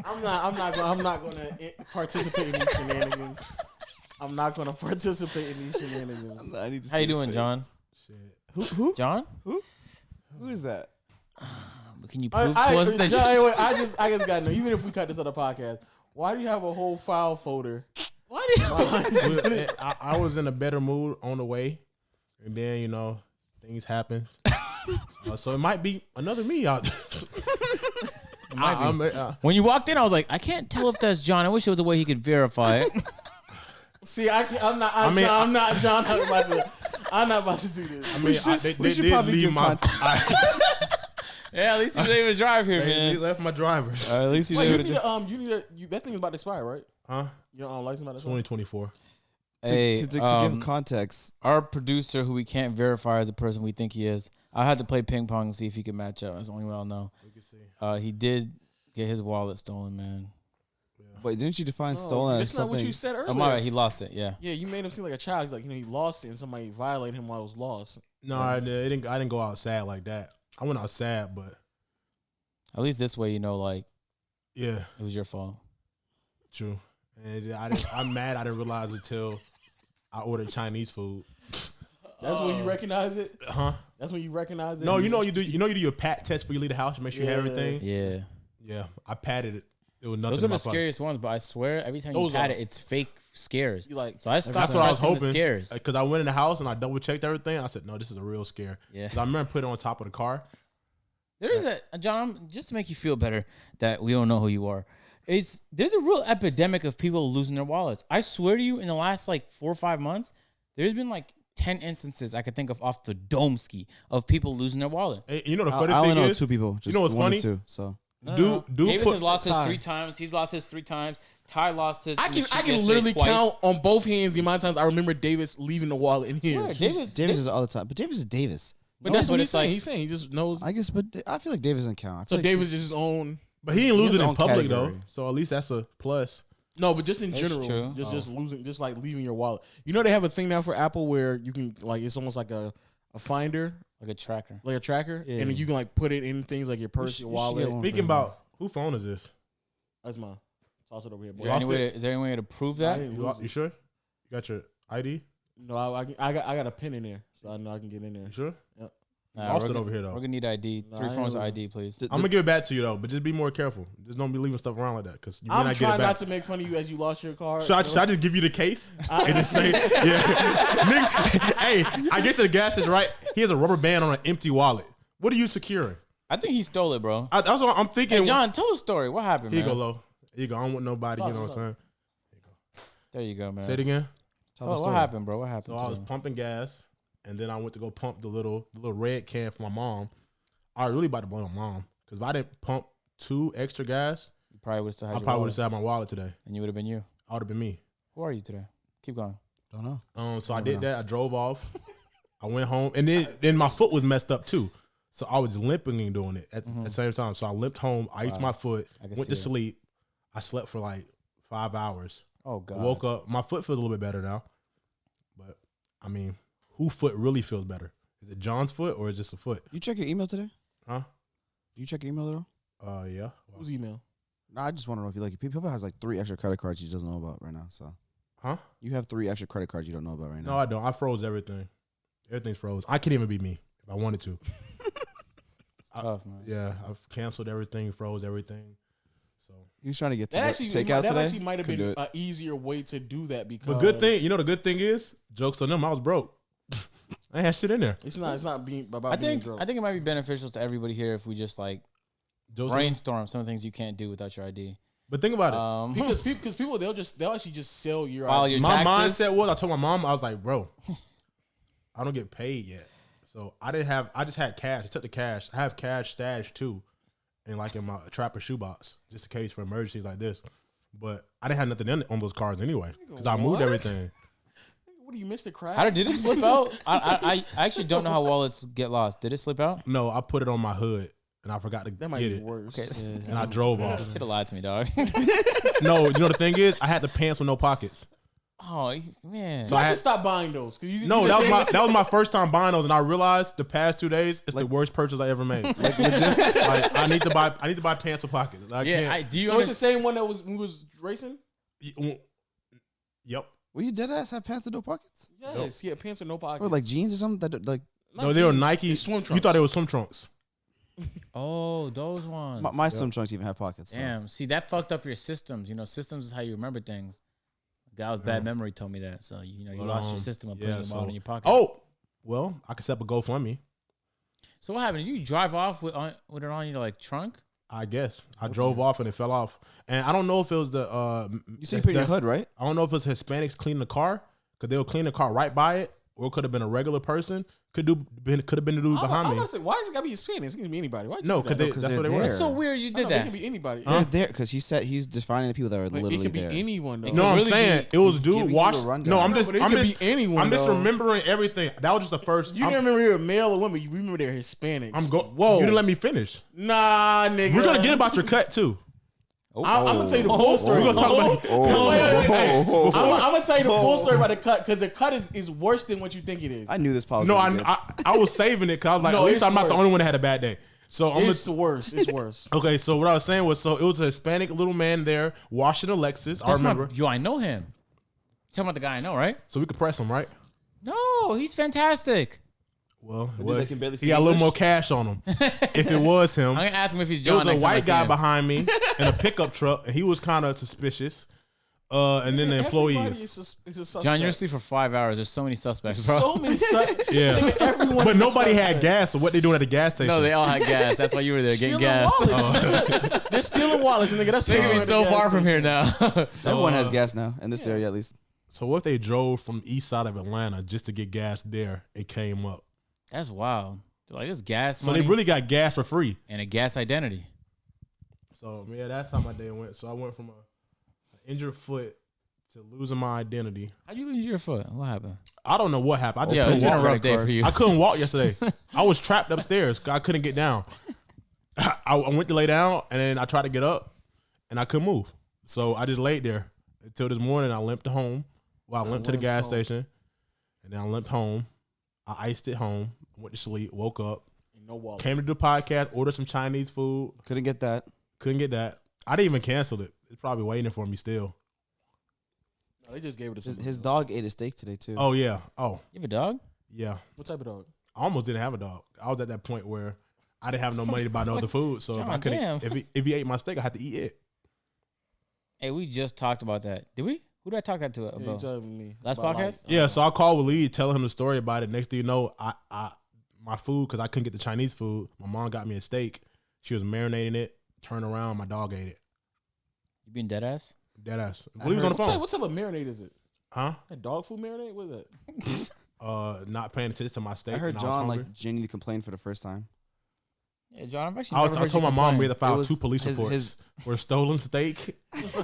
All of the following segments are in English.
I'm not gonna participate in these shenanigans. I'm not gonna participate in these shenanigans. I need to How you doing, John? Shit. Who? John? Who is that? Can you prove to us that? John, anyway, I just got to know. Even if we cut this other podcast, why do you have a whole file folder? Why do you? I was in a better mood on the way, and then things happen. So it might be another me out there. When you walked in, I was like, I can't tell if that's John. I wish there was a way he could verify it. See, I'm not John. I'm not about to do this. I mean, they did probably leave give my. Yeah, at least you was able to drive here, They man. left my drivers. At least you Wait, was you able need to. you need that thing is about to expire, right? Huh? Your license about to expire. 2024. Hey, to give context, our producer, who we can't verify as a person we think he is, I had to play ping pong and see if he could match up. That's the only way I'll know. We can see. He did get his wallet stolen, man. wait, didn't you define stolen as That's not what something? you said earlier. Oh my bad, he lost it. Yeah. Yeah, you made him seem like a child. He's like, he lost it, and somebody violated him while it was lost. No, I didn't go out sad like that. I went out sad, but At least this way, like yeah, it was your fault. true. And I'm mad. I didn't realize until I ordered Chinese food. That's when you recognize it. Huh? That's when you recognize it. No, you do your pat test before you leave the house to make sure you have everything. Yeah. Yeah, I patted it. It was nothing. Those are in my the pocket. scariest ones, but I swear every time Those you pat are. it, it's fake scares. You like So I stopped That's what I was trusting the hoping. scares. Because I went in the house and I double checked everything. I said, no, this is a real scare. Yeah. 'Cause I remember putting it on top of the car. There is John, just to make you feel better that we don't know who you are. There's a real epidemic of people losing their wallets. I swear to you, in the last 4 or 5 months, there's been 10 instances I could think of off the dome ski of people losing their wallet. Hey, you know the I funny only thing know is, 2 people. Just know what's one or funny? 2, so dude Davis put has lost his Ty. 3 times. He's lost his 3 times. Ty lost his. I in the shoot can yesterday literally twice. count on both hands the amount of times I remember Davis leaving the wallet in here. Yeah, Davis is all the time. But Davis is Davis. But No, that's what he's it's saying. He's saying he just knows. I guess, but I feel like Davis doesn't count. I So feel like Davis is his own. but he didn't lose has it his in own public category. though. So at least that's a plus. No, but just in That's general, true. just losing, just leaving your wallet. You know they have a thing now for Apple where you can it's almost like a finder, Like a tracker. like a tracker, Yeah. and then you can put it in things like your purse, your you should wallet. get one. Speaking about whose phone is this? That's mine. Toss it over here, boy. Is there any way to prove that? You sure? You got your ID? No, I got a pin in there, so I know I can get in there. You sure? Nah, Lost we're it gonna- over here We're though. gonna need ID. Nah, 3 I ain't forms of losing. ID, please. I'm gonna give it back to you though, but just be more careful. Just don't be leaving stuff around like that because you may I'm not get trying it back. not to make fun of you as you lost your card. Should I just give you the case and just say, yeah, nigga, hey, I get to the gas station, right? He has a rubber band on an empty wallet. What are you securing? I think he stole it, bro. That's what I'm thinking. Hey, John, tell the story. What happened, Here you man? go, Lo. Here you go. I don't want nobody, you know what I'm saying? There you go, man. Say it again. Tell the Oh, what story. happened, bro? What happened? So to I was him? pumping gas, and then I went to go pump the little red can for my mom. I was really about to blame my mom because if I didn't pump 2 extra gas, You probably would have still had I your probably would wallet, have still had my wallet today. and you would have been you. I would have been me. Who are you today? Keep going. Don't know. So I Never did know. that. I drove off. I went home, and then my foot was messed up too. So I was limping and doing it at the same time. So I limped home. I iced my foot. I can Went see to it. sleep. I slept for 5 hours. Oh God. I woke up. My foot feels a little bit better now. But I mean, whose foot really feels better? Is it John's foot or is it just a foot? You check your email today? Huh? Do you check your email at all? Yeah. Whose email? No, I just want to know if you people has 3 extra credit cards he doesn't know about right now. So Huh? you have 3 extra credit cards you don't know about right now. No, I don't. I froze everything. Everything's froze. I can't even be me if I wanted to. Tough, man. Yeah, I've canceled everything, froze everything. So, He was trying to get to That actually, takeout that today. actually might have Couldn't been do it. an easier way to do that because. but good thing, the good thing is, jokes on them. I was broke. I ain't had shit in there. It's not being about I being think broke. it might be beneficial to everybody here if we just Jokes on them. brainstorm some of the things you can't do without your ID. But think about it. because people they'll actually just sell your File ID. your My taxes. mindset was, I told my mom, I was like, bro, I don't get paid yet. So I just had cash. I took the cash. I have cash stashed too. And in my trapper shoebox, just in case for emergencies like this. But I didn't have nothing on those cards anyway. Because I moved What? everything. What do you miss the crack? Did it slip out? I actually don't know how wallets get lost. Did it slip out? No, I put it on my hood and I forgot to That might get be it. worse. Okay. And I drove off. Should have lied to me, dog. No, you know the thing is, I had the pants with no pockets. Oh man. So I I had to had stop buying those because no. That was my first time buying those, and I realized the past 2 days it's the worst purchase I ever made. Like I need to buy pants with pockets. Do you So it's the same one that was racing. Yep. Were you dead ass have pants with no pockets? Yes, yeah, pants with no pockets. Or like jeans or something that like No, they were Nike. It's swim You trunks. thought they were swim trunks. Oh, those ones. my swim trunks even have pockets. So. Damn. See, that fucked up your systems. You know, systems is how you remember things. A guy with bad memory told me that. So you lost your system of putting them all in your pocket. Oh, well, I could set up a GoFundMe. So what happened? You drive off with it on your like trunk? I guess I drove off and it fell off, and I don't know if it was the. You see, put in your hood, right? I don't know if it's Hispanics cleaning the car because they'll clean the car right by it, or it could have been a regular person. Could have been the dude behind me. I say, why is it gotta be Hispanic? It's gonna be anybody. Why No, because that's what they were. It's so weird you did It that. can be anybody. They're there because he said he's defining the people that are Like, literally it can be there. anyone though. No, I'm really saying it was giving dude you watch. a rundown. No, I'm No, just. but it I'm could just. be anyone, I'm though. misremembering everything. That was just the first. You didn't remember you're a male or woman. You remember they're Hispanics. Whoa! You didn't let me finish. Nah, nigga. We're gonna get about your cut too. I'm gonna tell you the full story. We're gonna talk about. I'm gonna tell you the full story about the cut because the cut is worse than what you think it is. I knew this policy. No, was good. I was saving it because I was like, No, at least it's I'm not the worse. only one that had a bad day. So I'm It's the worst. It's worse. okay. So what I was saying was, so it was a Hispanic little man there washing a Lexus. I remember. I know him. You talking about the guy I know, right? So we could press him, right? No, he's fantastic. Well, they can barely he speak got a little English? more cash on him. If it was him, I'm gonna ask him if he's there John. was a next time I white see guy him. behind me in a pickup truck, and he was kind of suspicious. And then the Everybody employees. is a suspect. John, you're asleep for 5 hours. There's so many suspects, bro. So many suspects. Yeah. Everyone But is a nobody had suspect. gas, so what they doing at the gas station? No, they all had gas. That's why you were there getting Stealing gas. wallets. They're stealing wallets, nigga. That's They're gonna be what so the far gas from here now. Everyone has gas now in this area, at least. So what if they drove from the east side of Atlanta just to get gas there? It came up. That's wild. They're like, this gas So money they really got gas for free. and a gas identity. So yeah, that's how my day went. So I went from an injured foot to losing my identity. How'd you lose your foot? What happened? I don't know what happened. I just Yeah, it's couldn't been a walk. rough day for you. I couldn't walk yesterday. I was trapped upstairs. I couldn't get down. I went to lay down and then I tried to get up and I couldn't move. So I just laid there until this morning. I limped home. Well, I limped to the gas station and then I limped home. I iced it home. Went to sleep. Woke up. No wallet. Came to do the podcast. Ordered some Chinese food. Couldn't get that. Couldn't get that. I didn't even cancel it. It's probably waiting for me still. No, they just gave it to His dog ate a steak today too. Oh yeah. Oh You have a dog? yeah. What type of dog? I almost didn't have a dog. I was at that point where I didn't have no money to buy no other food. So if I John, couldn't, damn. if he ate my steak, I had to eat it. Hey, we just talked about that. Did we? Who did I talk that to Yeah, about? you telling me Last about, podcast? Yeah. So I called Waleed, telling him the story about it. Next thing you know, I my food because I couldn't get the Chinese food. My mom got me a steak. She was marinating it. Turned around, my dog ate it. You being dead ass? Dead ass. Waleed was on the phone. What type of marinade is it? Huh? That dog food marinade? What is that? Not paying attention to my steak. I heard and John was like genuinely complain for the first time. Yeah, John, I've actually I never heard told you my mom we complain. had to file It was 2 police his- reports for stolen steak,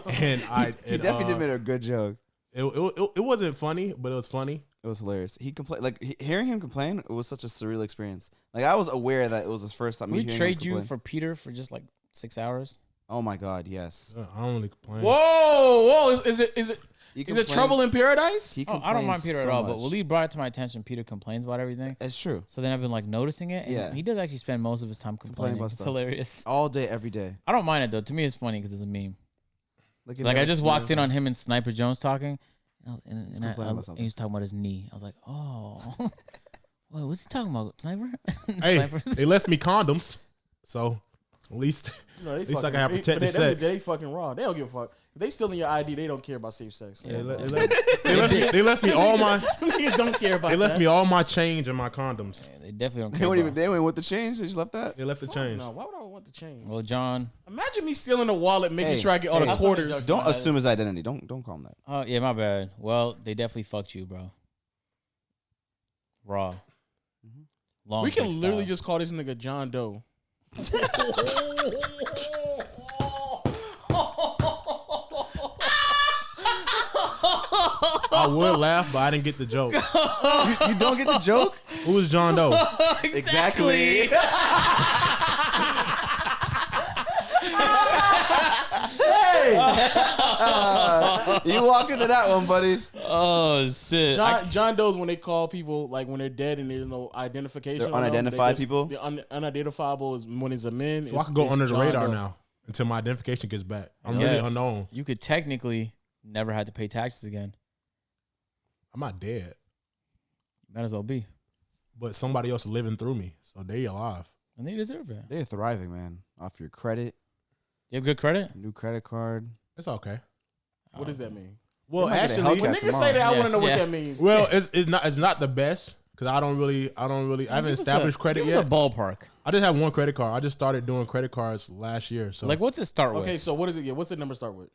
and He definitely did make a good joke. It wasn't funny, but it was funny. It was hilarious. He complained, hearing him complain. It was such a surreal experience. Like I was aware that it was his first time. Can we hearing him trade you complain. for Peter for just like 6 hours? Oh my God, yes. I don't really complain. Whoa! Is it He is it complains- Trouble in Paradise? He Oh, I don't mind complains Peter at so all, but much. Waleed brought it to my attention. Peter complains about everything. It's true. So then I've been like noticing it. And Yeah. he does actually spend most of his time complaining. about It's stuff. hilarious. All day, every day. I don't mind it though. To me, it's funny because it's a meme. Like I just walked in on him and Sniper Jones talking, and He's complaining about something. he was talking about his knee. I was like, oh, well, what's he talking about, Sniper? Hey, Sniper? they left me condoms, so at least No, they At least I fucking, can have they- protected but they, sex. They fucking raw. They don't give a fuck. If they stealing your ID, they don't care about safe sex. Yeah, they left me all my Niggas don't care about they left that. me all my change and my condoms. Yeah, they definitely don't They care. weren't even. About. They went with the change. They just left that. They left the Fuck change. No, why would I want the change? Well, John. Imagine me stealing a wallet, making Hey, sure I get all hey. the That's quarters. Don't assume his identity. Don't call him that. Oh yeah, my bad. Well, they definitely fucked you, bro. Raw. Long We can dick literally style. just call this nigga John Doe. I would laugh, but I didn't get the joke. You don't get the joke? Who was John Doe? Exactly. You walked into that one, buddy. Oh shit! John Doe's when they call people like when they're dead and there's no identification. They're on them, unidentified they just- people? The unidentifiable is when it's a man. So I can go under the radar now until my identification gets back. I'm really unknown. You could technically never have to pay taxes again. I'm not dead, Might as well be. but somebody else living through me, so they alive. And they deserve it. They're thriving, man. Off your credit, You have good credit? new credit card. It's okay. What does that mean? Well, might get a actually, Hellcat When niggas tomorrow. say that, I Yeah, want to know yeah. what that means. well, it's not the best because I haven't established credit Give us yet. a ballpark. I just have one credit card. I just started doing credit cards last year, so Like, what's it start with? Okay, so what is it? Yeah, what's the number start with?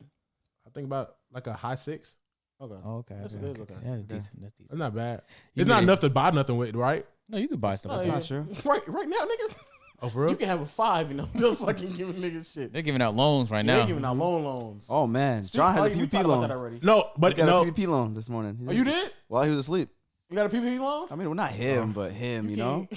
I think about like a high 6. Okay. Oh, okay. That's- okay, that is okay. okay. Yeah, that's decent. That's That's decent. not bad. You It's not get it. enough to buy nothing with, right? No, you could buy stuff. Oh, That's yeah. not Not sure. Right now, nigga. Oh, for real? You can have a 5, you know. They'll fucking giving niggas shit. They're giving out loans right They're now. giving out loans. Oh man, Speak- John has a we PPP talked about that loan. already. No, He but got no. a PPP loan this morning. Oh, you did? While he was asleep. You got a PPP loan? I mean, well, not him, but him. You know.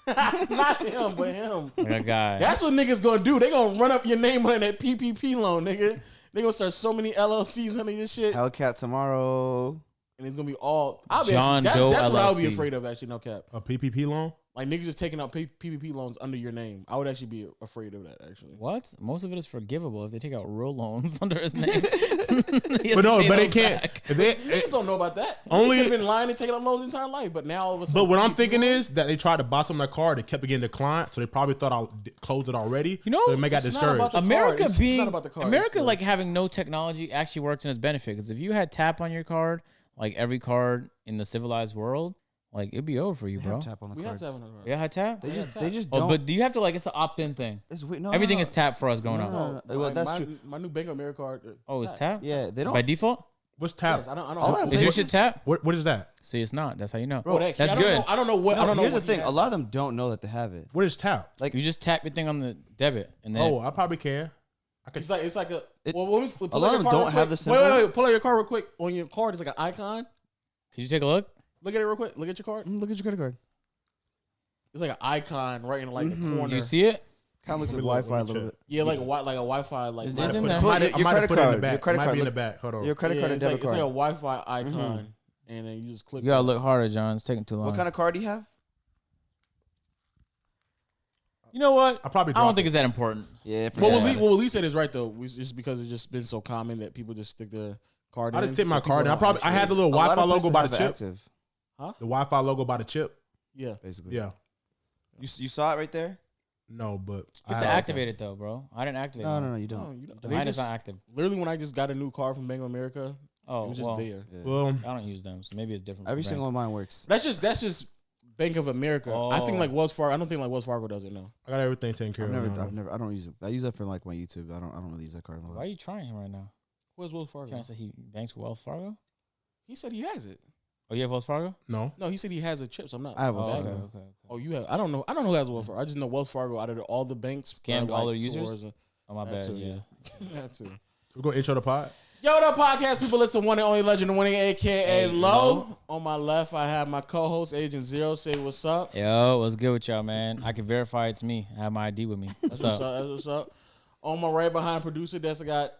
Not him, but him. Like a guy. That's what niggas gonna do. They gonna run up your name on that PPP loan, nigga. They gonna start so many LLCs under this shit, Hellcat tomorrow. and it's gonna be all. I'll be John actually, Doe that's what I would be LLC. afraid of. Actually, no cap. A PPP loan? Like niggas just taking out PPP loans under your name. I would actually be afraid of that. Actually, What? Most of it is forgivable if they take out real loans under his name. But no, but they can't. If they, niggas don't know about that. Only- Niggas have been lying and taking out loans entire life, but now all of a sudden. but what I'm PPP thinking loans? is that they tried to buy some of that card. They kept getting declined, so they probably thought I'll close it already. You know, so they may got it's not about discouraged. the card. America It's being not about the card. America It's like having no technology actually works in its benefit because if you had tap on your card, like every card in the civilized world, like it'd be over for you, They bro. have tap on the we have cards. to have another. Yeah, had tap. They just Oh, don't. but do you have to like it's an opt-in thing? It's weird. No, Everything no, is tap for us going No, on. no, no. Well, that's my, true. My new Bank of America card. Oh, it's tap. Yeah, they don't. By default. What's tap? Yes, I don't. All that Is your What shit is- tap? What is that? See, it's not. That's how you know. Bro, That's I don't good. Know, I don't know what. No, I don't know. here's the what thing. he A has. lot of them don't know that they have it. What is tap? Like You just tap your thing on the debit and then Oh, I probably can. I could. It's like a. It- well, let me pull a lot out of your them card don't real have quick. the Wait, symbol. wait. Pull out your card real quick. On your card, it's like an icon. Could you take a look? Look at it real quick. Look at your card. Look at your credit card. It's like an icon right in like the corner. Do you see it? Kind of looks like Let me look, Wi-Fi a let me little check. bit. Yeah, like a Wi-Fi. Like Is might this have in put there? it- I might Your have credit put it in the card, back. your credit Might card, be in the look- back. Hold on. Your credit Yeah, card and it's like, debit it's like a card. Wi-Fi icon, and then you just click. You gotta it. look harder, John. It's taking too long. What kind of card do you have? You know what? I probably I don't dropped think it. it's that important. Yeah, Well, forget what it. Lee said is right though. It's just because it's just been so common that people just stick their card. I in. just take my But people card. don't I had the actually- little A lot Wi-Fi of logo places by have the it chip. active, The Wi-Fi logo by the chip. Yeah. basically. Yeah. You saw it right there? No, but You I have to had- activate it though, bro. I didn't activate No, mine. no, you No, don't. you don't. Mine They is just- not active. Literally, when I just got a new card from Bank of America, Oh, it was just well, there. Yeah. Well, I don't use them, so maybe it's different. Every for single bank. one of mine works. That's just Bank of America. I think Oh. like Wells Fargo. I don't think like Wells Fargo does it now. I got everything taken care I've of. never, now. I don't use it. I use that for like my YouTube. I don't really use that card. Why are you trying him right now? Where's Wells You Fargo? trying to say he banks with Wells Fargo? He said he has it. Oh, you have Wells Fargo? No. No, he said he has a chip. So I'm not. I have Oh, Wells okay, Fargo. okay. Oh, you have? I don't know. I don't know who has Wells Fargo. I just know Wells Fargo out of all the banks Scammed are, all like, their users? towards a- Oh, my that bad. too, Yeah. that too. We're going to intro the pod. Yo, what up, podcast people? Listen, one and only legend, the one aka Hey, Low. Low. On my left, I have my co-host Agent Zero. Say what's up. Yo, what's good with y'all, man? I can verify it's me. I have my ID with me. What's That's up? That's what's up. On my right behind producer, that's I got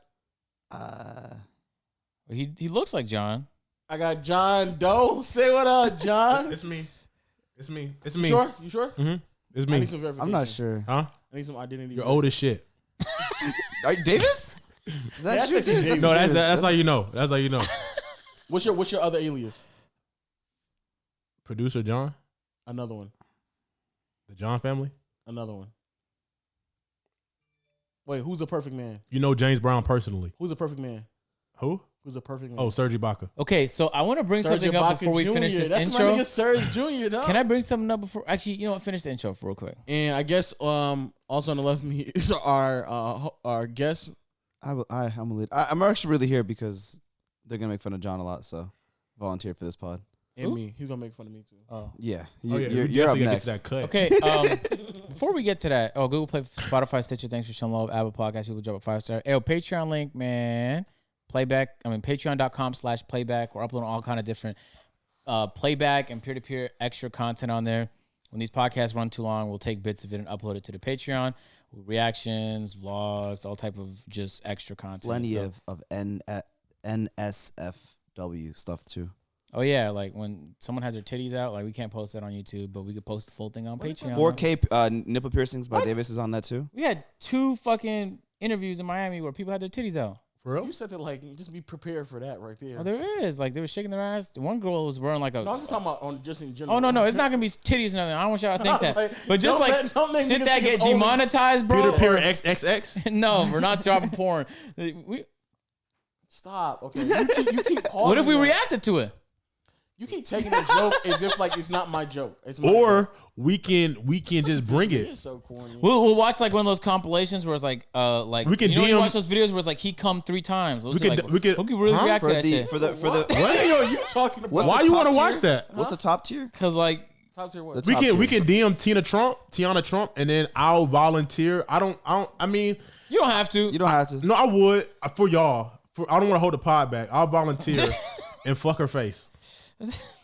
He looks like John. John Doe. Say what up, John. It's me. It's me. It's You me. sure? You sure? Mm-hmm. It's I me. need some verification. I'm not sure. Huh? I need some identity. You're old as shit. Are you Davis? Is that That's you, actually dude? Davis. No, Davis. that's how you know. That's how you know. What's your other alias? Producer John, Another one. the John family. Another one. Wait, who's a perfect man? You know James Brown personally. Who's a perfect man? Who? Who's a perfect man? Oh, Serge Ibaka. Okay, so I want to bring Serge something up Ibaka before we finish Jr. this That's intro. my nigga Serge Jr. Dog. Can I bring something up before? Actually, you know what? Finish the intro real quick. And I guess also on the left of me is our guest. I'm a lead. I'm actually really here because they're gonna make fun of John a lot. So volunteer for this pod. And Who? me. He's gonna make fun of me too. Oh. Yeah, Oh, yeah. you're up definitely gotta next. Get to that cut. Okay, before we get to that, Google Play, Spotify, Stitcher, thanks for showing love. Apple Podcast, people drop a 5-star. Patreon link, man. Patreon.com/playback. We're uploading all kind of different playback and peer-to-peer extra content on there. When these podcasts run too long, we'll take bits of it and upload it to the Patreon. With reactions, vlogs, all type of just extra content. Plenty So, of NSF W stuff too. Oh yeah, like when someone has their titties out, like we can't post that on YouTube, but we could post the full thing on Patreon. 4K nipple piercings by What? Davis is on that too. We had 2 fucking interviews in Miami where people had their titties out. For real? You said that like just be prepared for that right there. Oh, there is. Like they were shaking their ass. One girl was wearing like a. No, I'm just talking about on just in general. Oh no, it's not gonna be titties or nothing. I don't want y'all to think that. Like, But just don't let shit niggas that think get it's only- demonetized, bro. Peter XXX. No, we're not dropping porn. Stop. Okay. You keep pausing What if we that. reacted to it? You keep taking a joke as if like it's not my joke. It's my Or joke. we can just bring This nigga it. is so corny. We'll watch like one of those compilations where it's like We can you know when you DM watch those videos where it's like he come 3 times. We could really huh? react For to that the shit. for the What the are you talking about? What's Why the you top want to tier? watch that? what's the top tier? Cause like Top tier what? The We top can tier. DM Tiana Trump, and then I'll volunteer. I mean, you don't have to. You don't have to. no, I would for y'all. I don't want to hold the pod back. I'll volunteer and fuck her face.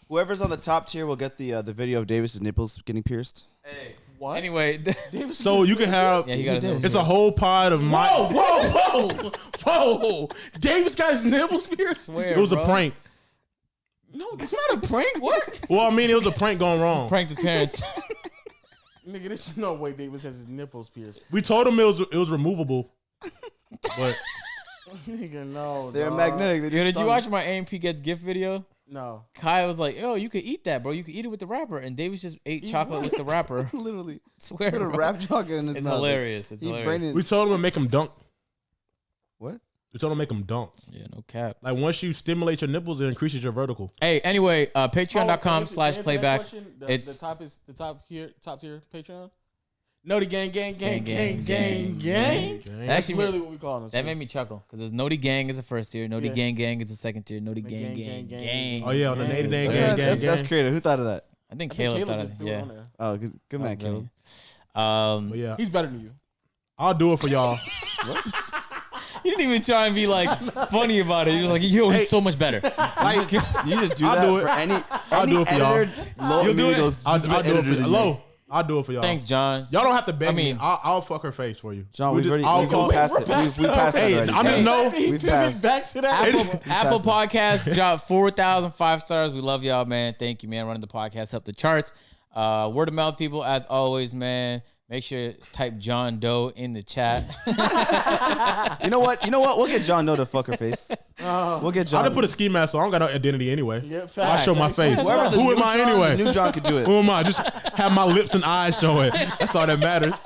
Whoever's on the top tier will get the video of Davis's nipples getting pierced. Hey. What? Anyway, Davis So you can have. yeah, he got his did. own It's a whole pod of my. Whoa! Davis got his nipples pierced. Swear, It was bro. a prank. No, that's not a prank. What? Well, I mean, it was a prank gone wrong. Pranked his parents. Nigga, there's no way Davis has his nipples pierced. We told him it was removable, but Nigga, no. They're dog. magnetic. They Yo, just did you stung. watch my AMP Gets Gift video? No. Kai was like, "Yo, you could eat that, bro. You could eat it with the wrapper." And Davis just ate chocolate with the wrapper. Literally, Swear, put a bro. wrap chocolate in his It's mouth. hilarious. It's He hilarious. brain we told him to make him dunk. What? We told him to make him dunk. Yeah, no cap. Like once you stimulate your nipples, it increases your vertical. Hey, anyway, Oh, to patreon.com/playback. answer that question, It's the top tier Patreon. No, the gang. Gang. That's Actually, literally what we call them. that made me chuckle because there's Noti Gang is the first tier, Noti Yeah. Gang is the second tier, Noti Gang, gang, Gang. Oh yeah, on the Gang. native That's- gang, That's creative. Who thought of that? I think I think Caleb thought just of threw it. it Yeah. on there. Oh, good man, Caleb. Um, But yeah, He's better than you. I'll do it for y'all. he didn't even try and be like funny about it. He was like, "Yo, he's so much better." Like, You just do I'll that do it. for any I'll do it for y'all. editor. Low You'll do it? goes, I'll "He's a do better it editor for than y'all. you." I'll do it for y'all. Thanks, John. Y'all don't have to beg I mean- me. I'll fuck her face for you. John, We we've just- already I'll we've call- passed it. We passed it Hey, already. I'm just know. He We've pivoted passed. back to that. Apple passed it. Podcasts dropped 4,000 5-stars. We love y'all, man. Thank you, man. Running the podcast up the charts. Word of mouth, people, as always, man. Make sure you type John Doe in the chat. You know what? We'll get John Doe to fuck her face. We'll get I John. didn't put a ski mask, so I don't got no identity anyway. Yeah, I facts. show my face. Whoever's the Who am new I John, anyway? the new John could do it. Who am I? Just have my lips and eyes showing. That's all that matters.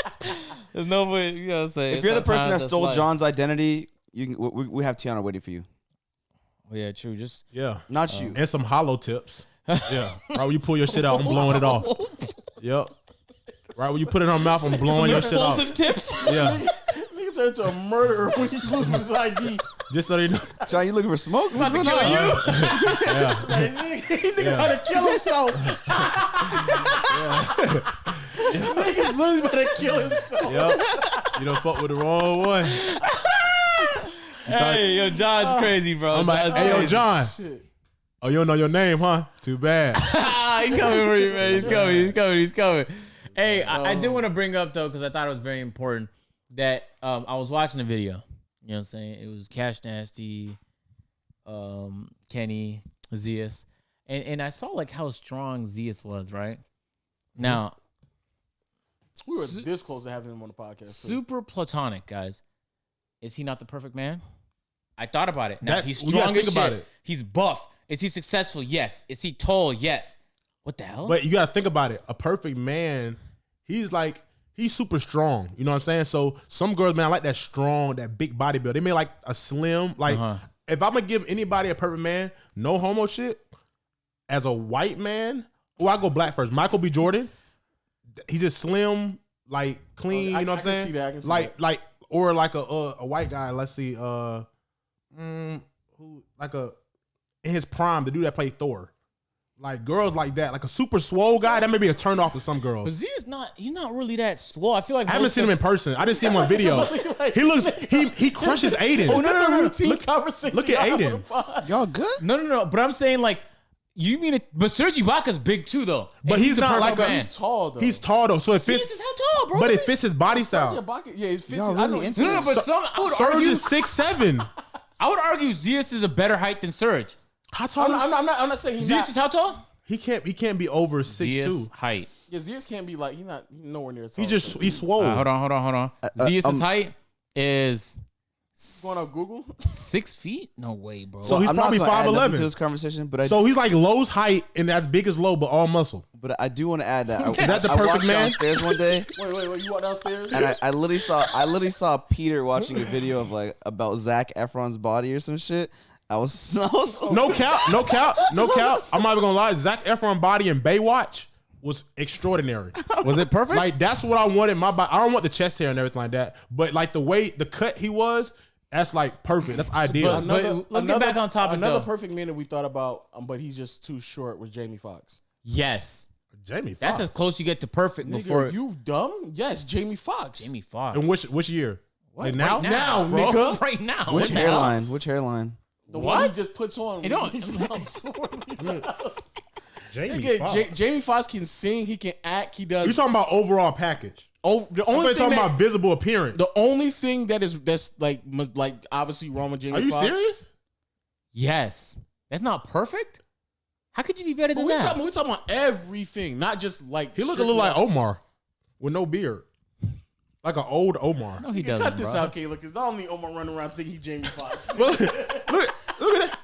There's no way, you know what I'm saying? If you're the person that Sometimes stole that's life. John's identity, you can, we have Tiana waiting for you. Oh, yeah, true. Just Yeah. Not you. And some hollow tips. Yeah. Right when you pull your shit out, I'm blowing it off. Yep. Right when you put it in her mouth, I'm blowing your shit off. explosive tips. Yeah. Nigga turned into a murderer when he loses his ID. Just so they know. John, you looking for smoke? What's About to going kill on? you. Yeah. Like, nigga about to kill himself. Nigga's literally about to kill himself. Yep. You don't fuck with the wrong one. Hey, yo, John's crazy, bro. I'm like, John's hey, yo, crazy. John. Shit. Oh, you don't know your name, huh? Too bad. He's coming for you, man. He's coming. Hey, I did want to bring up, though, because I thought it was very important that I was watching a video. You know what I'm saying? It was Cash Nasty, Kenny, Zeus. And I saw, like, how strong Zeus was, right? Now, We were this close to having him on the podcast. too. super platonic, guys. Is he not the perfect man? I thought about it. Now, That's- he's we gotta strong as think shit. about it. He's buff. Is he successful? Yes. Is he tall? Yes. What the hell? But you gotta think about it. A perfect man, he's super strong. You know what I'm saying? So some girls, man, I like that strong, that big body build. They may like a slim. Like if I'm gonna give anybody a perfect man, no homo shit. As a white man, I go black first. Michael B. Jordan. He's just slim, like clean. I- You know what I I'm can saying? see that, I can see like that. like or like a white guy. Let's see, who like in his prime, the dude that played Thor. Like girls like that, like a super swole guy, that may be a turn off to some But girls. Zeus he's not really that swole. I feel like I haven't seen him in person. I just seen him on video. He crushes Aiden. Oh, no, no, routine Look, conversation. look at y'all Aiden. on the pod. Y'all good? No. But I'm saying like you mean it. But Serge Ibaka's big too though. But And he's the not perfect like a- man. He's tall though. He's tall though, so it Zeus fits. is how tall, bro. But it fits his body Yeah, style. yeah, it fits. Y'all I know really it's- into No, this? but some I would Surge argue is 6'7". I would argue Zeus is a better height than Serge. How tall? I'm not saying he's Zeus is not. how tall? He can't be over 6'2". Zeus height. Yeah, Zeus can't be like he's nowhere near. Tall. He's swole. Hold on. Zeus's height is Going on Google. 6 feet? No way, bro. So he's I'm not probably gonna add nothing 5'11". to this conversation, but So he's like Lowe's height and as big as Lowe, but all muscle. but I do want to add that. Is that the I perfect walked man? downstairs one day, Wait. You walk downstairs? and I literally saw Peter watching a video of like about Zac Efron's body or some shit. I was so No cap. I'm not even gonna lie. Zac Efron body in Baywatch was extraordinary. Was it perfect? Like that's what I wanted. My body. I don't want the chest hair and everything like that, but like the cut he was, that's like perfect. That's ideal. But let's get back on topic, Another though. perfect man that we thought about, but he's just too short. Was Jamie Foxx? Yes. Jamie Foxx. That's as close you get to perfect Nigga, before you dumb? Yes, Jamie Foxx. Jamie Foxx. In which year? What? Like now? Right Now, bro. nigga. Right now. which What the hairline? hell? Which hairline? The one he What? just puts on. You don't- Jamie Foxx. Jamie Foxx can sing. He can act. He does. You talking about overall package? The I'm only thing talking about visible appearance. the only thing that's like obviously wrong with Jamie Are you Foxx. serious? Yes. That's not perfect? How could you be better But than we that? talking about everything, not just like. He look a little like Omar with no beard, like an old Omar. No, he You can doesn't, cut this bro. out, Kayla, because not only Omar running around thinking he Jamie Foxx. look at that.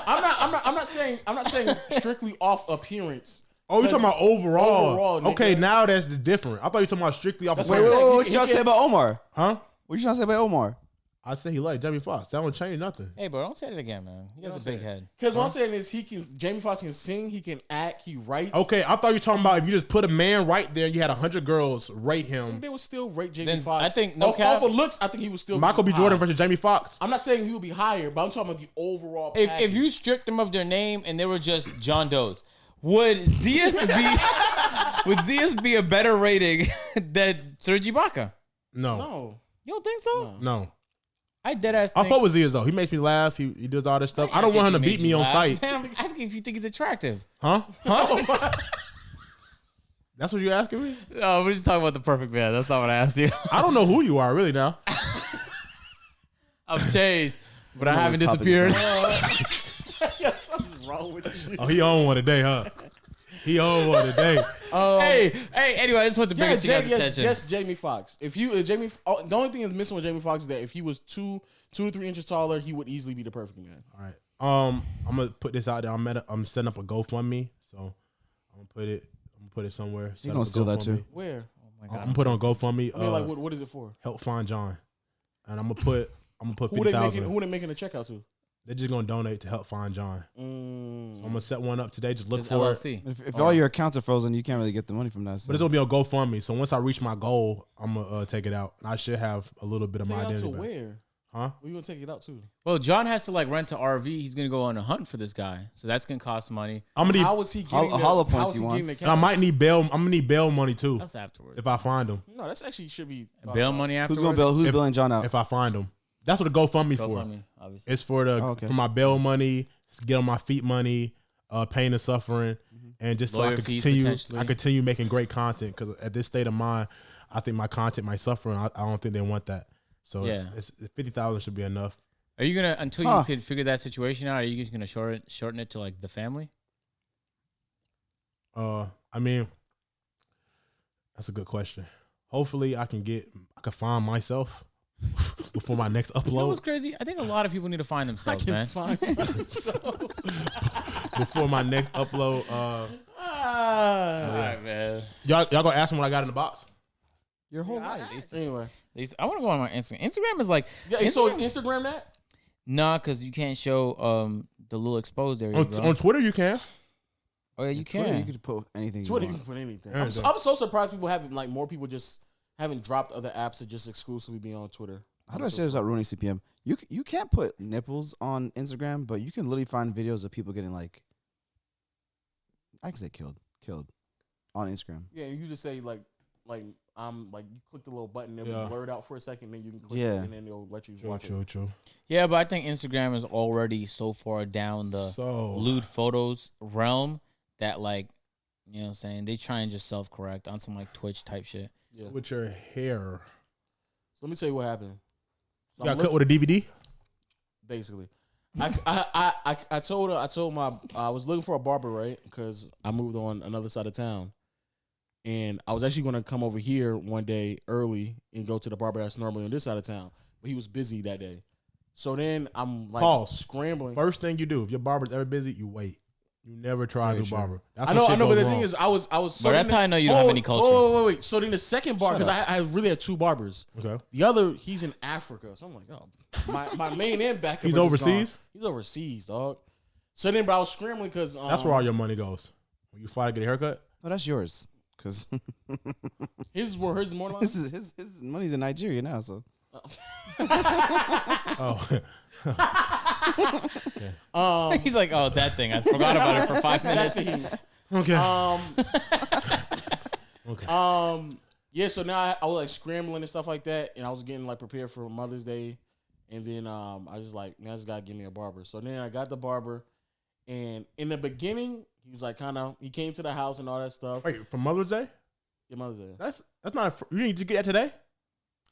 I'm not saying strictly off appearance. Oh, you talking about overall? Overall, nigga. Okay, now that's the different. I thought you talking about strictly off. That's Wait, what I'm wait, saying. what you trying to say about Omar? Huh? What you trying to say about Omar? I said he liked Jamie Foxx. That don't change nothing. Hey, bro, don't say it again, man. He has a big head. Because what I'm saying is Jamie Foxx can sing, he can act, he writes. Okay, I thought you were talking about if you just put a man right there, you had 100 girls rate him. They would still rate Jamie Then Foxx. I think no off cap- of looks, I think he would still Michael B. high. Jordan versus Jamie Foxx. I'm not saying he would be higher, but I'm talking about the overall. If package. you stripped them of their name and they were just John Doe's, would Zeus be a better rating than Serge Ibaka? No, no, You don't think so? no. I dead ass. I fuck with Zias though. He makes me laugh. He does all this stuff. I don't want him to beat me on sight. Man, I'm asking if you think he's attractive. Huh? Huh? That's what you asking me? No, we're just talking about the perfect man. That's not what I asked you. I don't know who you are really now. I've changed, but I know haven't this topic disappeared. yeah, something's wrong with you. Oh, he on one today, huh? He on one today. Hey, anyway, I just want to bring Yeah, it to you guys' attention. yes, Jamie Foxx. If the only thing that's missing with Jamie Foxx is that if he was 2 to 3 inches taller, he would easily be the perfect man. All right. I'm gonna put this out there. I'm setting up a GoFundMe, so I'm gonna put it somewhere. You gonna steal that too? Where? Oh my I'm God. gonna put it on GoFundMe. I mean, like, what is it for? Help find John, and I'm gonna put Who they making? 50,000. Who they making a check out to? They're just gonna donate to help find John. So I'm gonna set one up today. Just look Just for it. LLC. If all your accounts are frozen, you can't really get the money from that. So. But it's gonna be on GoFundMe. So once I reach my goal, I'm gonna take it out, and I should have a little bit of Take my it out to identity back. where? Huh? Where you gonna take it out to? Well, John has to like rent an RV. He's gonna go on a hunt for this guy, so that's gonna cost money. I'm gonna need. How is he getting hollow how points is he he wants. getting the and I cash? might need bail. I'm gonna need bail money too That's afterwards. if I find him. No, that's actually should be Bail money afterwards. Who's gonna bill? Who's billing John out? If I find him, that's what the GoFundMe Go for. fund me, obviously. It's for the okay. for my bail money, get on my feet money, pain and suffering, and just so I Lawyer can fees, continue. potentially. I continue making great content because at this state of mind, I think my content might suffer, and I don't think they want that. So Yeah. it's 50,000 should be enough. Are you gonna until Huh. you can figure that situation out? Are you just gonna shorten it to like the family? I mean, that's a good question. Hopefully, I can find myself before my next You know what's upload. crazy? I think a lot of people need to find themselves, man. Before my next upload, All right, man. y'all gonna ask me what I got in the box? Your whole life. Anyway, I want to go on my Instagram. Instagram is like yeah. So is Instagram that? nah, because you can't show the little exposed area. On Twitter, you can. Oh yeah, you Twitter, can. you could put anything. Twitter, you you want. can put anything. Everything. I'm so surprised people haven't like more people just haven't dropped other apps that just exclusively be on Twitter. How do I say this without ruining CPM? You can't put nipples on Instagram, but you can literally find videos of people getting like, I can say killed on Instagram. Yeah, you just say like I'm like you click the little button, it'll Yeah. be blurred out for a second, then you can click Yeah. it, and then it'll let you watch it. True. Yeah, but I think Instagram is already so far down the So lewd photos realm that like, you know what I'm saying, they try and just self-correct on some like Twitch type shit. Yeah. So with your hair, let me tell you what happened. So you got I'm cut with a DVD. basically. I told her. I was looking for a barber, right? Because I moved on another side of town, and I was actually going to come over here one day early and go to the barber that's normally on this side of town, but he was busy that day. So then I'm like scrambling. First thing you do if your barber's ever busy, you wait. You never try a new barber. That's I know, but the thing is, I was. But that's how I know you don't have any culture. Wait. So then the second barber, because I really had two barbers. Okay. The other, he's in Africa. So I'm like, oh, my main and backup. He's overseas? He's overseas, dog. So then, but I was scrambling because that's where all your money goes. When you fly to get a haircut? Oh, that's yours. Because his more than his money's in Nigeria now, so. Oh. He's like, oh, that thing. I forgot about it for 5 minutes. Okay. Okay. Yeah. So now I was like scrambling and stuff like that, and I was getting like prepared for Mother's Day, and then I was like, man, I just gotta give me a barber. So then I got the barber, and in the beginning, he was like, he came to the house and all that stuff. Wait, for Mother's Day? Yeah, Mother's Day. That's not. You need to get that today.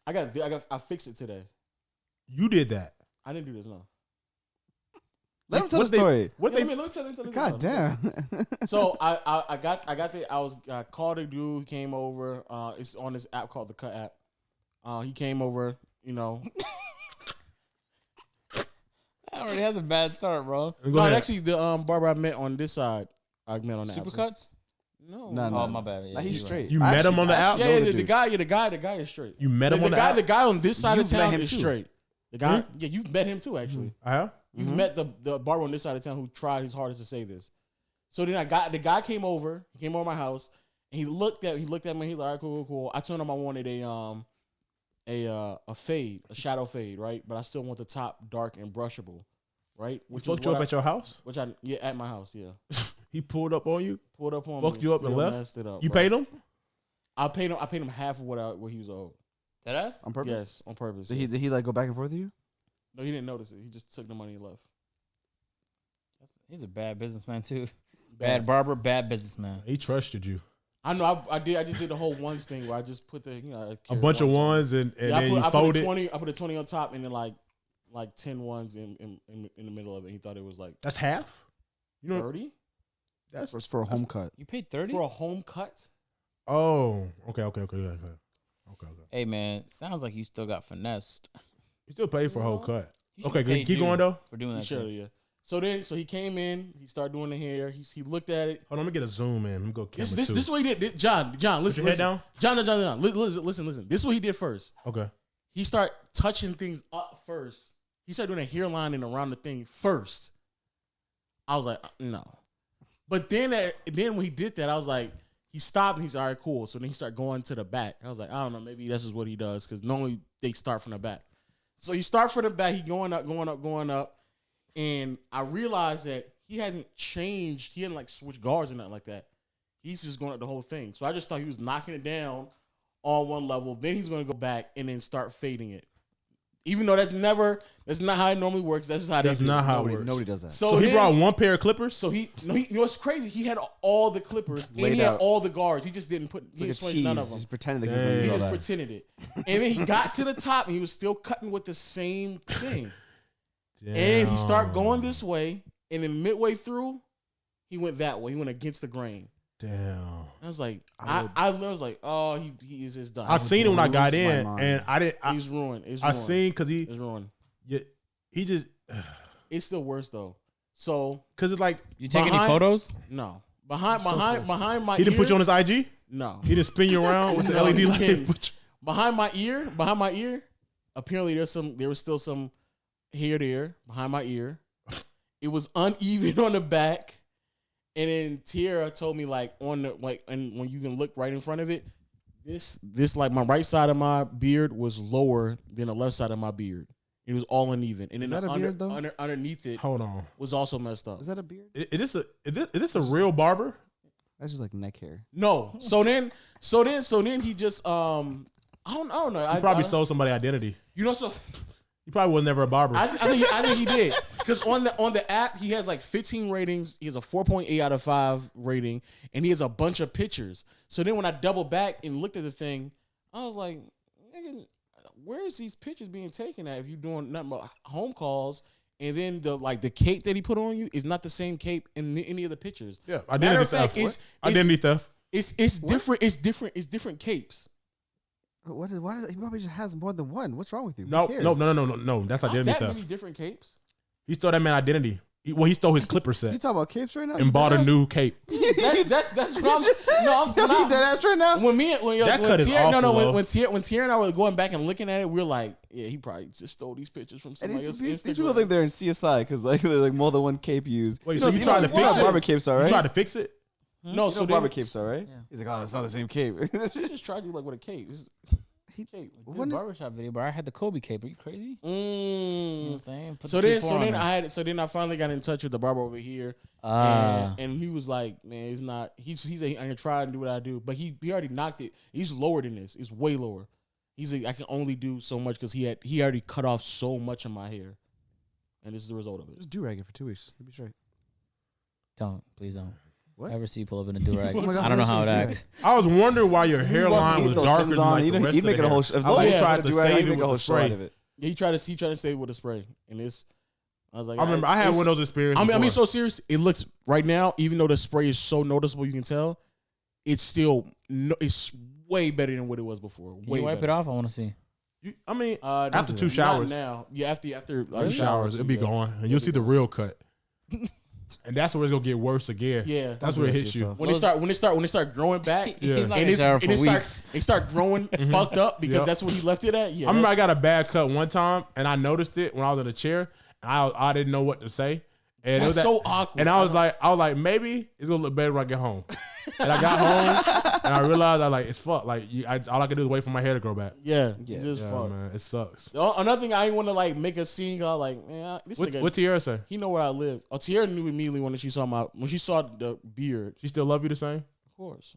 I fixed it today. You did that. I didn't do this, no. Let him tell the story. Let me tell this. God damn. So I called a dude. He came over. It's on this app called the Cut app. He came over. You know. That already has a bad start, bro. No, actually, the barber I met on this side, I met on the Supercuts? No. Oh, my bad. Yeah, He's straight. You met him on the app? Yeah, the guy is straight. You met him on the app? The guy on this side of You've met town him is too. straight. The guy, yeah, you've met him too, actually. I have? You've met the barber on this side of town who tried his hardest to say this. So then the guy came over. He came over my house, and he looked at me. He's like, all right, cool. I told him I wanted a fade, a shadow fade, right? But I still want the top dark and brushable, right? Which fucked you up at your house? At my house, yeah. He pulled up on you? Pulled up on Fucked me. you up and left? Messed it up, you bro. paid him? I paid him half of what he was owed. Deadass? On purpose? Yes, on purpose. Did he like go back and forth with you? No, he didn't notice it. He just took the money and left. He's a bad businessman, too. Bad barber, bad businessman. He trusted you. I know. I did. I just did the whole ones thing where I just put A bunch of ones and then you folded. I put a 20 on top and then like 10 ones in the middle of it. He thought it was like That's half? You know 30. That's for a home cut. You paid 30 for a home cut. Oh, okay. Hey, man, sounds like you still got finessed. You still paid for a whole cut. He should Okay, pay keep you going though. for doing that. Sure, shit. yeah. So he came in. He started doing the hair. He looked at it. Hold on, let me get a zoom in. Let me go camera This two. is what he did. John, listen. your head down? John. Listen. This is what he did first. Okay. He started touching things up first. He started doing a hairline and around the thing first. I was like, no. But then when he did that, I was like, he stopped and he's all right, cool. So then he started going to the back. I was like, I don't know, maybe this is what he does because normally they start from the back. So he start from the back. He going up. And I realized that he hadn't changed. He hadn't like switched guards or nothing like that. He's just going up the whole thing. So I just thought he was knocking it down on one level. Then he's going to go back and then start fading it. Even though that's not how it normally works. That's just how That's not how it works. Nobody does that. So he brought one pair of clippers? So you know what's crazy? He had all the clippers and he had all the guards. He just didn't It's like a swing tease. none of them. He's pretending that he's going to He use all just that. pretended it. And then he got to the top and he was still cutting with the same thing. Damn. And he started going this way. And then midway through, he went that way. He went against the grain. Damn. I was like, I was like, oh, he is just done. I seen it when I got lose my in, mind. and I didn't. He's ruined. I seen because It's ruined. he just It's still worse though. So because it's like You take any Behind- photos? no, behind my he didn't ear, put you on his IG. no. He didn't spin you around with the No, LED he light. didn't. Behind my ear. Apparently, there was still some hair there behind my ear. It was uneven on the back, and then Tierra told me like and when you can look right in front of it, this like my right side of my beard was lower than the left side of my beard. It was all uneven, and Is then that a beard, though? underneath it Hold on. was also messed up. Is that a beard? Is this a real barber? That's just like neck hair. No, so then he just I don't know. He probably stole somebody's identity. You know, so He probably was never a barber. I think he did because on the app he has like 15 ratings. He has a 4.8 out of 5 rating, and he has a bunch of pictures. So then when I double back and looked at the thing, I was like, nigga, where is these pictures being taken at? If you're doing nothing but home calls and then the cape that he put on you is not the same cape in any of the pictures. Yeah, Matter identity of fact, theft. Identity theft. It's different. It's different capes. What is? Why does he probably just has more than one? What's wrong with you? Who No. cares? That's Not identity that theft. many different capes. He stole that man identity. He stole his Clipper You set talking about capes right now? and bought a new cape. That's what I'm. You dead ass right now? When That cut is Tierra, awful, though. when Tierra and I were going back and looking at it, we're like, yeah, he probably just stole these pictures from And somebody else. these people think they're in CSI because like there's like more than one cape used. Wait, so you tried to know how fix barber it? capes are, You right? tried to fix it? No, so barber then, capes are, right? Yeah. He's like, oh, that's not the same cape. he just tried to do like with a cape. Cape. When barbershop video, bro. I had the Kobe cape. Are you crazy? You know what I'm saying? Put So the then, 2-4 on there. I finally got in touch with the barber over here, Ah. and he was like, man, it's not. He's I can try and do what I do, but he already knocked it. He's lower than this. It's way lower. He's like, I can only do so much because he already cut off so much of my hair, and this is the result of it. Just do-rag it for 2 weeks. You'll be straight. Please don't. What? Ever see you pull up in a do-rag? Oh my God, I don't know I've how it never seen acts. I was wondering why your hairline was darker than like He'd the rest make of it the a whole. hair. If I Logan tried tried to to do it, save he'd it make with a whole the show out spray. of it. Yeah, he tried to stay with a spray, and it's. I was like, I remember I had one of those experiences. I mean, before. so serious. It looks right now, even though the spray is so noticeable, you can tell. It's still it's way better than what it was before. Can Way you wipe better. it off? I want to see. I mean, Don't after do 2 that. showers. Not now. Yeah, after Two showers, it'll be gone, and you'll see the real cut. And that's where it's gonna get worse again. Yeah, That's do where it that to hits you. yourself. when it start growing back, Yeah. He's not and gonna shower for weeks. it start growing fucked up because Yep. that's what he left it at. Yeah, I remember I that's- got a bad cut one time, and I noticed it when I was in a chair. And I didn't know what to say, and it that's was that, so awkward. and I was like, maybe it's gonna look better when I get home. And I got home, and I realized it's fucked. Like all I can do is wait for my hair to grow back. yeah, Yeah. it's just Yeah, fuck. man, it sucks. Another thing I didn't want to like make a scene. I like, man, this nigga. What Tierra say? He know where I live. Oh, Tierra knew immediately when she saw the beard. She still love you the same? Of course.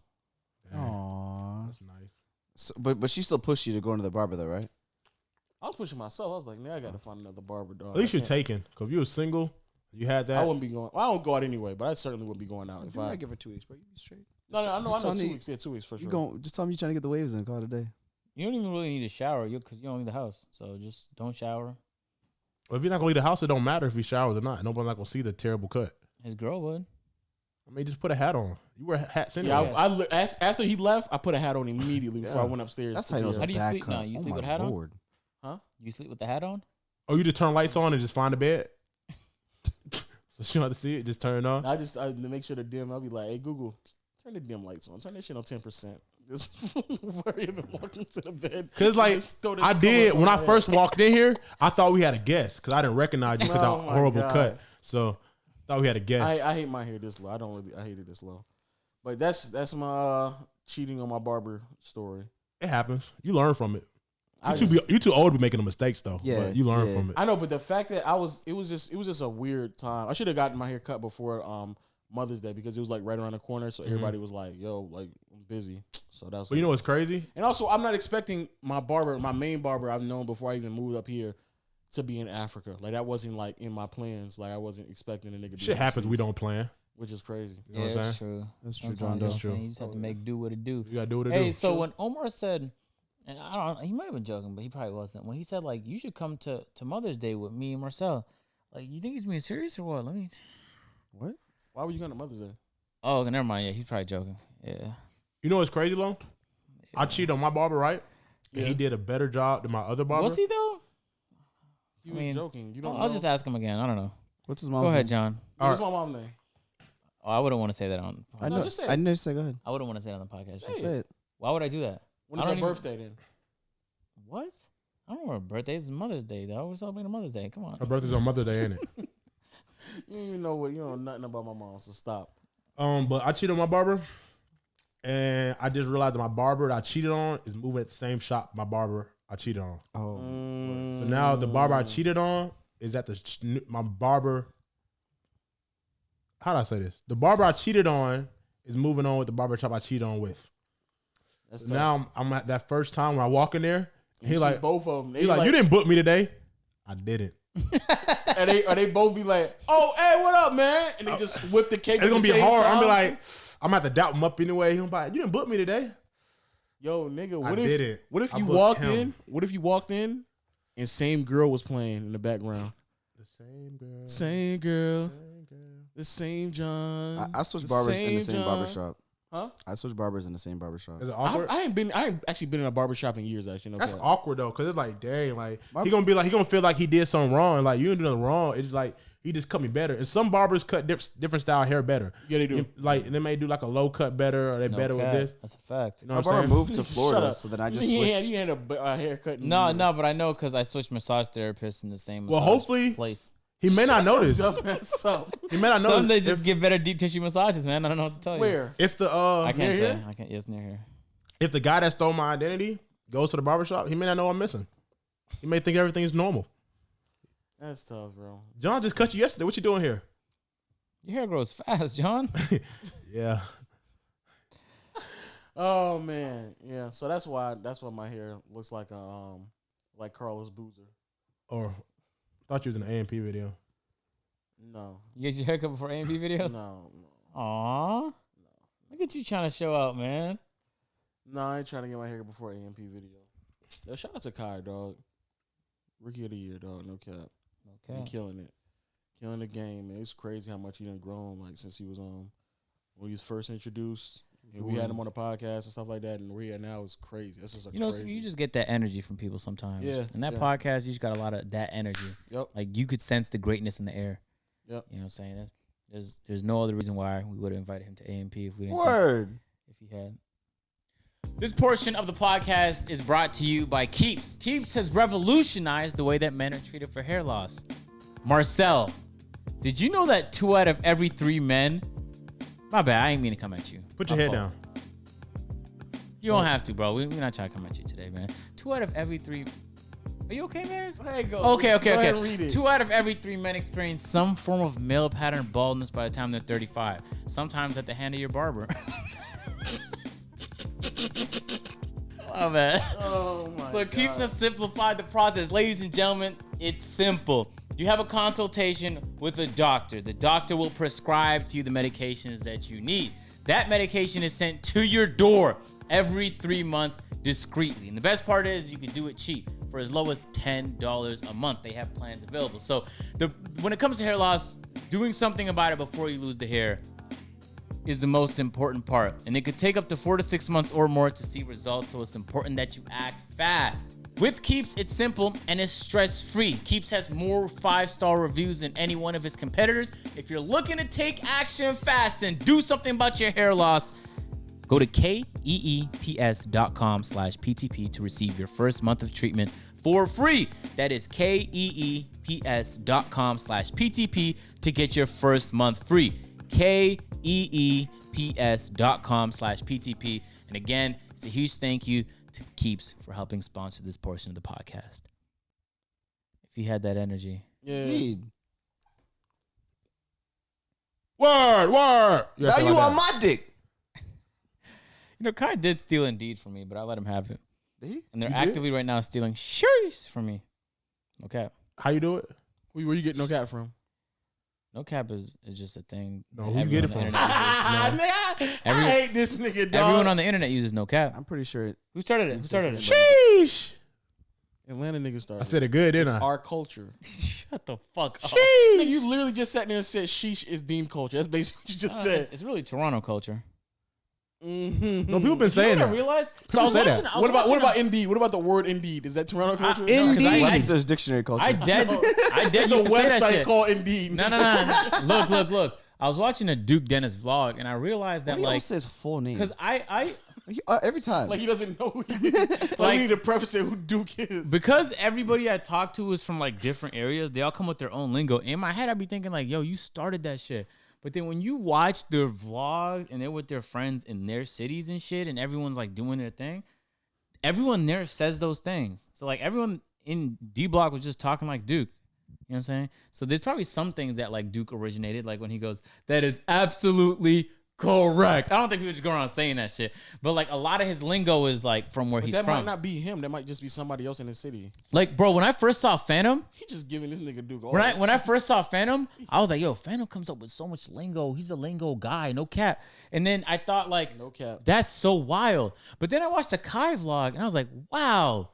Aww. That's nice. So, but she still pushed you to go into the barber though, right? I was pushing myself. I was like, man, I got to find another barber, dog. At least I you're can't- taken. Cause if you were single, you had that. I wouldn't be going. Well, I don't go out anyway, but I certainly wouldn't be going out if I. give her 2 weeks, bro. You be straight. No, I know. tell 2 me- weeks. Yeah, 2 weeks for sure. You go. Just tell me you're trying to get the waves in. Call it a day. You don't even really need to shower because you don't leave the house. So just don't shower. Well, if you're not gonna leave the house, it don't matter if you showered or not. Nobody's not gonna see the terrible cut. His girl would. I mean, just put a hat on. You wear hats anyway. Yeah, after he left, I put a hat on immediately before Yeah. I went upstairs. That's to how you know it's Tierra. a How do you bad sleep cut. now? You Oh sleep my with a hat on? Lord. You sleep with the hat on? Oh, you just turn lights on and just find the bed. So she don't have to see it. Just turn it on. I to make sure the dim. I'll be like, hey Google, turn the dim lights on. Turn that shit on 10%. Just worry about walking to the bed. Cause like Just throw this I cover did on when my I head. first walked in here, I thought we had a guest because I didn't recognize you because Oh that my horrible God. cut. So thought we had a guest. I hate my hair this low. I hate it this low. But that's my cheating on my barber story. It happens. You learn from it. I You too old to be making the mistakes though. Yeah, but you learn yeah. from it. I know, but the fact that it was just a weird time. I should have gotten my hair cut before Mother's Day because it was like right around the corner. So everybody was like, "Yo, like I'm busy." So that's. But you know what's crazy? And also, I'm not expecting my main barber I've known before I even moved up here, to be in Africa. Like that wasn't like in my plans. Like I wasn't expecting a nigga. To be Shit happens. We overseas, don't plan. which is crazy. You know what I'm saying? true. That's true, Sometimes, John you know Doe. what I'm True. saying? You just have to make do what it do. You gotta do what it Hey, do. so when Omar said, and I don't, he might have been joking, but he probably wasn't. When he said like, you should come to Mother's Day with me and Marcel, like, you think he's being serious or what? Let me. What? Why were you going to Mother's Day? Oh, never mind. Yeah, he's probably joking. Yeah. You know what's crazy, Long? I cheated on my barber, right? And Yeah. he did a better job than my other barber. Was he though? You I was mean, joking. You don't. I'll know? just ask him again. I don't know. What's his Go mom's ahead, name? John. What's my mom's name? Oh, I wouldn't want to say that on. I No, know. just say it. I know. Say go ahead. I wouldn't want to say it on the podcast. Say Say it. Why would I do that? When I is her don't even- birthday then? What? I don't know her birthday. It's Mother's Day. Though. We're celebrating Mother's Day. Come on. Her birthday's on Mother's Day, ain't it? You don't even know what. You don't know nothing about my mom. So stop. But I cheated on my barber, and I just realized that my barber that I cheated on is moving at the same shop my barber I cheated on. Oh. So now the barber I cheated on is at my barber. How do I say this? The barber I cheated on is moving on with the barber shop I cheated on with. That's So now I'm at that first time when I walk in there. he like both of them. He like, you didn't book me today. I didn't. and they both be like, "Oh, hey, what up, man?" And they just whip the cake. It's gonna be hard. I'm gonna be like, I'm gonna have to doubt him up anyway. He'll be like, you didn't book me today. "Yo, nigga, I what did if it. what if I you booked walked him. in? What if you walked in and same girl was playing in the background?" The same girl. Same girl. Same girl. The same John. I switched The barbers in the same same John. barbershop. Huh? I switched barbers in the same barbershop. Is it I awkward? ain't actually been in a barbershop in years. Actually, no That's cap. awkward though, cause it's like, dang, like My- he gonna feel like he did something wrong. Like you didn't do nothing wrong. It's like he just cut me better. And some barbers cut different style hair better. Yeah, they do. Like they may do like a low cut better, or they No better cap. with this. That's a fact. You know My what I'm barber saying? moved to Shut Florida, up. so then I just you switched. had a haircut. in No, years. no, but I know because I switched massage therapists in the same Well, massage hopefully- place. He may not notice. Dumbass up. He may not Some notice. they just give better deep tissue massages, man. I don't know what to tell you. Where? If the I can't Near say. here? I can't. Yes, near here. if the guy that stole my identity goes to the barbershop, he may not know I'm missing. He may think everything is normal. That's tough, bro. John just cut you yesterday. What you doing here? Your hair grows fast, John. Yeah. Oh man, yeah. So that's why my hair looks like Carlos Boozer. Or thought you was in an AMP video. No, You get your haircut before AMP videos? no. Aw. Look at you trying to show out, man. No, I ain't trying to get my hair before AMP video. Yo, shout out to Kai, dog. Rookie of the year, dog. No cap. He Okay. killing it. Killing the game, man. It's crazy how much he done grown, like, since he was when he was first introduced. And we had him on the podcast and stuff like that, and where he at now is crazy. That's just You know, crazy. you just get that energy from people sometimes. Yeah, And that yeah. podcast, you just got a lot of that energy. Yep. Like you could sense the greatness in the air. Yep. You know what I'm saying? There's no other reason why we would have invited him to AMP if we didn't. think- Word. If he had. This portion of the podcast is brought to you by Keeps. Keeps has revolutionized the way that men are treated for hair loss. Marcel, did you know that 2 out of every 3 men? My bad, I ain't mean to come at you. Put your My head fault. down. You don't have to, bro. We're not trying to come at you today, man. 2 out of every 3. Are you okay, man? Hey, go. Okay. Go ahead and read it. 2 out of every 3 men experience some form of male pattern baldness by the time they're 35. Sometimes at the hand of your barber. Oh, man. Oh my So God. Keeps has simplified the process. Ladies and gentlemen, it's simple. You have a consultation with a doctor. The doctor will prescribe to you the medications that you need. That medication is sent to your door every 3 months discreetly. And the best part is you can do it cheap for as low as $10 a month. They have plans available. So when it comes to hair loss, doing something about it before you lose the hair is the most important part. And it could take up to 4 to 6 months or more to see results, so it's important that you act fast. With Keeps, it's simple and it's stress-free. Keeps has more 5-star reviews than any one of its competitors. If you're looking to take action fast and do something about your hair loss, go to keeps.com/PTP to receive your first month of treatment for free. That is keeps.com/PTP to get your first month free. keeps.com/PTP. And again, it's a huge thank you to Keeps for helping sponsor this portion of the podcast. If you had that energy. Yeah. Indeed. Word. Now you on my dick. You know, Kai did steal Indeed from me, but I let him have it. Did he? And they're You did? actively right now stealing shirts from me. No cap. How you do it? Where you getting no cap from? No cap is just a thing. No, that who you get everyone it on the from? internet uses. I hate this nigga, dog. Everyone on the internet uses no cap. I'm pretty sure. Who started it? Who started it? Sheesh. Atlanta niggas started. I said it good, didn't I? our culture. Shut the fuck up. Nigga, you literally just sat there and said sheesh is deemed culture. That's basically what you just said. It's really Toronto culture. Mm-hmm. No, people been saying I that. realized. People say that. What about Indeed? What about the word Indeed? Is that Toronto culture? Indeed. No, 'cause Webster's dictionary culture. I dead No. I dead There's a used to say that website shit. called Indeed. No. Look. I was watching a Duke Dennis vlog and I realized Why that do you always like say his full name? because I Every time. Like he doesn't know who he is. Like, Like- we need to preface it who Duke is. because everybody I talked to was from like different areas, they all come with their own lingo. In my head, I'd be thinking like, yo, you started that shit. But then when you watch their vlogs and they're with their friends in their cities and shit, and everyone's like doing their thing, everyone there says those things. So like everyone in D Block was just talking like Duke. You know what I'm saying? So there's probably some things that like Duke originated, like when he goes, that is absolutely correct. I don't think people just go around saying that shit. But like a lot of his lingo is like from where But he's that from. might not be him. That might just be somebody else in the city. Like, bro, when I first saw Phantom, He just giving this nigga Duke all when I first saw Phantom, I was like, yo, Phantom comes up with so much lingo. He's a lingo guy, no cap. And then I thought like, no cap. that's so wild. But then I watched the Kai vlog and I was like, wow,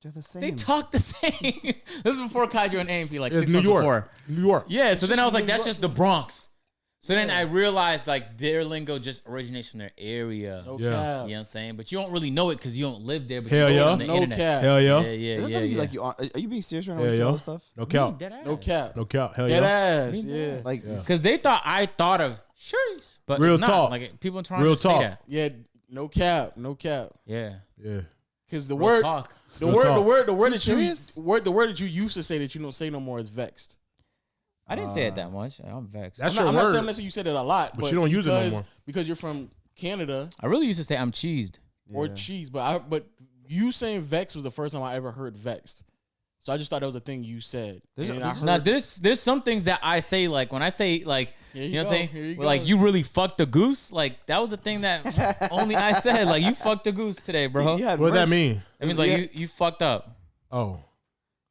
They're the same. They talk the same. This is before Kaiju and AMP, like It's 6 New months York. before. New York. Yeah, so then I was like, New that's York. just the Bronx. So then I realized like their lingo just originates from their area. No Yeah. cap. You know what I'm saying? But you don't really know it because you don't live there. But Hell you see it yeah. on the No internet. cap. Hell yeah. Yeah. Is that something like you are you being serious right now? Hell With yeah. all this stuff? No cap. No cap. No cap. Hell Dead yeah. ass. Yeah. Like, Because they thought I thought of shoes, but Real it's not. talk. Like people in Toronto Real say talk. that. Yeah. No cap. No cap. Yeah. Yeah. Because the Real word, talk. the Real word, talk. the word, the word You that you, serious? the word that you used to say that you don't say no more is vexed. I didn't say it that much. I'm vexed. That's I'm your not word. saying necessarily you said it a lot, But you don't use it no because- more. because you're from Canada I really used to say I'm cheesed. or Yeah. cheese. But you saying vexed was the first time I ever heard vexed. So I just thought that was a thing you said. There's- And there's- Now there's some things that I say like when I say like Here you know what I'm Here saying you like go. you really fucked a goose, like that was the thing that only I said, like you fucked a goose today, bro. You had What does that merch. mean? That means like Yeah. you fucked up. Oh.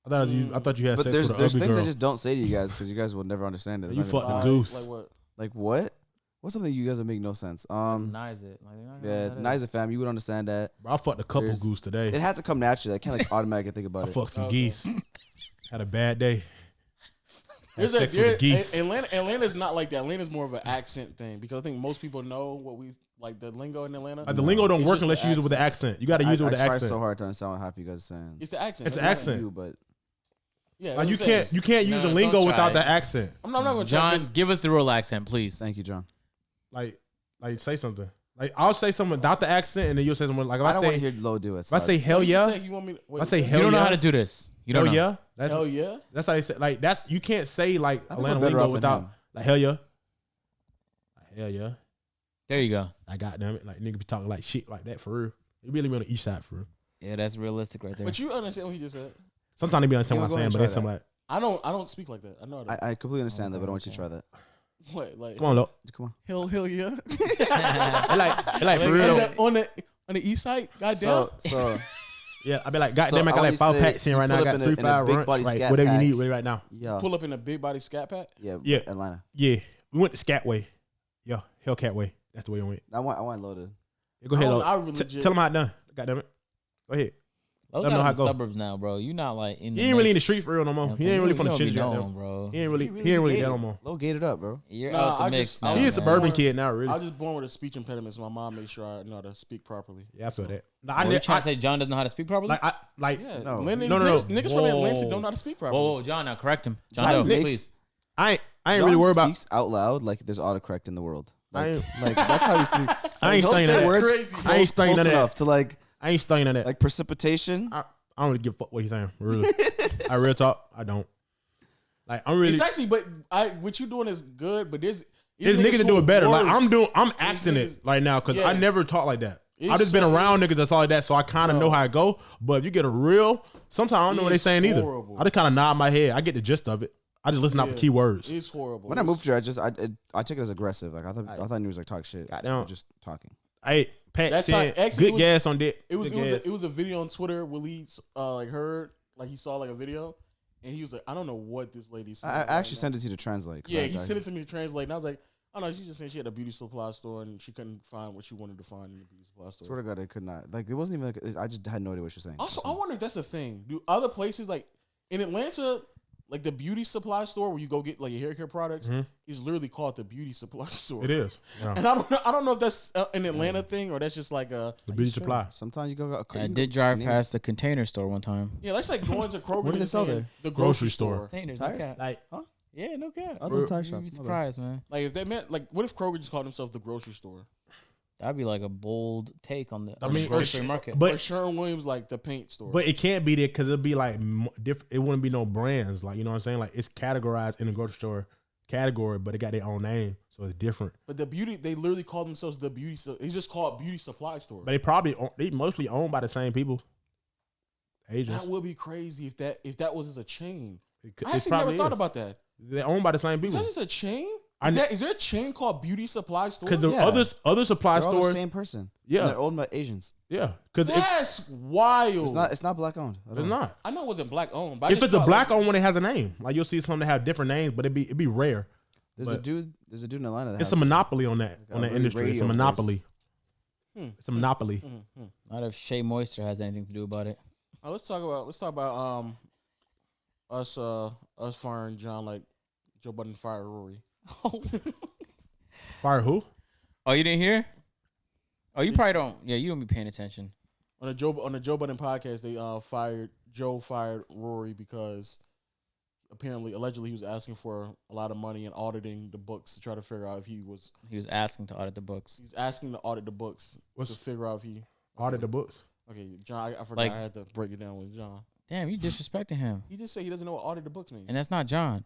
I thought you had But sex there's with an ugly things girl. I just don't say to you guys because you guys will never understand it. It's You not even- fucked the Like- goose. Like what? Like what? What's something you guys would make no sense? Denies it. Like, they're not gonna Yeah, let it. nice fam. You would understand that. Bro, I fucked a couple There's- goose today. It had to come naturally. I can't like automatically think about I it. fucked some Okay. geese. Had a bad day. Had There's a, sex with there, the geese. Atlanta's not like that. Atlanta's more of an accent thing because I think most people know what we like the lingo in Atlanta. Like the lingo don't It's work just unless the you use it with the accent. You got to use it with the I try accent. so hard to understand what half you guys are saying. It's the accent. It's the That's what I'm accent. You, but Yeah, Like that's you what I'm can't saying. use the No, lingo don't without try. the accent. I'm not gonna try. John, 'cause- give us the real accent, please. thank you, John. Like say something. Like I'll say something without the accent, and then you'll say something like if I I don't want to say hear Lo do it. if I say sorry. hell You yeah, say you want me to, I say You hell don't know yeah, how to do this. You don't hell know. yeah. That's hell yeah. that's how they say. Like that's you can't say like I think Atlanta we're better lingo off than without him. like hell yeah, like, hell yeah. There you go. I goddamn it, like nigga be talking like shit like that for real. You really be on the east side for real. Yeah, that's realistic right there. But you understand what he just said. Sometimes they be understand You what wanna I'm go saying, ahead but and they try something like I don't speak like that. I know that. I completely understand that, but I don't want you to try that. What like come on, look. Come on. hell yeah. They like for real. on the east side. Goddamn. So Yeah, I be like, So goddamn, I I got want like 5 you to say packs in you right now. I pull got up in a- 3, in a 5 big runts, body right? scat Whatever you pack. need right now. yeah, Pull up in a big body scat pack. yeah, Yeah. Atlanta. Yeah, we went the Scat way. Yeah, Hellcat way. That's the way we went. I want loaded. Yeah, go ahead, I Lo. really legit- Tell them how it done. Goddamn it. Go ahead. Those Let me out know in how the it go. suburbs now, bro. You not like in the He ain't really in the mix. street for real no You know more. what I'm He saying? ain't really You from the don't be city right known, now. bro. He ain't really there no more. Low gated up, bro. You're Nah, out the I mix just- now. I He's a was man. suburban born- kid now, really. I was just born with a speech impediment, so my mom made sure I know how to speak properly. Yeah, I feel that. No, Are you trying to say John doesn't know how to speak properly? like Yeah, No. Atlanta- No. Niggas from Atlanta Whoa. don't know how to speak properly. whoa, John, now correct him. John, John no, makes- please. I ain't John really worried about. speaks out loud like there's autocorrect in the world. I ain't, Like that's how he speaks. I ain't He'll studying say that. words crazy. I ain't studying close none of enough that. to like I ain't studying none of that. precipitation. I don't really give a fuck what he's saying. Really, I real talk. I don't. Like I'm really. It's actually, but what you doing is good. But there's Niggas to do it better. Like worse. I'm acting niggas- it right now because I Yes. never talk like that. It's I just been so- around niggas that's all like that, so I kind of know how it go. But if you get a real, sometimes I don't know what they It's saying either. horrible. I just kind of nod my head. I get the gist of it. I just listen out for Yeah. key words. It's horrible. When I moved here, I took it as aggressive. Like I thought he was like talk shit. Goddamn. Just talking. Hey, Pat That's said, how- actually, good it was- gas on deck. it was Good it was, gas. a, it was a video on Twitter. Willie like heard like he saw like a video, and he was like, I don't know what this lady said. I actually sent it to you to translate. 'cause Yeah, I- he I- sent it to me to translate, and I was like, I don't know. She just said she had a beauty supply store and she couldn't find what she wanted to find in the beauty supply store. Swear to God, I could not. Like it wasn't even. Like, I just had no idea what she was saying. Also, I wonder if that's a thing. Do other places like in Atlanta, like the beauty supply store where you go get like your hair care products, is literally called the beauty supply store. It is. Yeah. And I don't know if that's an Atlanta thing or that's just like a The beauty Sure. supply. Sometimes you go. I did drive past the container store one time. yeah. That's like going to Kroger. What do they and sell saying there? The Grocery grocery store. store. Containers, Tires? no cap. Like, Yeah, no cap. I was a tire You'd shop. be My bad. surprised, man. Like if they meant like, what if Kroger just called themselves the grocery store? That'd be like a bold take on the I mean, grocery market. Or but Sherwin Williams like the paint store. it can't be there because it'll be like different. It wouldn't be no brands. Like you know what I'm saying. Like it's categorized in the grocery store category, but it got their own name, so it's different. But the beauty, they literally call themselves the beauty. It's just called beauty supply store. But they mostly owned by the same people. Agents. That would be crazy if that was just a chain. It I actually probably never thought is. about that. They're owned by the same Is people. that just a chain? I Is there a chain called beauty supply store? Because the Yeah. other supply They're all the stores, same person. Yeah. And they're owned by Asians. yeah, because That's wild. It's not black owned. it's not. I know it wasn't black owned, but I If just it's a thought, black like, owned one, it has a name. Like you'll see some that have different names, but it'd be rare. There's But- a dude in Atlanta. That It's has a monopoly on that Like a really industry. It's a radio monopoly. Hmm. It's a monopoly. Not if Shea Moisture has anything to do about it. Let's talk about us firing John like Joe Budden fired Rory. Fire who? Oh, you didn't hear? Oh, you probably don't. Yeah, you don't be paying attention. On the Joe Budden podcast, they fired Rory because allegedly he was asking for a lot of money and auditing the books to try to figure out if he was asking to audit the books. He was asking to audit the books to figure out if he Audit the books. Okay, John, I forgot Like- I had to break it down with John. Damn, you disrespecting him. He just said he doesn't know what audit the books mean. And that's not John.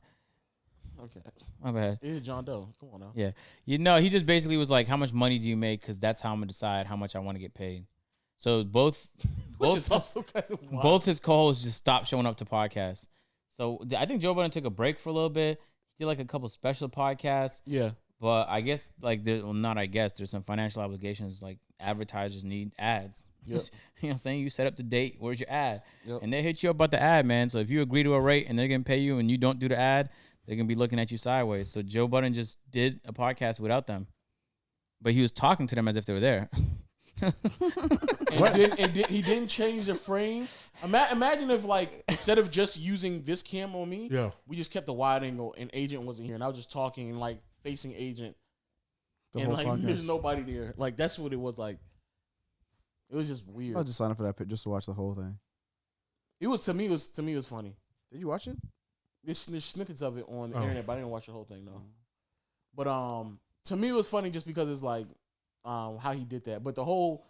Okay, My bad. it is John Doe. Come on now. Yeah. You know, he just basically was like, how much money do you make? Because that's how I'm going to decide how much I want to get paid. So Which is also kind of wild. both his co-hosts just stopped showing up to podcasts. So I think Joe Budden took a break for a little bit. He did like a couple special podcasts. Yeah. But I guess not I guess, there's some financial obligations, like advertisers need ads. Yep. You know what I'm saying? You set up the date, where's your ad? Yep. And they hit you up about the ad, man. So if you agree to a rate and they're going to pay you and you don't do the ad, they're going to be looking at you sideways. So Joe Budden just did a podcast without them. But he was talking to them as if they were there. He didn't change the frame. Imagine if, like, instead of just using this camera on me, we just kept the wide angle and Agent wasn't here, and I was just talking and like facing Agent, and like there's nobody there. Like that's what it was like. It was just weird. I'll just sign up for that just to watch the whole thing. It was to me. It was funny. Did you watch it? There's snippets of it on the internet, but I didn't watch the whole thing. No. But to me it was funny just because it's like how he did that. But the whole,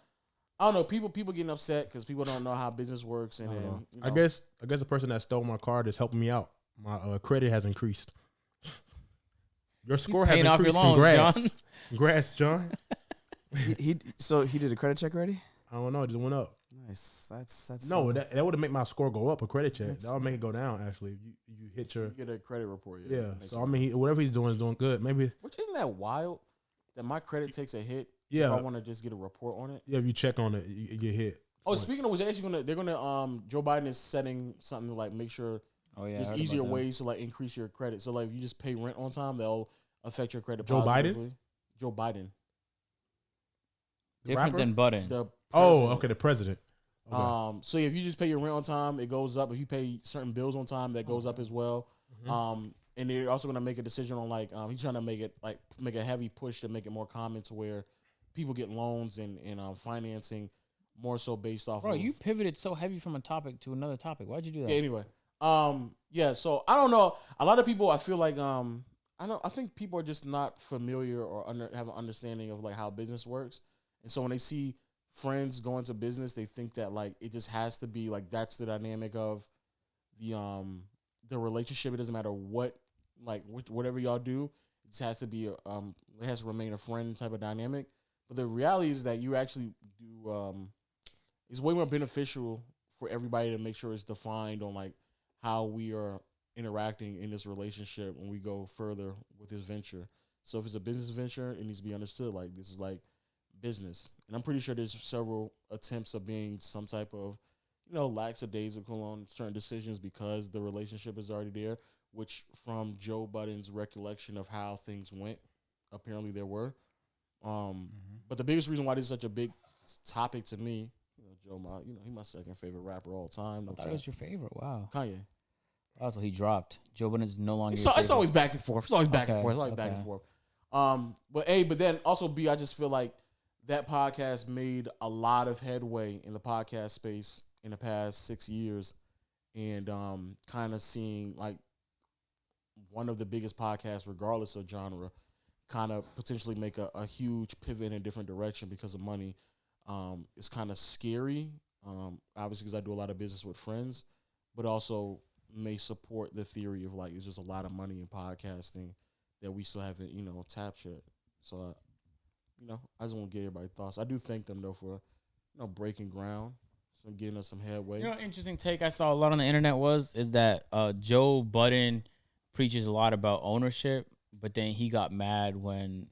I don't know, people getting upset because people don't know how business works, and then you know. I guess the person that stole my card is helping me out. My credit has increased. Your score has paying off your increased. loans, Congrats, John. congrats, John. So he did a credit check already? I don't know, it just went up. Nice. That's No, that would have made my score go up. A credit check that would make it go down. Actually, you hit your You get a credit report. yeah. Makes So I sense. mean, whatever he's doing is doing good. Maybe Which isn't that wild that my credit takes a hit yeah. if I want to just get a report on it. Yeah, if you check on it, you get hit. Oh, speaking of which, they're gonna Joe Biden is setting something to like make sure Oh, yeah. there's easier ways to like increase your credit. So like if you just pay rent on time, they'll affect your credit Joe Biden? positively. Joe Biden. The Different rapper? than Budden. The Oh, president. okay, the president. Okay. So if you just pay your rent on time, it goes up. If you pay certain bills on time, that goes up as well. Mhm. And they're also gonna make a decision on like he's trying to make a heavy push to make it more common to where people get loans and financing more so based off Bro, of you pivoted so heavy from a topic to another topic. Why'd you do that? yeah, anyway. Yeah, so I don't know. A lot of people I feel like I think people are just not familiar or have an understanding of like how business works. And so when they see friends go into business, they think that like it just has to be like that's the dynamic of the relationship. It doesn't matter what whatever y'all do, it just has to be it has to remain a friend type of dynamic. But the reality is that you actually do it's way more beneficial for everybody to make sure it's defined on like how we are interacting in this relationship when we go further with this venture. So if it's a business venture, it needs to be understood like this is like business. And I'm pretty sure there's several attempts of being some type of, lackadaisical on certain decisions because the relationship is already there, which from Joe Budden's recollection of how things went, apparently there were. But the biggest reason why this is such a big topic to me, Joe, he's my second favorite rapper all time. I thought it was your favorite. Wow. Kanye. Also, he dropped. Joe Budden is no longer. It's always back and forth. It's always back and Okay, forth. It's always back and forth. But then also B, I just feel like that podcast made a lot of headway in the podcast space in the past 6 years, and kind of seeing like one of the biggest podcasts, regardless of genre, kind of potentially make a huge pivot in a different direction because of money. It's kind of scary, obviously because I do a lot of business with friends, but also may support the theory of like it's just a lot of money in podcasting that we still haven't tapped yet. So I just want to get everybody's thoughts. I do thank them though for breaking ground, so getting us some headway. Interesting take I saw a lot on the internet is that Joe Budden preaches a lot about ownership, but then he got mad when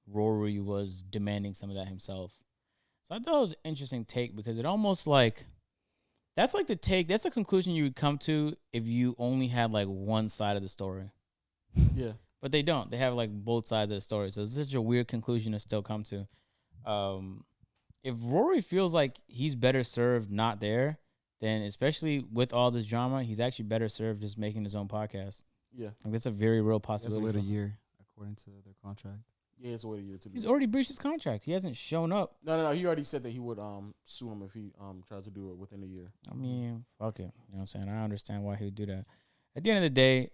Rory was demanding some of that himself. So I thought it was an interesting take because it almost like that's like that's the conclusion you would come to if you only had like one side of the story. Yeah. But they don't. They have like both sides of the story. So it's such a weird conclusion to still come to. If Rory feels like he's better served not there, then especially with all this drama, he's actually better served just making his own podcast. Yeah, Like that's a very real He has to possibility. wait for a him. year according to their contract. yeah, it's a way to to do. He's It. already breached his contract. He hasn't shown up. No. He already said that he would sue him if he tries to do it within a year. I mean, fuck it. You know what I'm saying? I understand why he would do that. At the end of the day,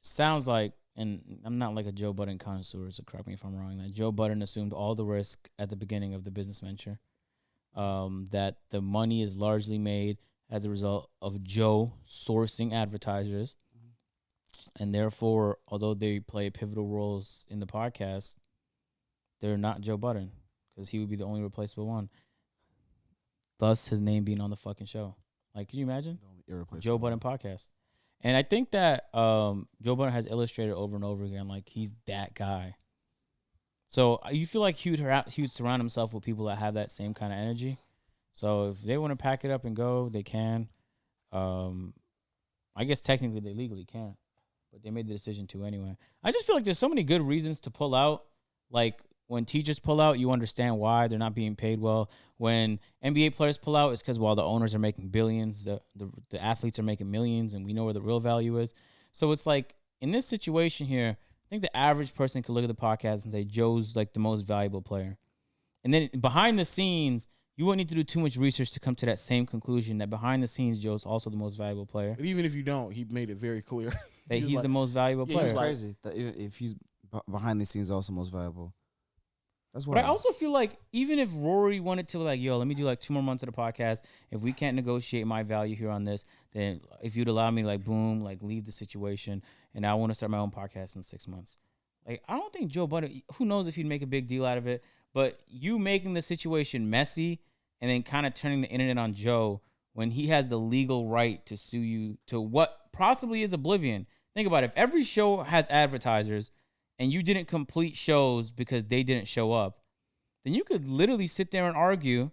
sounds like, and I'm not like a Joe Budden connoisseur, so correct me if I'm wrong, that Joe Budden assumed all the risk at the beginning of the business venture. That the money is largely made as a result of Joe sourcing advertisers. And therefore, although they play pivotal roles in the podcast, they're not Joe Budden because he would be the only replaceable one. Thus, his name being on the fucking show. Like, can you imagine? The only irreplaceable Joe Budden one. podcast. And I think that Joe Budden has illustrated over and over again, like he's that guy. So you feel like he would surround himself with people that have that same kind of energy. So if they want to pack it up and go, they can. I guess technically they legally can't, but they made the decision to anyway. I just feel like there's so many good reasons to pull out. Like when teachers pull out, you understand why they're not being paid well. When NBA players pull out, it's because while the owners are making billions, the athletes are making millions, and we know where the real value is. So it's like in this situation here, I think the average person could look at the podcast and say Joe's like the most valuable player. And then behind the scenes, you wouldn't need to do too much research to come to that same conclusion that behind the scenes, Joe's also the most valuable player. But even if you don't, he made it very clear That he's like, the most valuable yeah, player. he's like- Crazy that if he's behind the scenes also most valuable. That's But why. I also feel like even if Rory wanted to like, yo, let me do like 2 more months of the podcast. If we can't negotiate my value here on this, then if you'd allow me, like, boom, like leave the situation, and I want to start my own podcast in 6 months. Like, I don't think Joe Budden. Who knows if he'd make a big deal out of it? But you making the situation messy and then kind of turning the internet on Joe when he has the legal right to sue you to what possibly is oblivion. Think about it. If every show has advertisers and you didn't complete shows because they didn't show up, then you could literally sit there and argue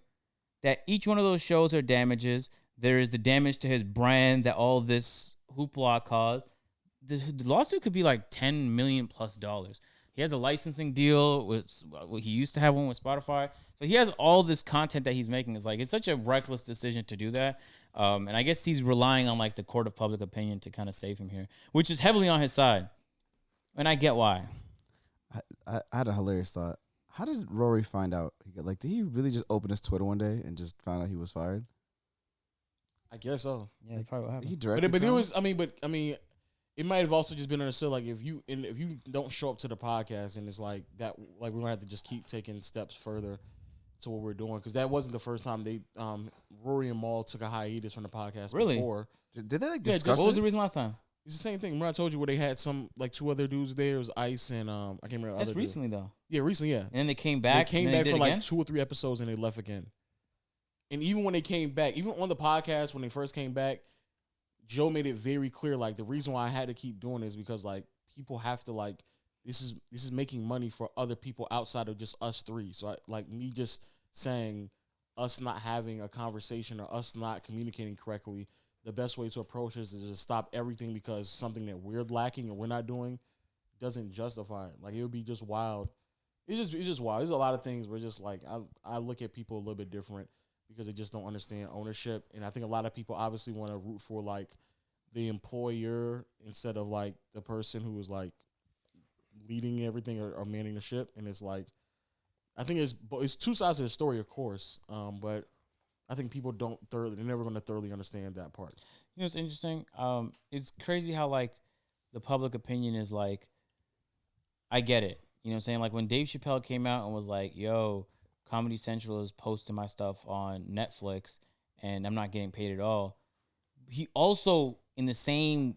that each one of those shows are damages. There is the damage to his brand that all this hoopla caused. The lawsuit could be like $10 million plus. He has a licensing deal with, he used to have one with Spotify. So he has all this content that he's making. It's such a reckless decision to do that. And I guess he's relying on like the court of public opinion to kind of save him here, which is heavily on his side. And I get why. I had a hilarious thought. How did Rory find out? Did he really just open his Twitter one day and just found out he was fired? I guess so. Yeah, that's probably what happened. He directly. But there told was, I mean, it might have also just been understood. Like if you don't show up to the podcast, and it's like that, like we're gonna have to just keep taking steps further to what we're doing, because that wasn't the first time they Rory and Maul took a hiatus from the podcast. Really? Before. Did they like Yeah, discuss What was it? the reason last time? It's the same thing. Remember I told you where they had some like 2 other dudes there. It was Ice and I can't remember. That's other dude. recently though. Yeah, recently. Yeah. And then they came back. They came and then back they for did like again? 2 or 3 episodes and they left again. And even when they came back, even on the podcast when they first came back, Joe made it very clear like the reason why I had to keep doing this because like people have to like this is making money for other people outside of just us 3. So like me just saying us not having a conversation or us not communicating correctly, the best way to approach this is to stop everything because something that we're lacking or we're not doing doesn't justify it. Like it would be just wild. It's just wild. There's a lot of things where just like I look at people a little bit different because they just don't understand ownership. And I think a lot of people obviously want to root for like the employer instead of like the person who is like leading everything or manning the ship. And it's like, I think it's 2 sides of the story, of course. But I think people they're never going to thoroughly understand that part. You know what's interesting? It's crazy how like the public opinion is like, I get it. You know what I'm saying? Like when Dave Chappelle came out and was like, yo, Comedy Central is posting my stuff on Netflix and I'm not getting paid at all. He also, in the same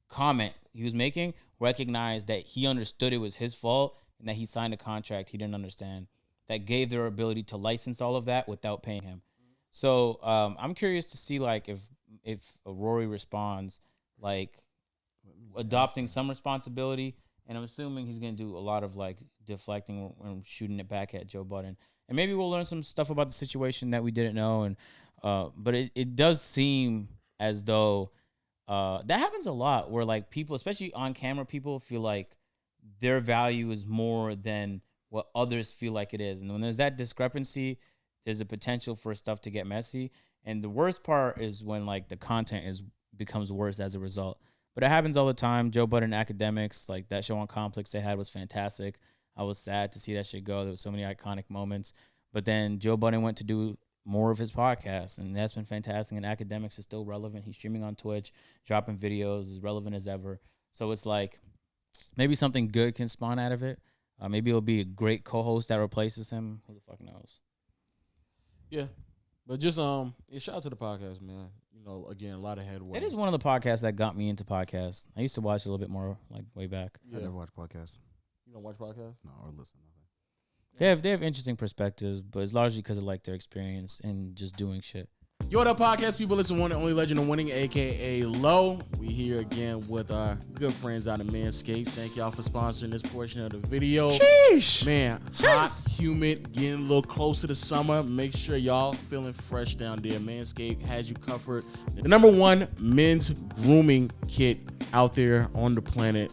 comment he was making, recognized that he understood it was his fault and that he signed a contract he didn't understand that gave their ability to license all of that without paying him. So I'm curious to see like if Rory responds like adopting some responsibility, and I'm assuming he's gonna do a lot of like deflecting and shooting it back at Joe Budden, and maybe we'll learn some stuff about the situation that we didn't know. And but it does seem as though that happens a lot where like people, especially on camera, people feel like their value is more than what others feel like it is, and when there's that discrepancy, there's a potential for stuff to get messy. And the worst part is when like the content becomes worse as a result. But it happens all the time. Joe Budden Academics, like that show on Complex they had was fantastic. I was sad to see that shit go. There was so many iconic moments. But then Joe Budden went to do more of his podcast, and that's been fantastic. And Academics is still relevant. He's streaming on Twitch, dropping videos, as relevant as ever. So it's like maybe something good can spawn out of it. Maybe it'll be a great co-host that replaces him. Who the fuck knows? Yeah. But just shout out to the podcast, man. You know, again, a lot of headway. It is one of the podcasts that got me into podcasts. I used to watch a little bit more like way back. I never watch podcasts. You don't watch podcasts? No, or listen. Nothing. They have interesting perspectives, but it's largely because of like their experience in just doing shit. Yo, what up, podcast people? Listen, one and only legend of winning, a.k.a. Low. We here again with our good friends out of Manscaped. Thank y'all for sponsoring this portion of the video. Sheesh. Man, hot, humid, getting a little closer to summer. Make sure y'all feeling fresh down there. Manscaped has you covered. The #1 men's grooming kit out there on the planet.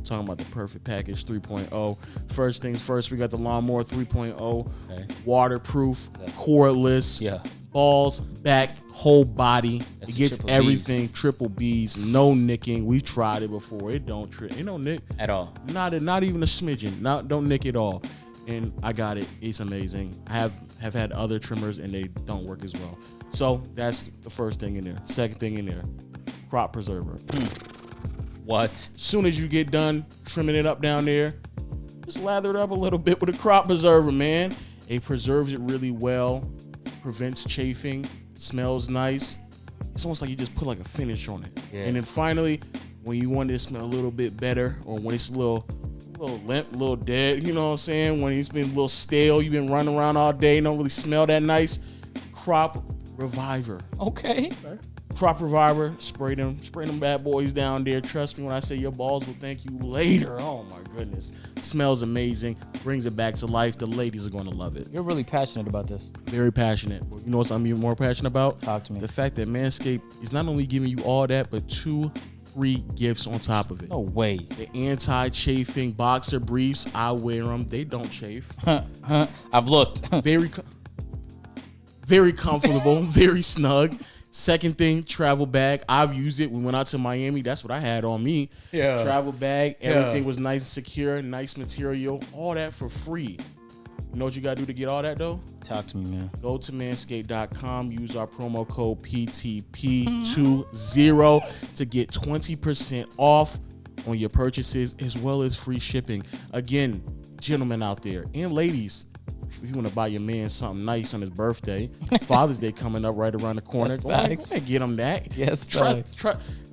Talking about the Perfect Package 3.0. First things first, we got the Lawnmower 3.0. Okay. Waterproof, cordless. Yeah. Balls, back, whole body. That's It gets triple everything. Triple B's. No nicking. We tried it before. It don't trip. It don't nick At all. not even a smidgen. Don't nick at all. And I got it. It's amazing. I have had other trimmers and they don't work as well. So that's the first thing in there. Second thing in there, crop preserver. What? Soon as you get done trimming it up down there, just lather it up a little bit with a crop preserver, man. It preserves it really well, prevents chafing, smells nice. It's almost like you just put like a finish on it. Yeah. And then finally, when you want it to smell a little bit better, or when it's a little limp, a little dead, you know what I'm saying? When it's been a little stale, you've been running around all day, don't really smell that nice. Crop Reviver. Okay. Crop Reviver, spray them bad boys down there. Trust me when I say your balls will thank you later. Oh my goodness. Smells amazing. Brings it back to life. The ladies are going to love it. You're really passionate about this. Very passionate. You know what I'm even more passionate about? Talk to me. The fact that Manscaped is not only giving you all that, but 2 free gifts on top of it. No way. The anti-chafing boxer briefs. I wear them. They don't chafe. I've looked. Very comfortable. Very snug. Second thing, travel bag. I've used it. We went out to Miami. That's what I had on me. Yeah. Travel bag. Everything was nice and secure. Nice material. All that for free. You know what you got to do to get all that, though? Talk to me, man. Go to manscaped.com. Use our promo code PTP20 to get 20% off on your purchases as well as free shipping. Again, gentlemen out there and ladies, if you want to buy your man something nice on his birthday, Father's Day coming up right around the corner, go ahead and get him that. Yes,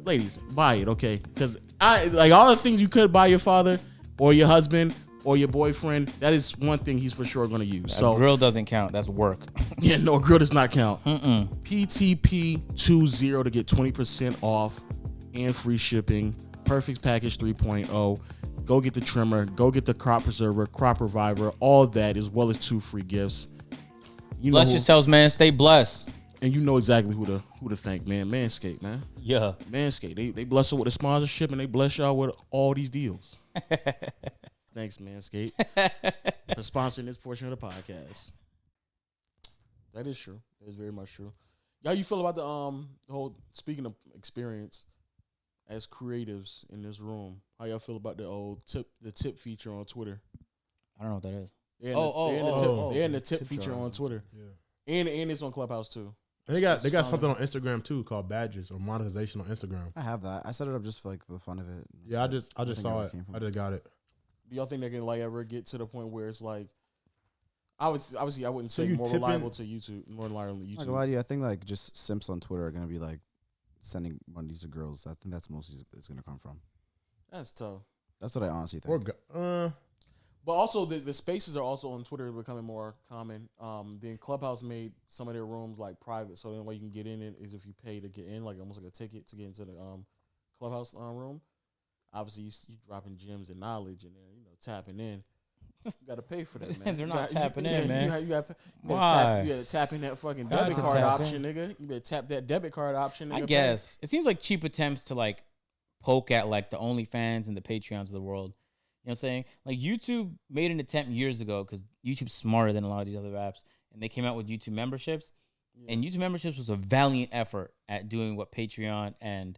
Ladies, buy it, okay? Because I like all the things you could buy your father or your husband or your boyfriend. That is one thing he's for sure going to use. So grill doesn't count. That's work. yeah, no, grill does not count. PTP20 to get 20% off and free shipping. Perfect Package 3.0. Go get the trimmer. Go get the crop preserver, crop reviver, all that, as well as 2 free gifts. You Bless yourselves, man. Stay blessed. And you know exactly who to thank, man. Manscaped, man. Yeah. Manscaped. They bless us with a sponsorship and they bless y'all with all these deals. Thanks, Manscaped, for sponsoring this portion of the podcast. That is true. That is very much true. How you feel about the whole, speaking of experience as creatives in this room, how y'all feel about the tip feature on Twitter? I don't know what that is. They're in the tip feature on Twitter. Yeah. And it's on Clubhouse too. And they got something on Instagram too called badges or monetization on Instagram. I have that. I set it up just for like the fun of it. Yeah, I just saw it. came from. I just got it. Do y'all think they can like ever get to the point where it's like, I wouldn't say you more tipping- reliable to YouTube, more reliable to I'm not YouTube. gonna lie to you. I think like just simps on Twitter are gonna be like sending money to girls. I think that's mostly it's gonna come from. That's tough. That's what I honestly Or think. But also the spaces are also on Twitter becoming more common. Then Clubhouse made some of their rooms like private, so the only way you can get in it is if you pay to get in, like almost like a ticket to get into the Clubhouse room. Obviously, you dropping gems and knowledge and then tapping in. You got to pay for that, man. They're not tapping in, man. You got Why? to tap in that fucking Got debit to card tap option, nigga. You better tap that debit card option. Nigga, I guess. It seems like cheap attempts to like poke at like the OnlyFans and the Patreons of the world. You know what I'm saying? Like YouTube made an attempt years ago because YouTube's smarter than a lot of these other apps. And they came out with YouTube memberships. And YouTube memberships was a valiant effort at doing what Patreon and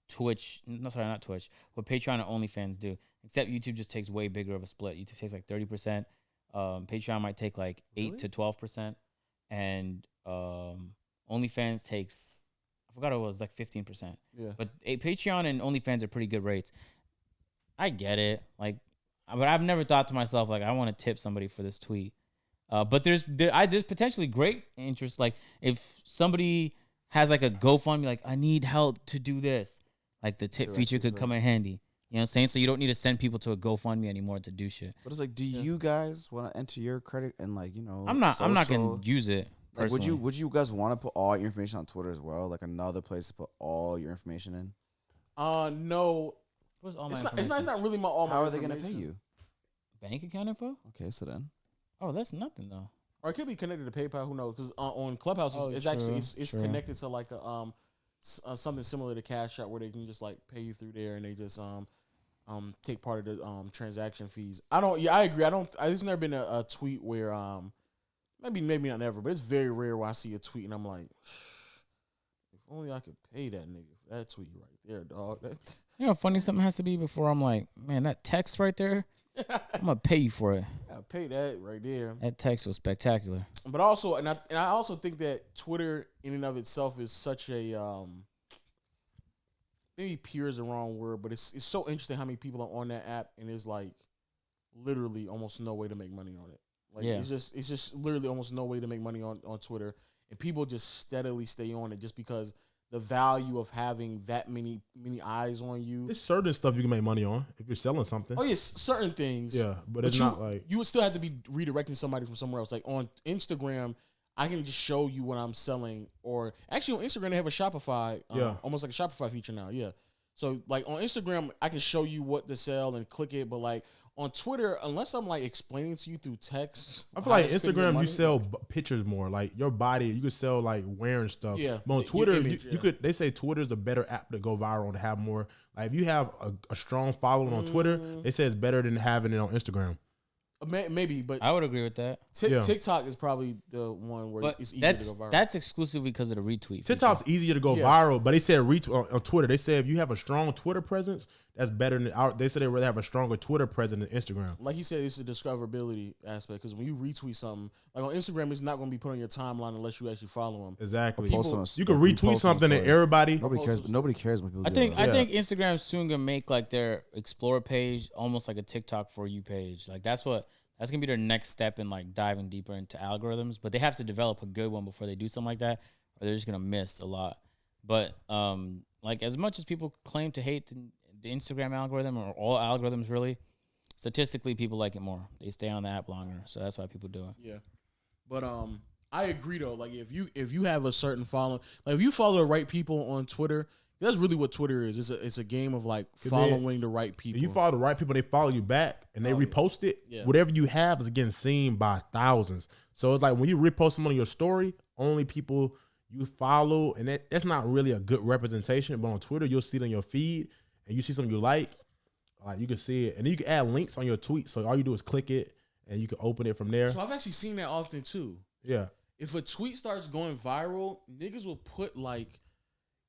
Twitch, no, sorry, not Twitch, what Patreon and OnlyFans do. Except YouTube just takes way bigger of a split. YouTube takes like 30%. Patreon might take like 8 to 12%. And OnlyFans takes, I forgot it was like 15%. Yeah. But Patreon and OnlyFans are pretty good rates. I get it. Like, but I've never thought to myself, like, I want to tip somebody for this tweet. But there's potentially great interest. Like if somebody has like a GoFundMe, like I need help to do this, like the tip feature could come in handy. You know what I'm saying? So you don't need to send people to a GoFundMe anymore to do shit. But it's like, do you guys want to enter your credit and like, you know, I'm not gonna social- use it. Like, Personally. would you guys want to put all your information on Twitter as well? Like another place to put all your information in? No. Where's all my It's information? not really my all my How are they gonna pay information. you? Bank account info? Okay, so then. Oh, that's nothing though. Or it could be connected to PayPal. Who knows? Because on Clubhouse, it's true, actually it's true. connected to like a something similar to Cash App where they can just like pay you through there and they just take part of the transaction fees. I agree. There's never been a tweet where maybe not ever, but it's very rare where I see a tweet and I'm like, if only I could pay that nigga for that tweet right there, dog. You know, funny something has to be before I'm like, man, that text right there, I'm gonna pay you for it. I pay that right there. That text was spectacular. But also, and I also think that Twitter in and of itself is such a maybe pure is the wrong word, but it's so interesting how many people are on that app and there's like literally almost no way to make money on it. Like Yeah. it's just literally almost no way to make money on Twitter, and people just steadily stay on it just because the value of having that many eyes on you. There's certain stuff you can make money on if you're selling something. Oh yes, certain things. Yeah, but it's not like you would still have to be redirecting somebody from somewhere else. Like on Instagram, I can just show you what I'm selling, or actually on Instagram they have a Shopify, almost like a Shopify feature now. Yeah, so like on Instagram I can show you what to sell and click it, but like on Twitter, unless I'm like explaining to you through text, I feel like Instagram you sell pictures more, like your body. You could sell like wearing stuff. Yeah, but on Twitter, image, you could. They say Twitter's a better app to go viral and have more. Like if you have a strong following on Twitter, they say it's better than having it on Instagram. Maybe, but I would agree with that. TikTok is probably the one where But it's easier to go viral. that's exclusively because of the retweet. TikTok's easier to go viral, but they said retweet on Twitter. They said if you have a strong Twitter presence, that's better than they said they rather have a stronger Twitter presence than Instagram. Like he said, it's a discoverability aspect because when you retweet something, like on Instagram, it's not going to be put on your timeline unless you actually follow them. Exactly. People- You can retweet something and everybody. Nobody cares. Nobody cares when people. I do think that. I think Instagram's soon gonna make like their Explore page almost like a TikTok for you page. Like that's gonna be their next step in like diving deeper into algorithms. But they have to develop a good one before they do something like that, or they're just gonna miss a lot. But like as much as people claim to hate the Instagram algorithm or all algorithms, really, statistically people like it more. They stay on the app longer, so that's why people do it. Yeah, but I agree though. Like if you have a certain follow, like if you follow the right people on Twitter, that's really what Twitter is. It's a game of like following the right people. If you follow the right people, they follow you back and they repost it. Yeah. Whatever you have is getting seen by thousands. So it's like when you repost something on your story, only people you follow, and that's not really a good representation. But on Twitter, you'll see it on your feed, and you see something you like you can see it, and then you can add links on your tweet. So all you do is click it, and you can open it from there. So I've actually seen that often too. Yeah. If a tweet starts going viral, niggas will put like,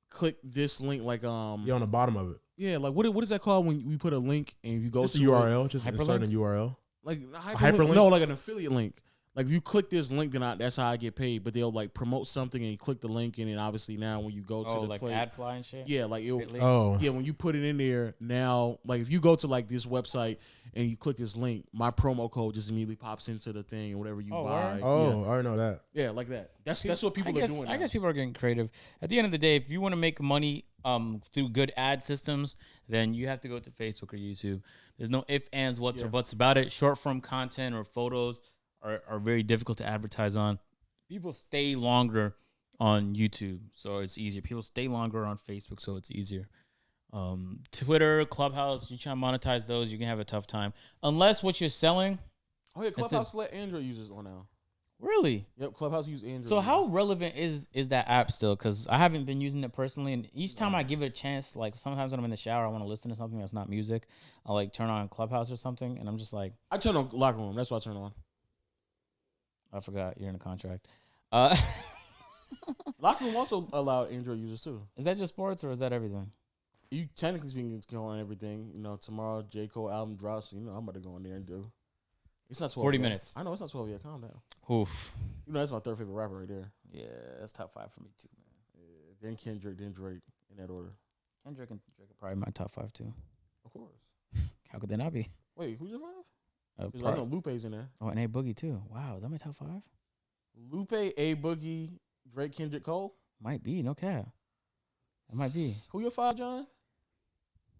click this link, like on the bottom of it. Yeah, like what is that called when we put a link and you go Just to a URL, just hyperlink? insert a URL. like hyperlink? No, like an affiliate link. Like if you click this link, then that's how I get paid. But they'll like promote something and you click the link, and then obviously now when you go to the like play, AdFly and shit. yeah, like it'll, Bitly. yeah, when you put it in there now, like if you go to like this website and you click this link, my promo code just immediately pops into the thing and whatever you buy. Oh, I already know that. Yeah, like that. That's what people are doing. I now. guess people are getting creative. At the end of the day, if you want to make money through good ad systems, then you have to go to Facebook or YouTube. There's no ifs, ands, whats, or buts about it. Short form content or photos are very difficult to advertise on. People stay longer on YouTube, so it's easier. People stay longer on Facebook, so it's easier. Twitter, Clubhouse, you try to monetize those, you can have a tough time. Unless what you're selling. Oh yeah, Clubhouse let Android users on now. Really? Yep, Clubhouse use Android. So how relevant is that app still? Because I haven't been using it personally, and each time I give it a chance, like sometimes when I'm in the shower, I want to listen to something that's not music. I'll like turn on Clubhouse or something, and I'm just like, I turn on Locker Room. That's what I turn on. I forgot you're in a contract. Locker room also allowed Android users too. Is that just sports or is that everything? You technically speaking, it's going on everything. You know, tomorrow J. Cole album drops. So, you know, I'm about to go in there and do. It's not 12 40 yet. minutes. I know it's not 12 yet. Calm down. Oof. You know, that's my third favorite rapper right there. Yeah, that's top 5 for me too, man. Yeah, then Kendrick, then Drake, in that order. Kendrick and Drake are probably my top 5 too. Of course. How could they not be? Wait, who's your 5? Uh, Because I know Lupe's in there. Oh, and A Boogie too. Wow, is that my top 5? Lupe, A Boogie, Drake, Kendrick, Cole. Might be, no cap. It might be. Who your 5, John?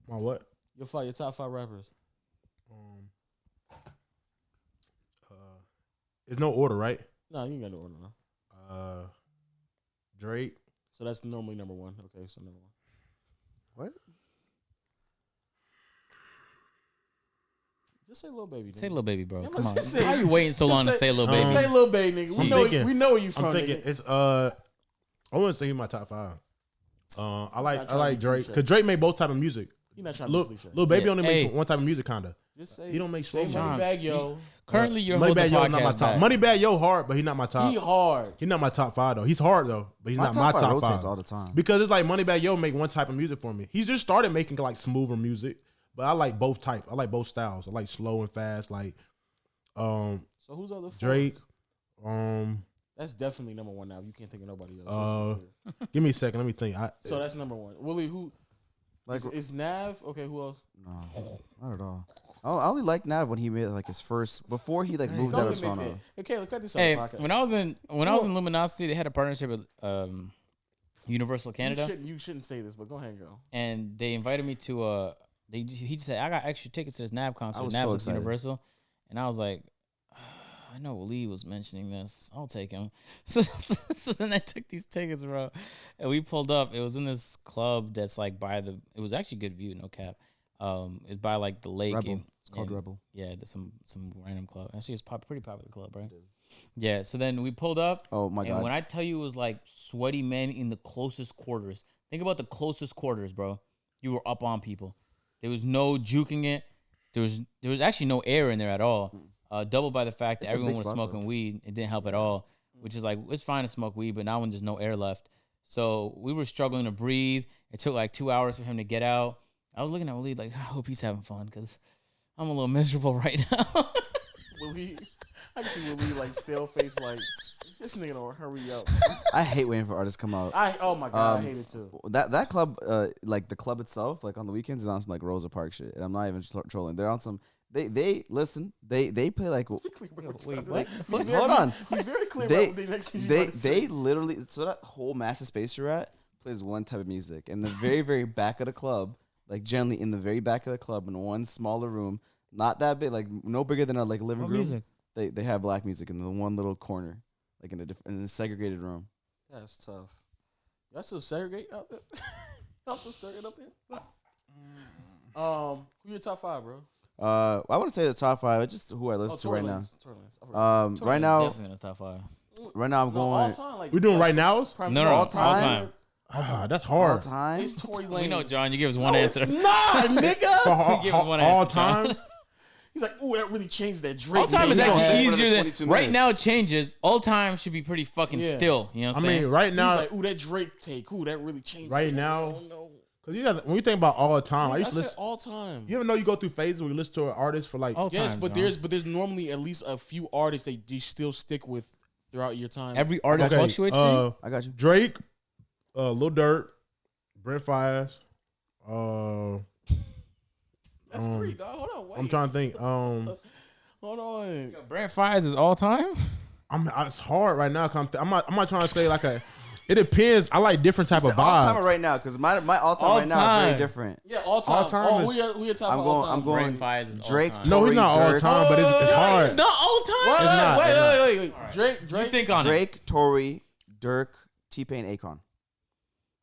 My what? Your top 5 rappers. It's no order, right? No, you ain't got no order now. Drake. So that's normally number 1. Okay, so number 1. What? Just say Lil Baby. Say Lil Baby, bro. Yeah, Come on. let's say- Why are you waiting so long to say Lil Baby? Say Lil Baby, nigga. We know where you from. I'm thinking Nigga. it's I wouldn't say he's my top 5. I not trying to like be Drake cliche. because Drake made both type of music. He not trying to be Lil cliche. Baby Yeah, only hey. makes one type of music, kinda. Just say He don't make say slow John, Moneybag Yo. Currently, you're holding the Moneybag Yo podcast not my top. back. Moneybag Yo hard, but he's not my top. He hard. He's not my top 5 though. He's hard though, but he's not my top rotates 5 all the time. because it's like Moneybag Yo make one type of music for me. He's just started making like smoother music, but I like both type. I like both styles. I like slow and fast. Like So who's other 4? Drake. That's definitely number 1 now. You can't think of nobody else. Give me a second. Let me think. So that's number 1. Willie, who? Like, Is Nav? Okay, who else? no, not at all. I only like Nav when he made like his first before he like moved Don't out of admit Toronto. that. Okay, look at this Hey, on the podcast. when I was in Luminosity, they had a partnership with Universal Canada, You shouldn't say this, but go ahead and go. and they invited me to he just said I got extra tickets to this Nav concert. I was Nav so with excited. Universal, and I was like, I know Lee was mentioning this. I'll take him. So then I took these tickets, bro, and we pulled up. It was in this club that's like by the. It was actually good view, no cap. It's by like the lake. Rebel. and- It's called and- Rebel. Yeah, there's some random club. Actually, it's pretty popular club, right? Yeah. So then we pulled up. Oh my And god. when I tell you it was like sweaty men in the closest quarters, think about the closest quarters, bro. You were up on people. There was no juking it. There was actually no air in there at all. Doubled by the fact that It's a everyone big was spot, smoking though. weed. It didn't help at all. Which is like it's fine to smoke weed, but now when there's no air left, so we were struggling to breathe. It took like 2 hours for him to get out. I was looking at Waleed like, I hope he's having fun because I'm a little miserable right now. Willie, I can see Willie like stale face, like this nigga don't hurry up. I hate waiting for artists to come out. Oh my god, I hate it too. That club, like the club itself, like on the weekends is on some like Rosa Park shit, and I'm not even trolling. They're on some. They listen. They play like. wait, Hold on. Be very clear They about what the next thing you they about to say. they literally so that whole massive space you're at plays one type of music, and the very back of the club, like generally in the very back of the club in one smaller room, not that big, like no bigger than a like living What room. music? They have black music in the one little corner, like in a segregated room. That's tough. Y'all still segregate out there? Y'all still segregate up there? Who your top 5, bro? I wouldn't say the top 5. It's just who I listen to right now. Tory Lanez. I forgot. Right now, Definitely in the top 5. right now I'm No, all going time, like, We doing like, right nows? No, all all time? time. That's all hard. time. It's Tory Lanez. We know, John. You give us one No, answer. it's not, nigga. Give us one all answer, John. time. He's like, ooh, that really changed that Drake. All time name. is You don't have actually it for the easier than 22 right minutes. now. It changes. All time should be pretty fucking Yeah. still. You know what I I'm saying? mean, right He's now, like, ooh, that Drake take. Ooh, that really changed. Right it. now- I don't know. because you got when you think about all time, I I used to said listen. all time. You ever know you go through phases where you listen to an artist for like All Yes, time, but John. there's normally at least a few artists that you still stick with throughout your time. Every artist fluctuates for you. I got you. Drake, Lil Durk, Brent Fayez. That's 3, dog. Hold on, wait. I'm trying to think. Hold on. Yo, Brent Fayez is all time. It's hard right now. 'Cause I'm not trying to say like a. It depends. I like different type of All time vibes. right now, because my all time All right now are very time. different. Yeah, all time. All time who is- your top I'm of going. all time? I'm going. Brent Fayez is all Drake. time. No, he's Tory, not all Durk. time, but it's hard. It's not all time. Wait, It's not, wait, it's not. wait. All right. Drake. You think on Drake, Tory, Dirk, T-Pain, Akon.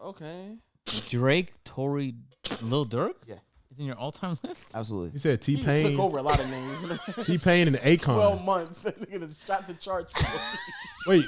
Okay. it. Drake, Tory, Lil Durk. Yeah. Is in your all-time list. Absolutely. He said He T-Pain, took over a lot of names. T-Pain and 12 Akon. months. That nigga done shot the charts. Wait,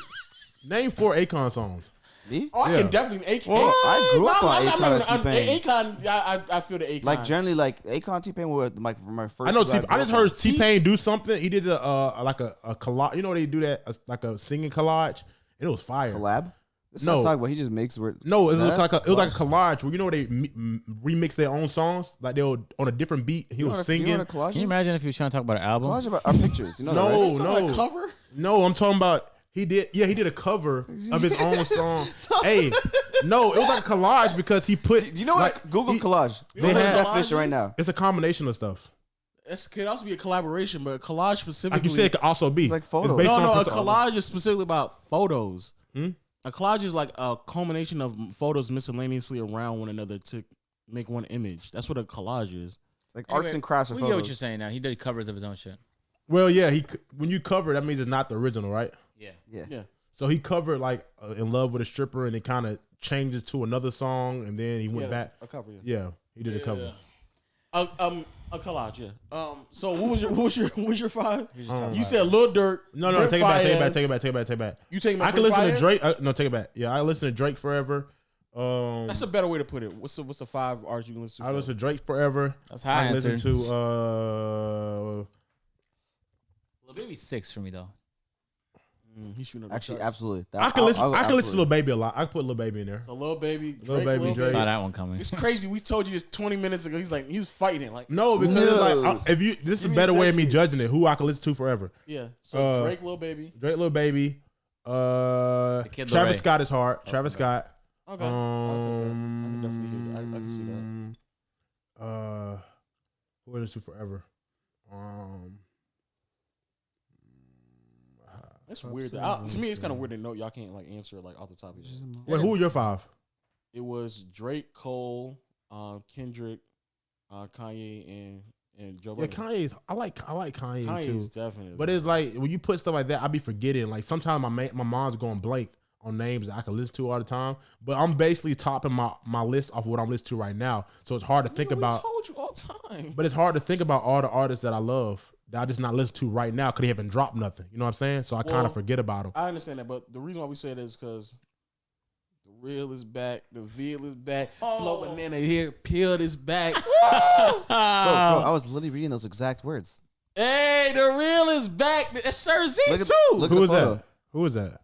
name 4 Akon songs. Me? Oh, I Yeah. can definitely Akon. I grew up on Akon and T-Pain. Akon, I feel the Akon. Like generally, like Akon, T-Pain were like from my first. I know. people I just grew up heard on. T-Pain do something. He did a like a collage. You know they do that like a singing collage. It was fire. collab. That's No. not talking about. He just makes word. No, it Nah, was like that's it was like a collage where you know where they remix their own songs, like they'll on a different beat. He You know was what a- you know singing. what a collage Can you is? imagine if he was trying to talk about an album? Collage about our pictures. You know No, that, right? Talking about no, a cover. no. I'm talking about he did. Yeah, he did a cover of his own song. Hey, no, it was like a collage because he put. Do you know what? like, Google he- collage. You They know what have- a definition collage right is? now. It's a combination of stuff. It could also be a collaboration, but a collage specifically. Like you said, it could also be. It's like photos. based no, on no, a person- collage is specifically about photos. Hmm? A collage is like a culmination of photos miscellaneously around one another to make one image. That's what a collage is. It's like arts and crafts or We get what you're photos. saying now. He did covers of his own shit. Well, yeah, when you cover, that means it's not the original, right? Yeah. Yeah. Yeah. So he covered like "In Love with a Stripper," and it kind of changes to another song, and then he went back. A cover, yeah. Yeah, he did a cover. A collage, yeah. So what was your five? Um, You said Lil Durk. No, Brent take it back, take it back, Faiyaz. take it back, take it back, take it back. You taking I back can Brent listen to Faiyaz? Drake. No, take it back. Yeah, I listen to Drake forever. That's a better way to put it. What's the five artists you can listen to? I listen to Drake forever. That's how I I listen answered. to Lil Baby's 6 for me though. He's shooting up the Actually, charts. absolutely. I can listen. I can listen to Lil Baby a lot. I can put Lil Baby in there. So Lil Baby, Lil Drake, Baby, Lil Drake. Saw that one coming. It's crazy. We told you this 20 minutes ago. He was fighting it. Like, No, because No. it's like if you, this is a me better a way of me second. judging it. Who I can listen to forever. yeah. So Uh, Drake, Lil Baby. Drake, Lil Baby. Kid Travis Larray. Scott is hard. Travis Scott. Okay. I'll take that. I can definitely hear that. I can see that. Who I listen to forever? That's weird. To me, it's kind of weird to know y'all can't like answer like off the top of your head. Wait, who are your five? It was Drake, Cole, Kendrick, Kanye, and Joe Yeah, Budden. Kanye's. I like Kanye Kanye's too. definitely. But it's like when you put stuff like that, I be forgetting. Like sometimes my mind's going blank on names that I can listen to all the time. But I'm basically topping my list off what I'm listening to right now. So it's hard to think about. We told you all the time. But it's hard to think about all the artists that I love that I just not listen to right now because they haven't dropped nothing. You know what I'm saying? So I kind Well, of forget about them. I understand that, but the reason why we say that is because the real is back, the veal is back, Flo Banana here, Peeled is back. Bro, I was literally reading those exact words. Hey, the real is back. That's Sir Z Look at- too. look- Who is the photo. that? Who is that?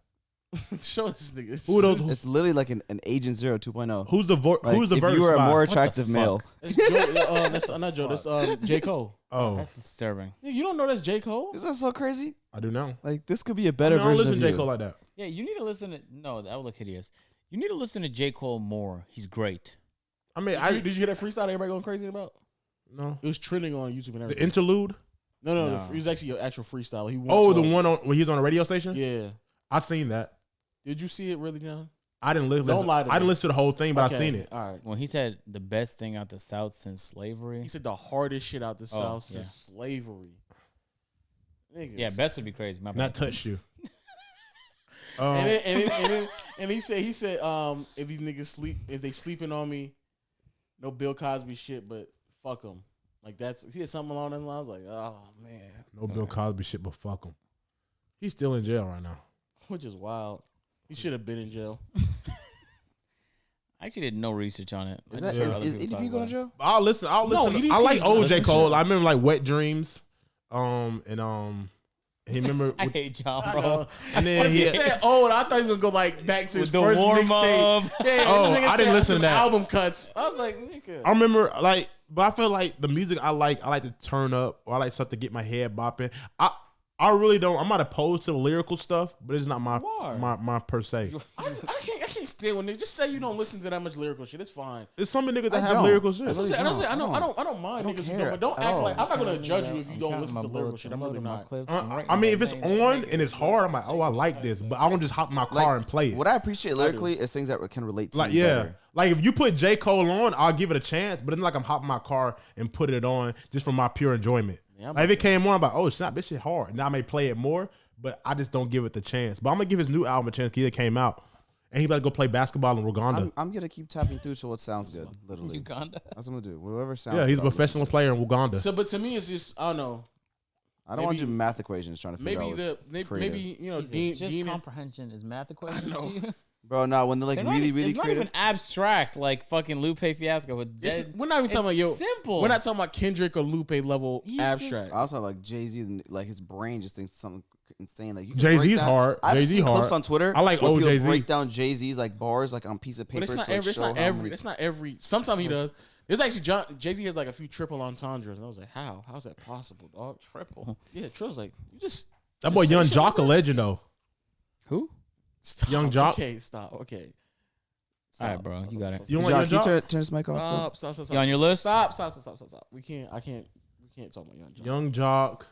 Show this nigga. Who are those? It's literally like an Agent Zero 2.0. Who's the Like, who's the if verse? you were a by? more What the attractive male, fuck? That's Joe, that's not Joe. That's J Cole. Oh, That's disturbing. You don't know that's J Cole? is that so crazy? I do know. Like this could be a better I don't version listen of to J you. Cole like that. Yeah, you need to listen to. No, that would look hideous. You need to listen to J. Cole more. He's great. I mean, Did you hear that freestyle everybody going crazy about? no It was trending on YouTube and the everything. interlude. No. No. It was actually an actual freestyle. He went Oh, to the one on when he's on a radio station. Yeah. I seen that. Did you see it really, John? I didn't listen. Don't lie to I me. didn't listen to the whole thing, but I Okay, seen it. All right. When he said the best thing out the South since slavery. He said the hardest shit out the South yeah. since slavery. Niggas. Yeah, best would be crazy. My bad. Not touched you. And he said if these niggas if they sleeping on me, no Bill Cosby shit, but fuck them. Like he had something along those lines. I was like, oh man, No Bill Cosby shit, but fuck him. He's still in jail right now. which is wild. He should have been in jail. I actually did no research on it. Is I that just heard is other people talk EDP going about to it. jail? I'll listen. No, I EDP like is old not- J. listen Cole. to- I remember like Wet Dreams. He remember. I hate John, I bro. know. And then Once he he- said old, I thought he was gonna go like back to his the first warm mixtape. up. Yeah, Oh, nigga I didn't said listen to some that. album cuts. I was like, nigga. I remember like, but I feel like the music I like to turn up, or I like something to get my head bopping. I really don't. I'm not opposed to the lyrical stuff, but it's not Why? my per se. I can't stand when niggas just say you don't listen to that much lyrical shit. It's fine. There's some niggas that I have don't. lyrical shit. That's what I'm saying. I don't mind I don't niggas who care don't, but don't at act all. like I'm not gonna judge you if you don't listen to lyrical shit. I'm really not. I mean, if it's on and it's hard, I'm like, oh, I like this, but I won't just hop in my car and play it. What I appreciate lyrically is things that can relate to Like, me yeah. better. Like, if you put J. Cole on, I'll give it a chance, but it's not like I'm hopping my car and putting it on just for my pure enjoyment. Yeah, I'm like, if it came on, I'm like, oh, snap, this shit hard. Now I may play it more, but I just don't give it the chance. But I'm going to give his new album a chance because it came out. And he about to go play basketball in Uganda. I'm gonna keep tapping through to what sounds good. Literally, Uganda. that's what I'm gonna do. Whatever sounds. Yeah, he's a good, I'll professional listen player in Uganda. So, but to me, it's just I don't know. to. I don't want to maybe- do math equations trying to figure Maybe out. maybe you know Dean, just Dean comprehension is math equation to you. Bro, no, when they're like They're not really, even- really it's not creative. even abstract like fucking Lupe Fiasco with it's- dead. we're not even talking about It's yo. simple. We're not talking about Kendrick or Lupe level He's abstract. I also like Jay-Z, and like his brain just thinks something insane. Like you can Jay-Z's break down- hard. I've Jay-Z seen hard. clips on Twitter. I like where old people Jay-Z. break down Jay-Z's like bars like on piece of paper. But it's not to, like, every. It's show not how every. many- It's not every. Sometimes he does. There's actually Jay-Z has like a few triple entendres, and I was like, how's that possible, dog? Triple. Yeah, Trill's like, you just That you boy just say Young shit Jock a like that? legend though. Who? Stop. Young Jock. Okay, stop. Okay. All right, bro, you got it. You don't John, like can you Young Jock? turn this mic off? Stop. You on your list? Stop. We can't talk about Young Jock. Young Jock.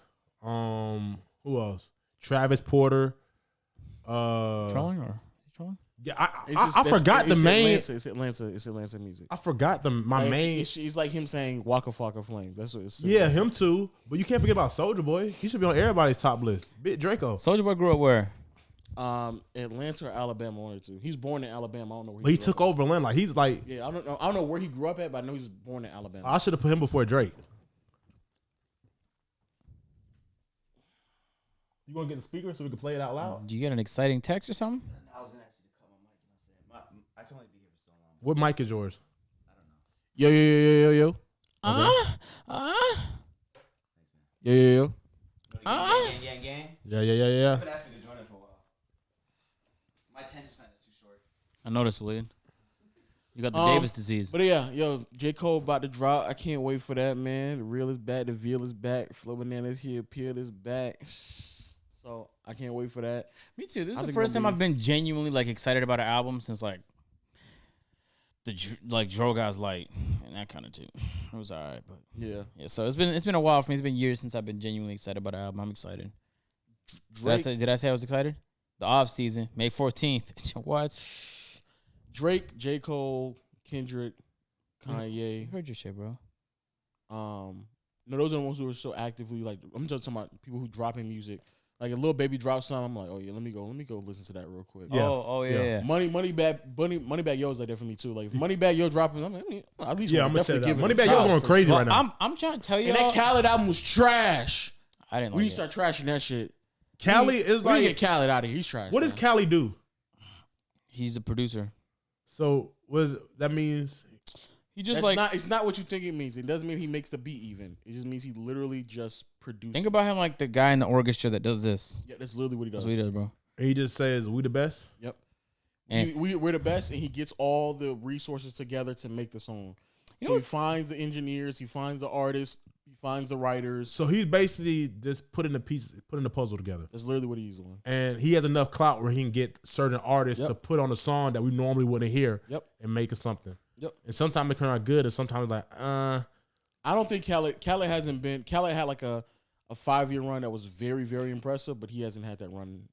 Who else? Travis Porter. Trolling or trolling? Yeah, It's forgot the main. It's Atlanta music. I forgot my Like, main. It's like him saying Waka Flocka Flame. That's what it's. Yeah, him too. But you can't forget about Soulja Boy. He should be on everybody's top list. Bit Draco. Soulja Boy grew up where? Atlanta or Alabama, one or two. He was born in Alabama. I don't know where But he grew took up. over Atlanta. Like he's like, Yeah, I don't know where he grew up at, but I know he was born in Alabama. I should have put him before Drake. You gonna get the speaker so we can play it out loud? Do you get an exciting text or something? I was gonna actually cut my mic. I can only be here for so long. What mic is yours? Yo. Yo. Yo. Yeah. Been asking me to join it for a while. My attention span is too short. I noticed, William. You got the Um, Davis disease. But yeah, yo, J. Cole about to drop. I can't wait for that, man. The real is back. The veal is back. Flo Bananas here. Peel is back. So I can't wait for that. Me too. This I is the think first it'll time be- I've been genuinely like excited about an album since like the Dro Guys Light and that kind of too. It was alright, but Yeah. yeah. So it's been a while for me. It's been years since I've been genuinely excited about an album. I'm excited. Drake, Did I say I was excited? The off season, May 14th. What? Drake, J. Cole, Kendrick, You Kanye. heard your shit, bro. No, those are the ones who are so actively like. I'm just talking about people who dropping music. Like a little baby drops something. I'm like, oh yeah, let me go listen to that real quick. Yeah. Oh yeah. Yeah. yeah. Moneybag Yo is like that for me too. Like if Moneybag Yo dropping, at least Yeah, I'm gonna say that. Moneybag Yo going crazy Well, right now. I'm trying to tell you. And that Khaled album was trash. I didn't We like need to it. start trashing that shit. Cali is We need to like, get Khaled out of here. He's trash. what does man. Cali do? He's a producer. So that means? He just It's not what you think it means. It doesn't mean he makes the beat even. It just means he literally just produces. think about him like the guy in the orchestra that does this. Yeah, that's literally what he does. That's what he does, bro. He just says we the best. Yep. And- We're the best, and he gets all the resources together to make the song. You So know he finds the engineers, he finds the artists, he finds the writers. So he's basically just putting the puzzle together. That's literally what he's doing. And he has enough clout where he can get certain artists Yep. to put on a song that we normally wouldn't hear Yep. and make it something. Yep. And sometimes it come out good, and sometimes like, I don't think Khaled had like a 5-year run that was very, very impressive, but he hasn't had that run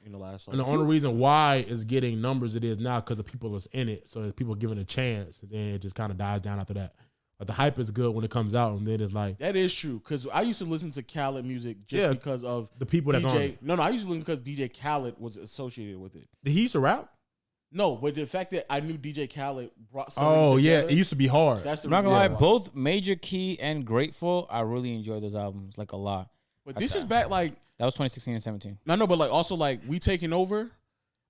in the last. Like, And the only reason why it's getting numbers it is now because the people that's in it. So people giving it a chance, and then it just kind of dies down after that. But the hype is good when it comes out, and then it's like that is true because I used to listen to Khaled music just Yeah. because of the people that's on DJ. it. No, I used to listen because DJ Khaled was associated with it. Did he used to rap? No, but the fact that I knew DJ Khaled brought something Oh yeah, together, it used to be hard. that's the I'm not gonna reason lie, why. both Major Key and Grateful, I really enjoy those albums like a lot. But this is back like That was 2016 and 17. I know, but like also like we taking over,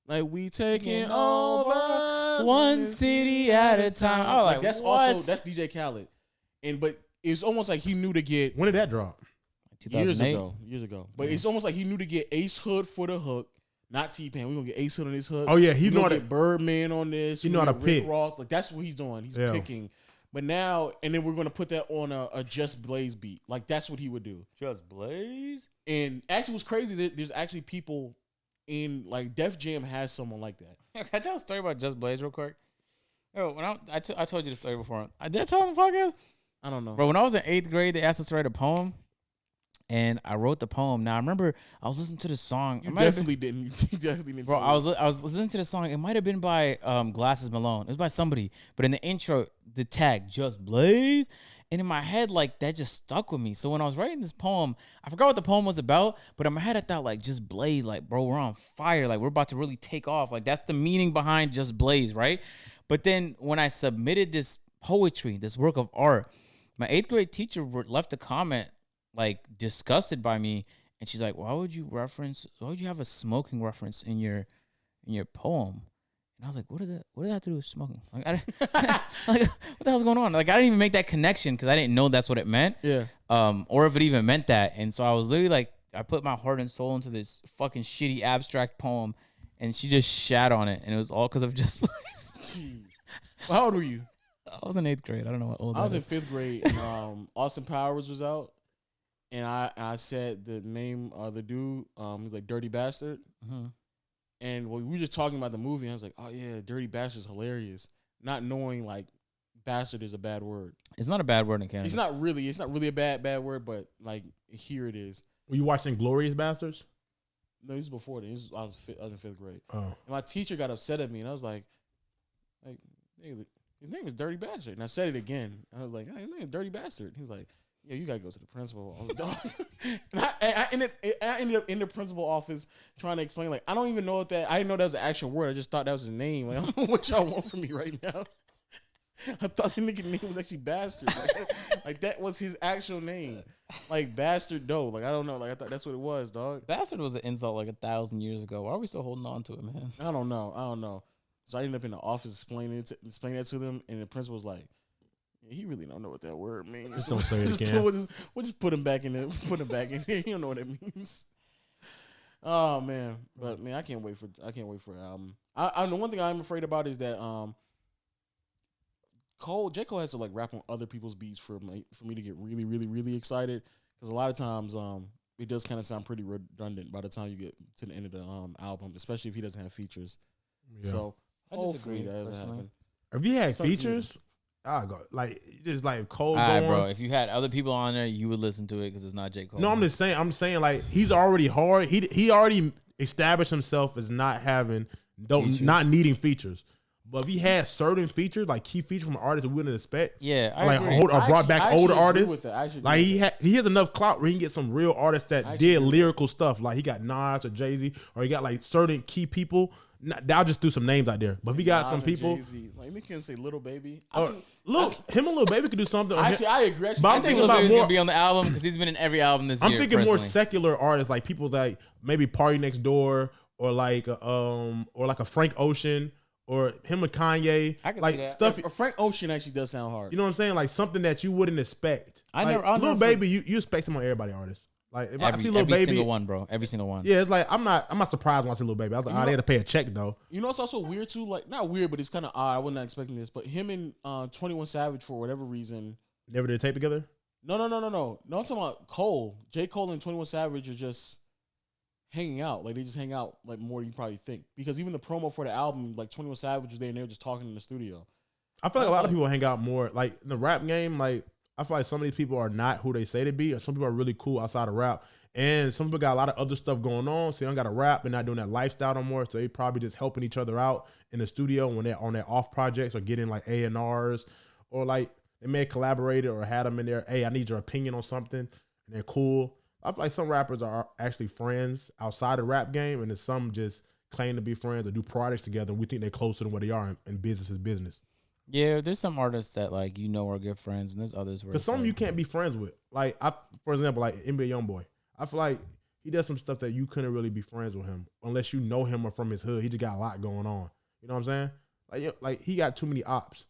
like we taking over One city at a time. Oh, like that's what? also that's DJ Khaled, but it's almost like he knew to get When did that drop? years 2008. ago. But it's almost like he knew to get Ace Hood for the hook, not T-Pain. We're gonna get Ace Hood on this hook. Oh yeah, he He know know how get to. Birdman on this. He We know how gonna to get Rick pick. Ross. Like that's what he's doing. He's Yeah. picking. But now, and then we're gonna put that on a Just Blaze beat. Like that's what he would do. Just Blaze. And actually, what's crazy is that there's actually people in like Def Jam has someone like that. Can I tell a story about Just Blaze real quick? Yo, when I told you the story before. I did tell on the podcast. I don't know. Bro, when I was in 8th grade, they asked us to write a poem, and I wrote the poem. Now I remember I was listening to the song. You It might have been- definitely didn't. You definitely didn't. Bro, tell I me. was listening to the song. It might have been by Glasses Malone. It was by somebody. But in the intro, the tag Just Blaze, and in my head, like that just stuck with me. So when I was writing this poem, I forgot what the poem was about. But in my head, I thought like Just Blaze, like bro, we're on fire. Like we're about to really take off. Like that's the meaning behind Just Blaze, right? But then when I submitted this poetry, this work of art, my 8th grade teacher left a comment like disgusted by me. And she's like, why would you have a smoking reference in your poem? And I was like, what does that have to do with smoking? Like, like what the hell's going on? Like, I didn't even make that connection because I didn't know that's what it meant. Yeah. Or if it even meant that. And so I was literally like, I put my heart and soul into this fucking shitty abstract poem, and she just shat on it, and it was all because of Just Blaze. Jeez. Well, how old were you? I was in 8th grade. I don't know what old I was that in is. 5th grade, and Austin Powers was out, and I said the name of the dude. He's like Dirty Bastard, Mhm. and we were just talking about the movie. And I was like, oh yeah, Dirty Bastard's hilarious, not knowing like bastard is a bad word. It's not a bad word in Canada. It's not really a bad word, but like here it is. Were you watching Glorious Bastards? No, this was before then. I was in 5th grade. Oh, And my teacher got upset at me, and I was like, hey, his name is Dirty Bastard. And I said it again. I was like, hey, his name is Dirty Bastard. He was like, yeah, you got to go to the principal. I was like, and I ended up in the principal office trying to explain, like, I don't even know what that, I didn't know that was an actual word. I just thought that was his name. Like, I don't know what y'all want from me right now. I thought the nigga name was actually Bastard. Like that was his actual name. Like Bastard Doe. Like I don't know. Like I thought that's what it was, dog. Bastard was an insult like 1,000 years ago. Why are we still holding on to it, man? I don't know. So I ended up in the office explaining that to them, and the principal was like, yeah, "He really don't know what that word means. Just don't say it again." We'll just put him back in there. Put him back in there. He don't know what it means." Oh man, but man, I can't wait for an album. I the one thing I'm afraid about is that J. Cole has to like rap on other people's beats for me to get really, really, really excited. Because a lot of times it does kind of sound pretty redundant by the time you get to the end of the album, especially if he doesn't have features. yeah. So I hopefully disagree, that doesn't personally. happen. If you had Sounds to me- features, I go like just like Cole All right, going. bro. If you had other people on there, you would listen to it because it's not J. Cole. No, I'm just saying. I'm saying like he's already hard. He already established himself as not having not needing features. But if he had certain features, like key features from artists we wouldn't expect, Yeah, I like agree. brought back older artists, With that. I actually like agree with he has enough clout where he can get some real artists that actually did agree with lyrical stuff. Like he got Nas or Jay-Z, or he got like certain key people. I'll just threw some names out there, but if he got Nas some and people, Jay-Z. Like we can say Little Baby. him and Lil Baby could do something. Actually, I agree. Actually, But I I'm think thinking Lil about Baby's more- gonna be on the album because he's been in every album this I'm year. thinking more personally. secular artists, like people that maybe Party Next Door, or like a Frank Ocean, or him and Kanye, I can like see that. stuff. Frank Ocean actually does sound hard. You know what I'm saying? Like something that you wouldn't expect. I'll Lil never Baby, you expect him on everybody artists. Like if I see Lil every Baby, single one, bro. Every single one. yeah, it's like I'm not surprised when I see Lil Baby. I was like, You they know- had to pay a check though. You know, it's also weird too. Like not weird, but it's kind of odd. I was not expecting this, but him and 21 Savage for whatever reason. Never did a tape together. No. No, I'm talking about Cole. J. Cole and 21 Savage are just hanging out. Like they just hang out like more than you probably think. Because even the promo for the album, like 21 Savage was there and they were just talking in the studio. I feel like I a was lot of like- people hang out more. Like in the rap game, like I feel like some of these people are not who they say to be, or some people are really cool outside of rap. And some people got a lot of other stuff going on, so they don't got to rap and not doing that lifestyle no more. So they probably just helping each other out in the studio when they're on their off projects or getting like A&Rs, or like they may have collaborated or had them in there. Hey, I need your opinion on something, and they're cool. I feel like some rappers are actually friends outside the rap game, and then some just claim to be friends or do projects together. And we think they're closer than what they are, and business is business. Yeah, there's some artists that like are good friends, and there's others where Because it's some like, you can't be friends with. Like for example, like NBA YoungBoy. I feel like he does some stuff that you couldn't really be friends with him unless you know him or from his hood. He just got a lot going on. You know what I'm saying? Like he got too many ops.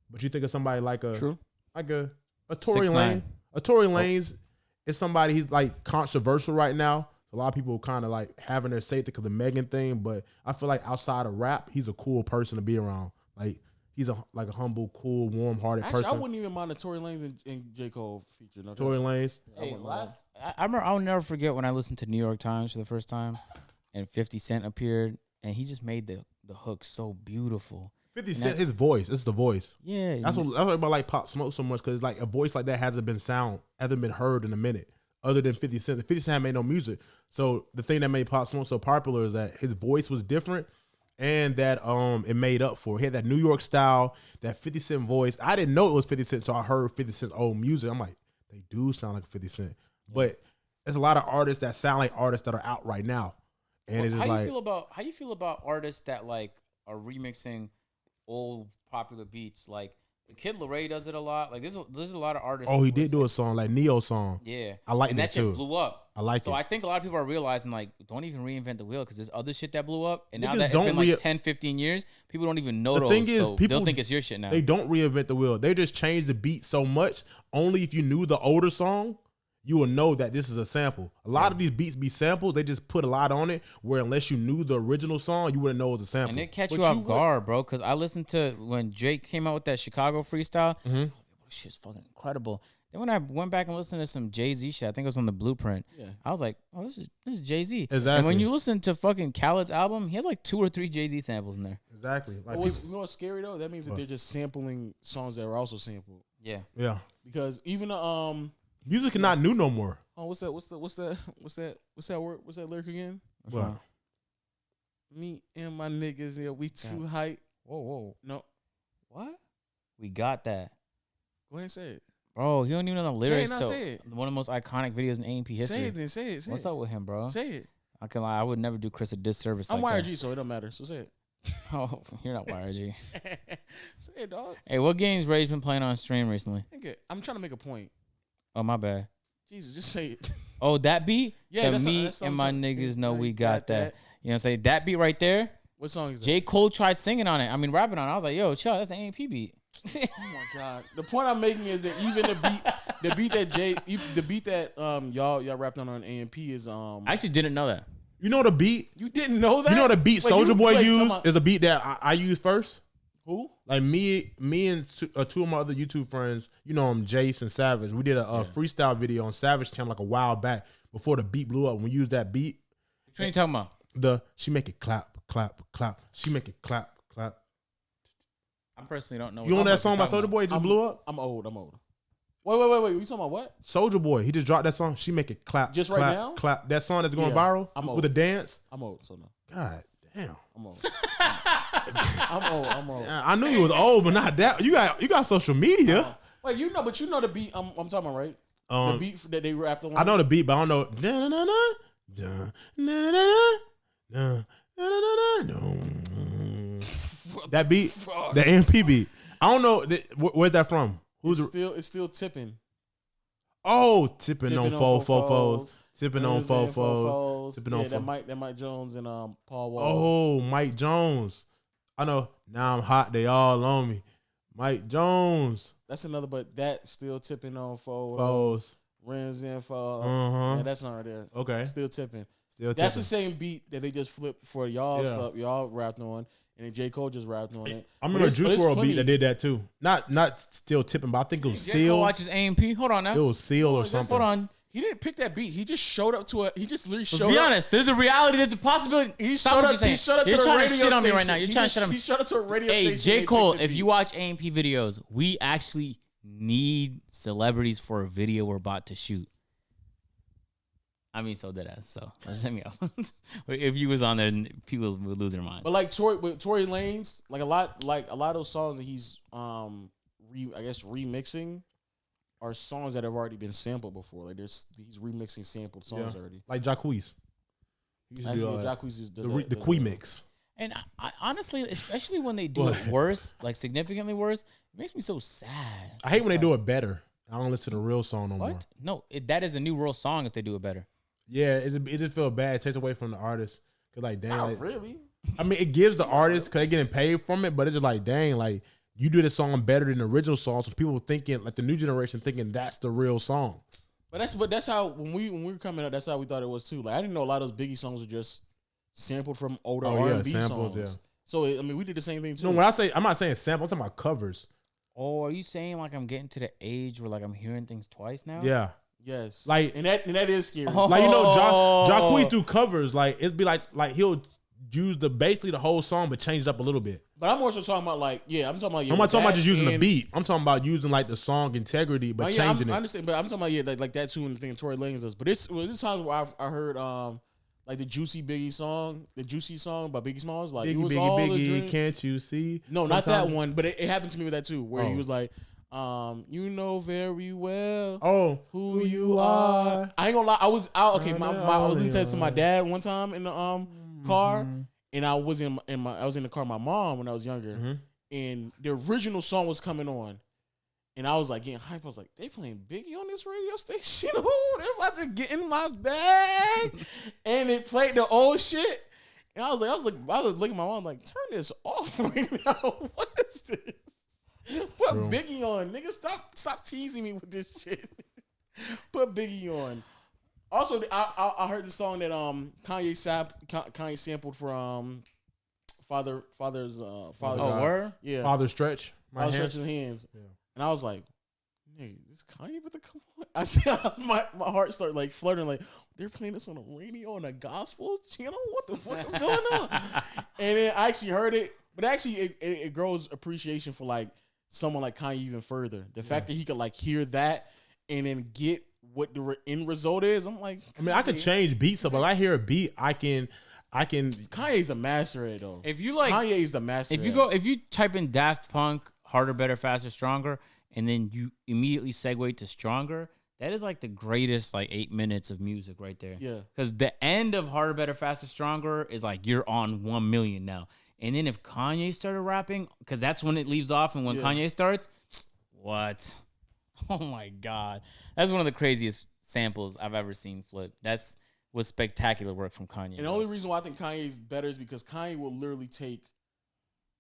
But you think of somebody like a True. Tory 6ix9ine. Lane. A Tory Lanez is somebody he's like controversial right now. So a lot of people kind of like having their say because of the Megan thing. But I feel like outside of rap, he's a cool person to be around. Like he's a humble, cool, warm-hearted Actually, I person. wouldn't even mind a Tory Lanez and J. Cole feature. No, Tory that's- Lanez. I Hey, wouldn't mind. I remember. I'll never forget when I listened to New York Times for the first time, and 50 Cent appeared, and he just made the hook so beautiful. 50 And Cent, that's- his voice. It's the voice. Yeah, That's what I like Pop Smoke so much, because like a voice like that hasn't been heard in a minute, other than 50 Cent. 50 Cent made no music, so the thing that made Pop Smoke so popular is that his voice was different, and that it made up for it. He had that New York style, that 50 Cent voice. I didn't know it was 50 Cent, so I heard 50 Cent's old music. I'm like, they do sound like 50 Cent, but there's a lot of artists that sound like artists that are out right now, and it's just how like you feel about artists that like are remixing old popular beats? Like the Kid Laroi does it a lot. Like there's a lot of artists. oh, he did do a song like Neo song. Yeah, I like and that that shit too. blew up. I like So it. I think a lot of people are realizing like don't even reinvent the wheel because there's other shit that blew up, and now Niggas that it's don't been like 10, 15 years, people don't even know The those. thing is, so people- they'll think it's your shit now. They don't reinvent the wheel. They just change the beat so much. Only if you knew the older song, you will know that this is a sample. A lot of these beats be samples. They just put a lot on it where unless you knew the original song, you wouldn't know it was a sample. And it catch But you you off would- guard, bro. Because I listened to when Drake came out with that Chicago freestyle. Mm-hmm. This shit's fucking incredible. Then when I went back and listened to some Jay-Z shit, I think it was on the Blueprint. Yeah. I was like, oh, this is Jay-Z. Exactly. And when you listen to fucking Khaled's album, he has like 2 or 3 Jay-Z samples in there. Exactly. Like You know what's scary though? That means that they're just sampling songs that are also sampled. Yeah. yeah, Because even music is not new no more. oh what's that word? What's that lyric again? What? Me and my niggas, yeah, we too hype. Whoa. No, What? We got that. go ahead and say it. Bro, he don't even know the Say it, lyrics now to say it. one of the most iconic videos in A&P history. Say it then. Say it. Say What's it. up with him, bro? Say it. I can lie. I would never do Chris a disservice I'm like YRG, so it don't matter. So say it. that. Oh, you're not YRG. Say it, dog. Hey, what games Ray's been playing on stream recently? Nigga, I'm trying to make a point. Oh, my bad. Jesus, just say it. Oh, that beat? Yeah, That that's me that's and I'm my trying- niggas know Yeah, we you got that. You know what I'm saying? That beat right there, What song is that? J. Cole tried singing on it. I mean, rapping on it. I was like, yo, chill, that's the A&P beat. Oh my god. The point I'm making is that even the beat that y'all rapped on AMP is I actually didn't know that. You know the beat? you didn't know that? You know the beat Wait, Soldier Boy wait, used time out. is a beat that I used first. Who? Like me and two of my other YouTube friends, you know them, Jace and Savage. We did a freestyle video on Savage channel like a while back before the beat blew up. When we used that beat, Which one you talking about? she make it clap, clap, clap. She make it clap, clap. I personally don't know. You know what that song by you're Soldier talking Boy? It just blew up. I'm old. Wait. You talking about what? Soldier Boy, he just dropped that song. She make it clap, Just right clap, now? clap. That song that's going Yeah, viral I'm old. with a dance. I'm old, so no. God damn. I'm old. I'm old. I knew you was old, but not that. You got social media. Wait, you know the beat I'm talking about, right? The beat that they rapped on. I know the beat, but I don't know. That beat, the MP beat. I don't know. Where's that from? It's still tipping. Tipping on fofos. Tipping on fofos. Tipping on that Mike Jones and Paul Wall. Oh, Mike Jones. I know. Now I'm hot. They all on me. Mike Jones. That's another, but that still tipping on Foes. rims and for Uh-huh. that's not right there. Okay. Still tipping. Still That's tipping. the same beat that they just flipped for y'all Yeah. stuff. Y'all rapped on, and then J. Cole just rapped on it. I remember But Juice it's WRLD beat plenty- that did that too. Not still tipping, but I think it was J. Cole Seal. watches A&P. Hold on now. It was Seal or something. Hold on. He didn't pick that beat. He just showed up to he just literally Let's showed be up. honest. There's a reality. There's a possibility. He Stop showed what up. you're saying. He showed up You're to the trying radio to shit on me station. right now. You're He trying just- to shit on me. He showed up to a radio Hey, station. J. and Cole, picked the if you beat. watch A&P videos, we actually need celebrities for a video we're about to shoot. I mean, so deadass. So just hit me up. If you was on there, people would lose their mind. But like Tory Lanez, like a lot of those songs that he's remixing are songs that have already been sampled before. Like he's remixing sampled songs already. Like Jacquees. He used to do, Actually, Jacquees does the that. Quee mix. And I honestly, especially when they do it worse, like significantly worse, it makes me so sad. I hate when they do it better. I don't listen to the real song no more. What? No, that is a new real song if they do it better. Yeah, it just feels bad. It takes away from the artist. Cause like, dang, Not like, really. I mean, it gives the artist because they're getting paid from it, but it's just like, dang, like you do this song better than the original song, so people thinking, like the new generation thinking that's the real song. But that's how when we were coming up, that's how we thought it was too. Like I didn't know a lot of those Biggie songs were just sampled from older R&B samples, songs. yeah. So I mean, we did the same thing too. No, when I say, I'm not saying sample, I'm talking about covers. Oh, are you saying like I'm getting to the age where like I'm hearing things twice now? Yeah. Yes, Like- and that is scary. Oh. Like, you know, Jacquees do covers. Like, it'd be like he'll use basically the whole song, but change it up a little bit. But I'm also talking about like, I'm talking about. I'm not talking about that just using the and- beat. I'm talking about using like the song integrity, but changing I it. understand, but I'm talking about like that too, and the thing Tory Lanez does. But this time where I heard like the Juicy Biggie song, the Juicy song by Biggie Smalls, like it Biggie, was all the Biggie, dream. can't you see? No, not that Sometimes- one, but it happened to me with that too, where he Oh. was like, you know very well Oh, who you are. I ain't gonna lie, I was out. Okay, I was listening to my dad one time in the car, and I was in the car with my mom when I was younger, Mhm. and the original song was coming on, and I was like getting hype. I was like, they playing Biggie on this radio station? Oh, they're about to get in my bag, and it played the old shit. And I was looking at my mom like, turn this off right now. What is this? Put True. Biggie on, nigga. Stop teasing me with this shit. Put Biggie on. Also, I heard the song that Kanye sampled from Father's Father's Oh, word? yeah Father stretch. My Father hand. stretching hands, Yeah. and I was like, "Nigga, this Kanye about to come on?" I see my heart started like flirting, like they're playing this on the radio on a gospel channel. What the fuck is going on? And then I actually heard it, but actually it grows appreciation for like someone like Kanye even further. The fact that he could like hear that and then get what the end result is. I'm like, I mean, I can change beats up, but if I hear a beat, I can. Kanye's a master at it though. If you like, Kanye's the master. if you type in Daft Punk, harder, better, faster, stronger, and then you immediately segue to stronger, that is like the greatest like 8 minutes of music right there. Yeah. Because the end of harder, better, faster, stronger is like you're on 1 million now. And then if Kanye started rapping, because that's when it leaves off, and when Kanye starts, what? Oh my God, that's one of the craziest samples I've ever seen flip. That's was spectacular work from Kanye. And the only reason why I think Kanye's better is because Kanye will literally take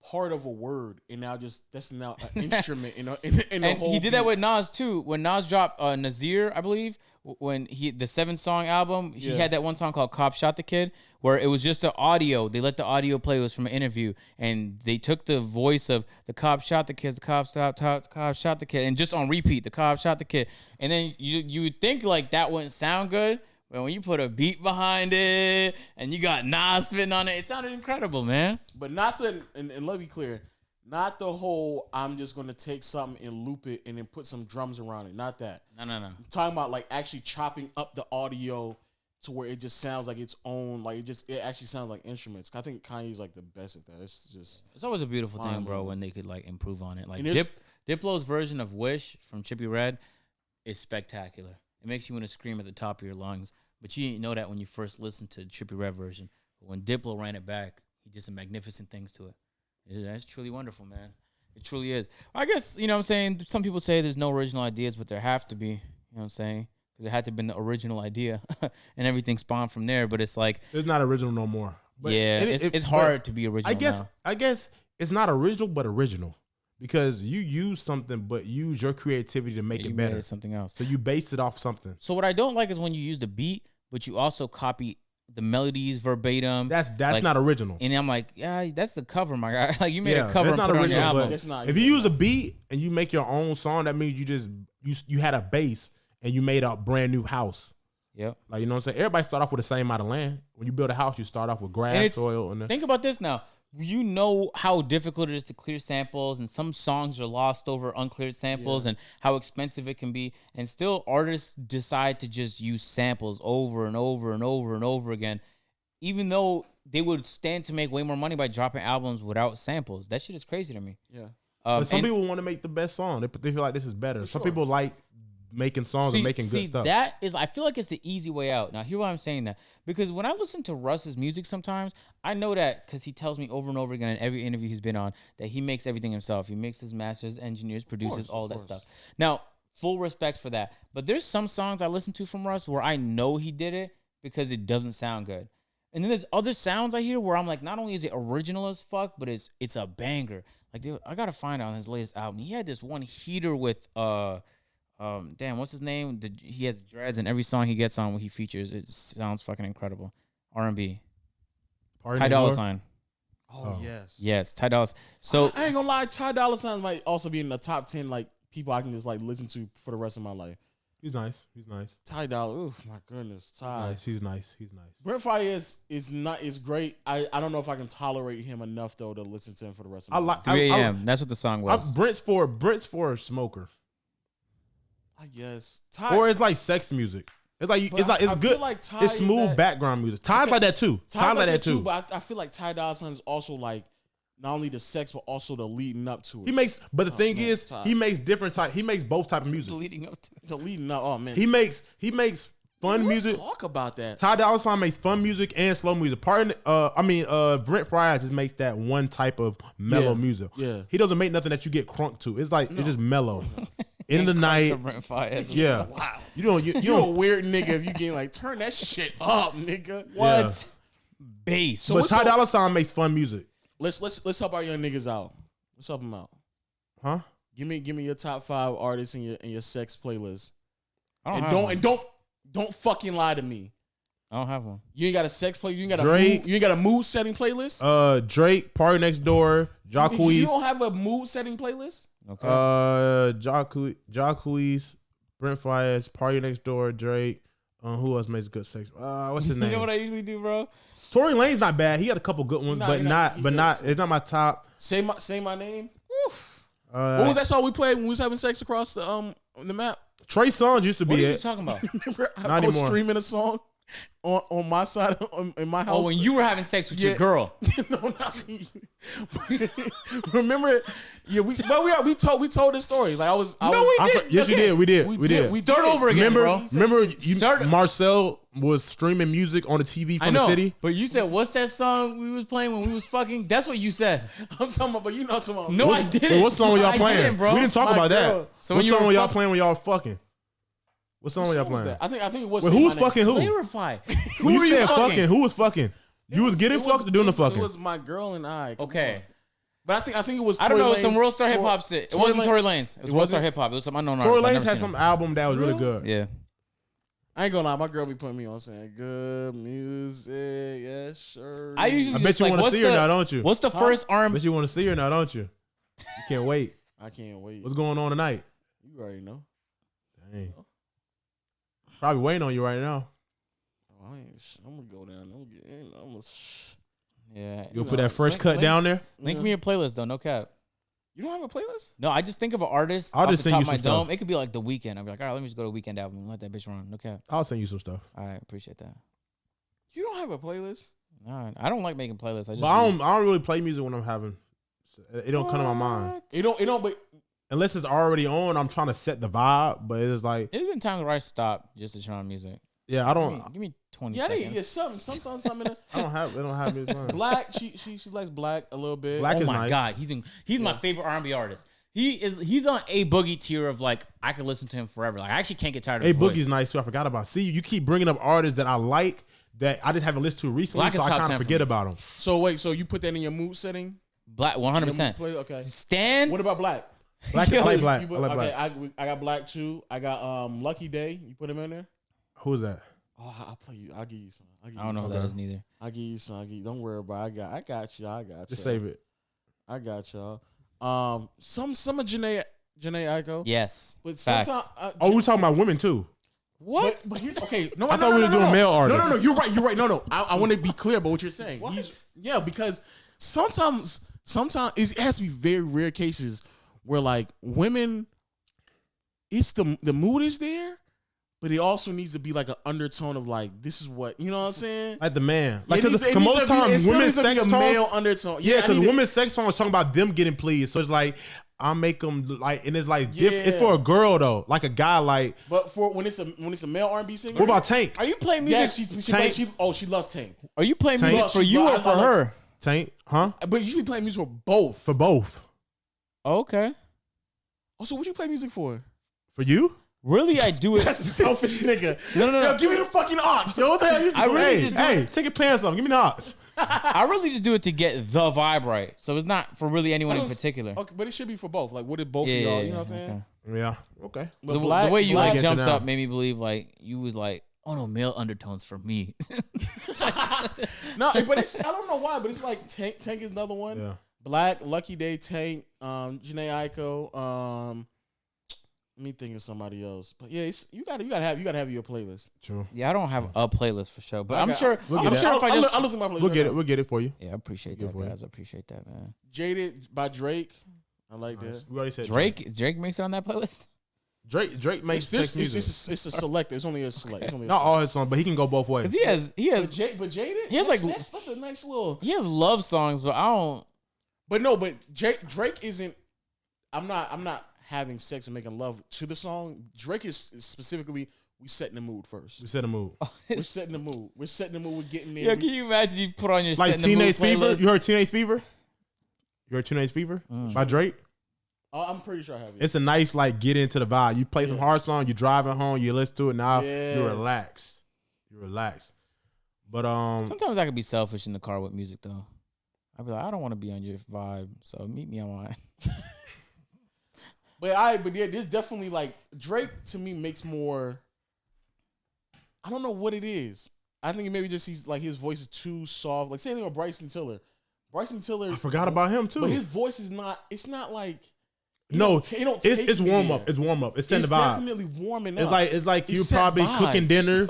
part of a word and now that's now an instrument in the and whole he did that beat. with Nas too. When Nas dropped Nazir, I believe, when the 7-song album, he had that one song called "Cop Shot the Kid," where it was just the audio. They let the audio play. It was from an interview, and they took the voice of the cop shot the kid, the cop shot the kid, and just on repeat, the cop shot the kid. And then you would think like that wouldn't sound good. But when you put a beat behind it and you got Nas spitting on it, it sounded incredible, man. But not the and let me be clear, not the whole I'm just gonna take something and loop it and then put some drums around it. Not that. No. I'm talking about like actually chopping up the audio to where it just sounds like its own, like it actually sounds like instruments. I think Kanye's like the best at that. It's always a beautiful thing, bro, when they could like improve on it. Like And Diplo's version of "Wish" from Chippy Red is spectacular. It makes you want to scream at the top of your lungs. But you didn't know that when you first listened to the Chippy Red version. But when Diplo ran it back, he did some magnificent things to it. That's truly wonderful, man. It truly is. I guess, you know what I'm saying, some people say there's no original ideas, but there have to be, you know what I'm saying? Because there had to have been the original idea, and everything spawned from there. But it's like... It's not original no more. But it's hard to be original I guess it's not original, but original. Because you use something, but use your creativity to make it better. Something else. So you base it off something. So what I don't like is when you use the beat, but you also copy the melodies verbatim. That's like, not original. And I'm like, yeah, that's the cover, my guy. Like you made a cover that's and not put it on your original, album. That's not if you use a beat and you make your own song, that means you had a base and you made a brand new house. Yep. Like, you know what I'm saying? Everybody start off with the same amount of land. When you build a house, you start off with grass, soil. And think about this now. You know how difficult it is to clear samples, and some songs are lost over uncleared samples, and how expensive it can be. And still, artists decide to just use samples over and over and over and over again, even though they would stand to make way more money by dropping albums without samples. That shit is crazy to me. Yeah. but some people want to make the best song. They feel like this is better. Some people like making songs and making good stuff. That is, I feel like it's the easy way out. Now, here's why I'm saying that. Because when I listen to Russ's music sometimes, I know that because he tells me over and over again in every interview he's been on that he makes everything himself. He mixes, masters, engineers, produces, all that stuff. Now, full respect for that. But there's some songs I listen to from Russ where I know he did it because it doesn't sound good. And then there's other sounds I hear where I'm like, not only is it original as fuck, but it's a banger. Like, dude, I gotta find on his latest album. He had this one heater with damn, what's his name? He has dreads, and every song he gets on when he features, it sounds fucking incredible. R&B. Ty Dolla $ign. Oh, yes. Yes, Ty Dolla $ign. So I ain't gonna lie, Ty Dolla $ign might also be in the top 10 like people I can just like listen to for the rest of my life. He's nice. He's nice. Ty Dolla, ooh, my goodness, Ty. Nice. He's nice. He's nice. Brent Faiyaz is great. I don't know if I can tolerate him enough though to listen to him for the rest of my life. 3 a.m. That's what the song was. Brent's for a smoker. I guess. Or it's like sex music. It's like it's I good. feel like Ty it's smooth background music. Ty's like that too. Ty's like that too. But I feel like Ty Dolla $ign is also like not only the sex but also the leading up to it. He makes, but the thing is, Ty. he makes different type. He makes both type of music. Leading up to it. the leading up. Oh man, He makes fun Let's music. talk about that. Ty Dolla $ign makes fun music and slow music. Brent Faiyaz just makes that one type of mellow music. Yeah. He doesn't make nothing that you get crunk to. It's like it's just mellow. In the night. Brent Faiyaz. Yeah. Wow. You You're a weird nigga if you get like turn that shit up, nigga. What? Yeah. Bass. So But what's Ty up- Dolla $ign makes fun music. Let's help our young niggas out. Let's help them out. Huh? Give me your top 5 artists in your sex playlist. I don't And have don't one. don't fucking lie to me. I don't have one. You ain't got a sex play. You ain't got Drake. you ain't got a mood setting playlist. Drake, Party Next Door, You Jacquees, don't have a mood setting playlist. Okay. Jacquees, Brent Fayez, Party Next Door, Drake. Who else makes good sex? What's his you name? know what I usually do, bro? Tory Lane's not bad. He got a couple good ones, Nah, but he not. It's not my top. Say my name. Oof. Uh, What was that song we played when we was having sex across the map? Trey Songz used to What be are you it. talking about? Remember, I Not was anymore. streaming a song on my side in my house. Oh, when you were having sex with your Yeah. girl. No, not me. Remember? Yeah, we told this story. Like I was. No, we didn't. Yes, you Okay. did. We did. We We did. did. We Start over again, bro. Remember, Start- Marcel was streaming music on the TV I from know, the city. but you said, what's that song we was playing when we was fucking? That's what you said. I'm talking about, but you know what I'm talking about. No, I didn't. Wait, what song were y'all I playing? didn't, bro. We didn't talk My about girl. that. So What when you song were were y'all fuck- playing when y'all fucking? What song were y'all What was playing? that? I think it was. Wait, Say who My was Name. fucking who? Clarify. When Who you were you said fucking, who was fucking? You was getting It fucked or doing the It fucking? was my girl and I. Come Okay. on. But I think it was. I don't Tory know, some Lanez- World Star Hip Hop Tor- shit. It Tory wasn't Lane- Tory Lanez. It was World Star wasn't? Hip Hop. It was some unknown Tory artist. I Lanez never had seen some him. album that was really Real? good. Yeah. I ain't gonna lie, my girl be putting me on saying good music, yes, sure. I usually I bet just you like, want to what's see her now, the don't you? what's the first I arm? bet you want to see her now, don't you? You can't wait. I can't wait. What's going on tonight? You already know. Dang. Probably waiting on you right now. Oh, I'm gonna go down. I'm gonna, Yeah. You'll You put know, that fresh link- cut link- down there. Link me your playlist though. No cap. You don't have a playlist? No, I just think of an artist. I'll off just the send top you of my some stuff. dome. It could be like The Weeknd. I'll be like, all right, let me just go to Weekend album and let that bitch run. No cap. I'll send you some stuff. All right, appreciate that. You don't have a playlist? All right, I don't like making playlists. I just But I use- don't really play music when I'm having. It don't come to my mind What? It don't. But unless it's already on. I'm trying to set the vibe, but it's like, There's been times where I stopped just to turn on music. yeah, I don't. Give me 20 yeah, I seconds. need to get something in there. I don't have. It don't have music. on. Black. She likes black a little bit. Black Oh is my nice. god, he's my favorite R&B artist. He's on a Boogie tier of like I could listen to him forever. Like I actually can't get tired of Hey, his voice. Boogie's nice too. I forgot about. See, you keep bringing up artists that I like that I just haven't listened to recently, Black so is I top kind 10 of for forget me. about them. So wait, so you put that in your mood setting? Black In your 100%. mood Okay. Stan. What about black? Black, I like black. You I put- like okay, black. I got black too. I got Lucky Day. You put him in there? Who's that? Oh, I'll play you. I'll give you some. I don't know who that is neither. I'll give you some. Don't worry about it. I got you. Just save it. I got y'all. Some of Janae Aiko. Yes. But Facts. sometimes. Oh, we're talking about women too. What? But here's okay. No, I no, thought no, we no, were no, doing no. male No, artists. no, no. You're right. No. I want to be clear about what you're saying. What? Yeah, because sometimes it has to be very rare cases where like women, it's the mood is there, but it also needs to be like an undertone of like this is what you know what I'm saying. Like the man. It Like needs- because it needs most to be- it times still women's needs to be sex a songs. male undertone. Yeah, I because need to- women's sex songs talking about them getting pleased. So it's like I make them like, and it's like Yeah. it's for a girl though, like a guy. Like But for when it's a male R&B singer. what about Tank? Are you playing music? Yeah, Tank? she loves Tank. Are you playing Tank? music for She- you I- or for I like- her? Tank? Huh? But you should be playing music for both. For both. Okay. Also, what you play music for? For you? Really, I do it. That's a selfish nigga. No. Yo, give me the fucking ox. Yo, what the hell you I doing? really Hey, just do hey, take your pants off. Give me the ox. I really just do it to get the vibe right. So it's not for really anyone in particular. Okay, but it should be for both. Like, what did both of Yeah, y'all? You know what I'm saying? okay. Yeah. Okay. But The black, way you black, like into jumped now. up made me believe like you was like, oh no, male undertones for me. no, but it's I don't know why, but it's like Tank is another one. Yeah. Black, Lucky Day, Tank, Janae Aiko. Let me think of somebody else. But yeah, you gotta have your playlist. True. Yeah, I don't have a playlist for sure, but I'm Okay, sure. we'll get I'm that. sure if I just. I'm looking at my playlist. We'll right get now. it. We'll get it for you. Yeah, I appreciate Good that, for you. guys. I appreciate that, man. Jaded by Drake. I like that. We already said Drake makes it on that playlist. Drake makes sex music. It's a select. It's only a select. It's only a Not select. all his songs, but he can go both ways. Cause he has But Jaded. He has, like- that's a nice little. he has love songs, but I don't. But no, but Drake isn't. I'm not having sex and making love to the song. Drake is specifically we setting the mood first. We set a mood. We're setting the mood. We're setting the mood. We're getting there. Yo, can you imagine you put on your Like Set in the Mood Teenage Fever. playlist? You heard Teenage Fever? You heard Teenage Fever by Drake? Oh, I'm pretty sure I have it. It's a nice like get into the vibe. You play some hard song, you driving home, you listen to it now, you Yes. relax. You relax. But Sometimes I could be selfish in the car with music though. I'd be like, I don't want to be on your vibe, so meet me on mine. But yeah, there's definitely like Drake to me makes more I don't know what it is. I think maybe just he's like his voice is too soft. Like same thing with Bryson Tiller. Bryson Tiller. I forgot about him too. But his voice is not. It's not like. It's warm up. It's warm up. It's sending the vibe. Definitely warming up. It's like you probably cooking dinner.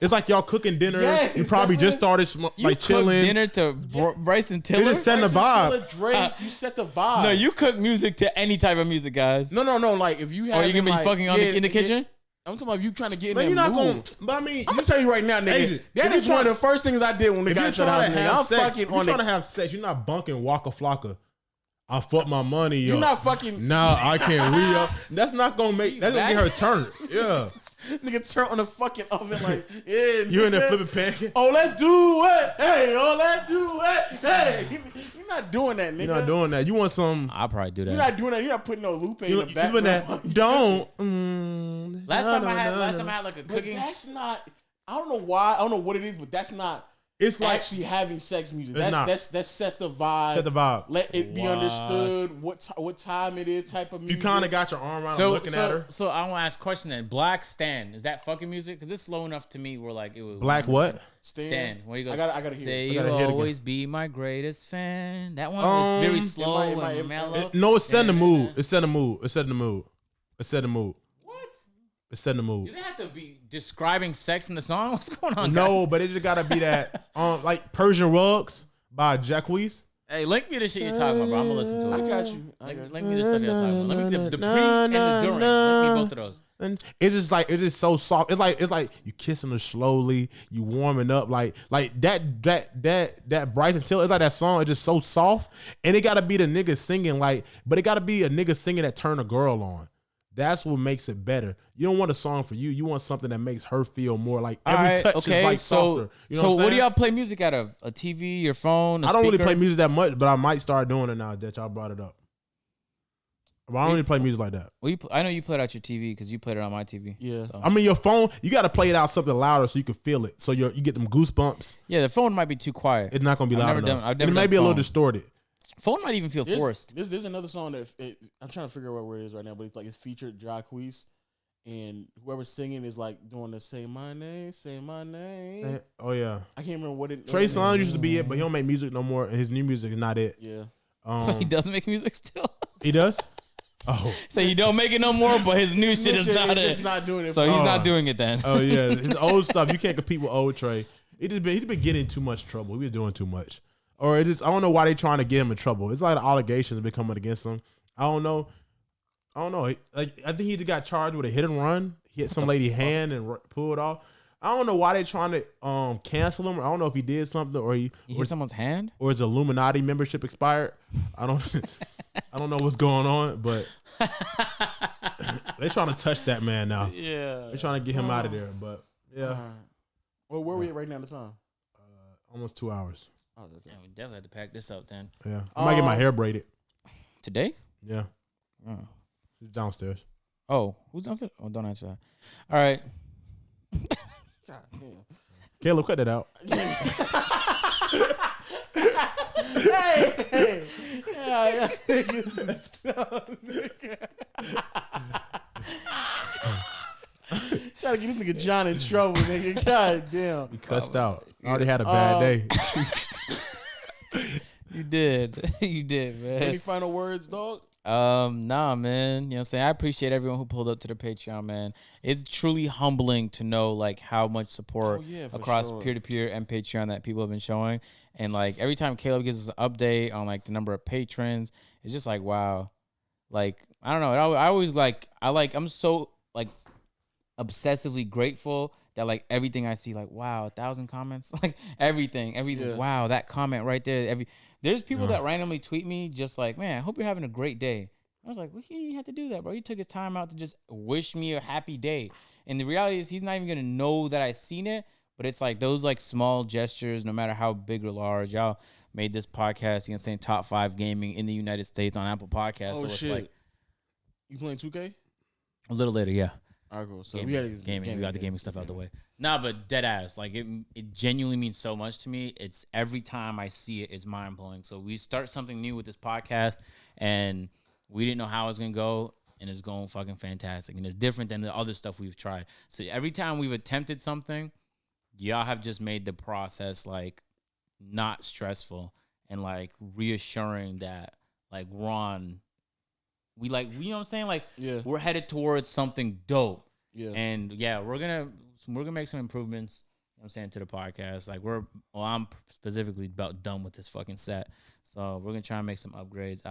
It's like y'all cooking dinner. Yes, you probably just started like chilling. Dinner to Bryson Tiller. It's just setting the vibe. Tiller, Drake, you set the vibe. No, you cook music to any type of music, guys. No. Like if you have. Or you gonna be fucking in the kitchen? I'm talking about if you trying to get in Man, that you're not mood. going. But I mean, I'm gonna tell you right now, nigga. Agent, that is one of the first things I did when we got to the house, nigga. I'm fucking on You're it. trying to have sex. You're not bunking Waka Flocka. I fuck my money, yo. You're not fucking. Nah, I can't re-up. That's not gonna make. That's gonna get her turn. Yeah. Nigga turn on the fucking oven like, yeah. You in there flipping pancake. Oh, let's do it. Hey, let's do it. Hey. You're not doing that, nigga. You're not doing that. You want some. I'll probably do that. You're not doing that. You're not putting no Lupe in the You back. doing that? Don't. Last time I had like a But cooking. that's not. I don't know why. I don't know what it is, but that's not. It's like Actually having sex music. It's not. That's set the vibe. set the vibe. Let it be understood what time it is. Type of You music. kind of got your arm around her, looking at her. So I want to ask a question then. Black Stan, is that fucking music? Because it's slow enough to me where like it was Black what? Stan. Where you go? I gotta hear. Say it. you gotta hear it always be my greatest fan. That one was very slow and mellow. No, it's setting the mood. It's setting the mood. It's setting the mood. It's setting the mood. What? It's setting the mood. Do they have to be describing sex in the song? What's going on? No, guys? but it just gotta be that. Like Persian Rugs by Jacquees. Hey, link me the shit you're talking about, bro. I'm gonna listen to it. I got you. Link me the stuff you're talking about. Let me the pre and the during. Link me both of those. And it's just like it's just so soft. It's like you kissing her slowly, you warming up, like that Bryson Tiller. It's like that song. It's just so soft, and it gotta be the nigga singing but it gotta be a nigga singing that turn a girl on. That's what makes it better. You don't want a song for you. You want something that makes her feel more like every touch is like softer. You know what do y'all play music out of? A TV, your phone? I don't really play music that much, but I might start doing it now that y'all brought it up. But I don't really play music like that. Well, I know you played out your TV because you played it on my TV. Yeah. So. I mean, your phone, you got to play it out something louder so you can feel it. So you get them goosebumps. Yeah, the phone might be too quiet. It's not going to be loud enough. I've never it may done be a little phone. distorted. Phone might even feel forced. There's another song that I'm trying to figure out where it is right now, but it's featured Jacquees, and whoever's singing is like doing the say my name. Oh, yeah. I can't remember what it. Trey Songz used to be it, but he don't make music no more. And his new music is not it. Yeah. So he doesn't make music still? He does? Oh. So he don't make it no more, but his new shit is not it. Just not doing it. So he's not doing it then. Oh, yeah. His old stuff, you can't compete with old Trey. He's been getting in too much trouble. He was doing too much. Or I don't know why they trying to get him in trouble. It's like the allegations have been coming against him. I don't know. Like I think he just got charged with a hit and run. He hit some lady's hand and pulled it off. I don't know why they trying to cancel him. I don't know if he did something or he hit someone's hand or his Illuminati membership expired. I don't know what's going on, but they trying to touch that man now. Yeah, they're trying to get him out of there. But yeah. Well, where are we at right now? The time? Almost 2 hours. Oh, okay. Yeah, we definitely have to pack this up then. Yeah, I might get my hair braided today. Yeah, she's downstairs. Oh, who's downstairs? Oh, don't answer that. All right. God damn. Caleb, cut that out. Hey. Yeah. Trying to get this nigga John in trouble, nigga. God damn. He cussed out. I already had a bad day. You did. You did, man. Any final words, dog? Nah, man. You know what I'm saying? I appreciate everyone who pulled up to the Patreon, man. It's truly humbling to know like how much support across peer-to-peer and Patreon that people have been showing. And like every time Caleb gives us an update on like the number of patrons, it's just like, wow. Like, I don't know. I'm so like obsessively grateful that like everything I see, like, wow, 1,000 comments, like everything. Yeah. Wow, that comment right there. There's people that randomly tweet me just like, man, I hope you're having a great day. I was like, well, he didn't have to do that, bro. He took his time out to just wish me a happy day. And the reality is he's not even going to know that I seen it, but it's like those like small gestures, no matter how big or large. Y'all made this podcast, you know, saying top 5 gaming in the United States on Apple Podcasts. Oh, so it's shit. like You playing 2K? A little later, yeah. All right, cool. So gaming. We got the gaming stuff out the way. Nah, but dead ass. Like it genuinely means so much to me. It's every time I see it, it's mind blowing. So we start something new with this podcast, and we didn't know how it was gonna go. and it's going fucking fantastic, and it's different than the other stuff we've tried. So every time we've attempted something, y'all have just made the process like not stressful and like reassuring that like we like, you know what I'm saying? Like Yeah. we're headed towards something dope. Yeah. And yeah, we're gonna make some improvements. You know what I'm saying, to the podcast. Like I'm specifically about done with this fucking set. So we're gonna try and make some upgrades.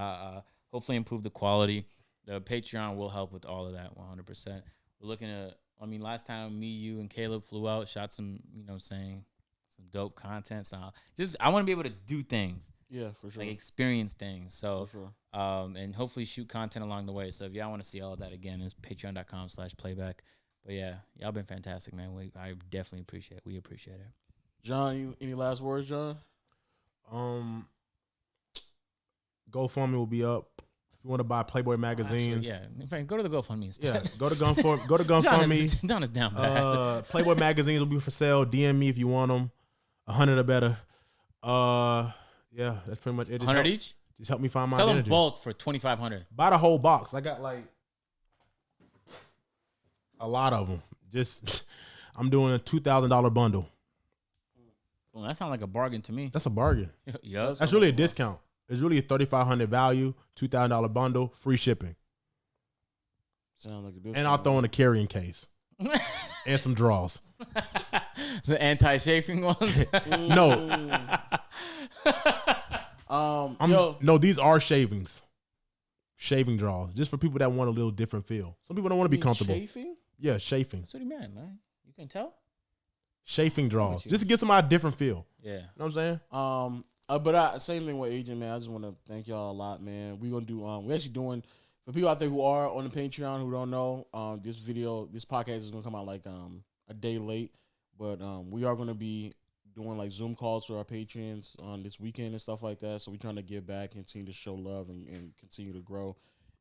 Hopefully improve the quality. The Patreon will help with all of that 100%. We're looking at, I mean, last time me, you, and Caleb flew out, shot some, you know what I'm saying, some dope content. So I want to be able to do things. Yeah, for sure. Like experience things. So For sure. and hopefully shoot content along the way. So if y'all want to see all of that again, it's patreon.com/playback. But yeah, y'all been fantastic, man. I definitely appreciate it. We appreciate it. John, any last words, John? GoFundMe will be up. If you want to buy Playboy magazines, Actually, yeah. In fact, go to the GoFundMe instead. yeah, go to GoFundMe. John is down bad. Playboy magazines will be for sale. DM me if you want them. 100 or better. Yeah, that's pretty much it. 100 each? Just help me find my Sell them identity. bulk for $2,500. Buy the whole box. I got like a lot of them. Just I'm doing a $2,000 bundle. Well, that sounds like a bargain to me. That's a bargain. Yeah. That's really a discount. It's really a $3,500 value, $2,000 bundle, free shipping, Sound like a good. and I'll throw in a carrying case and some drawers. The anti-chafing ones. No, no, these are shaving drawers, just for people that want a little different feel. Some people don't want to be comfortable. Chafing? Yeah, chafing. That's what he meant, man. You can tell? Chafing drawers, you. just to get somebody a different feel. Yeah. You know what I'm saying? But same thing with Agent, man. I just want to thank y'all a lot, man. We're gonna do. We're actually doing, for people out there who are on the Patreon who don't know, this podcast is gonna come out like a day late, but we are gonna be doing like Zoom calls for our patrons on this weekend and stuff like that. So we're trying to give back, continue to show love, and continue to grow.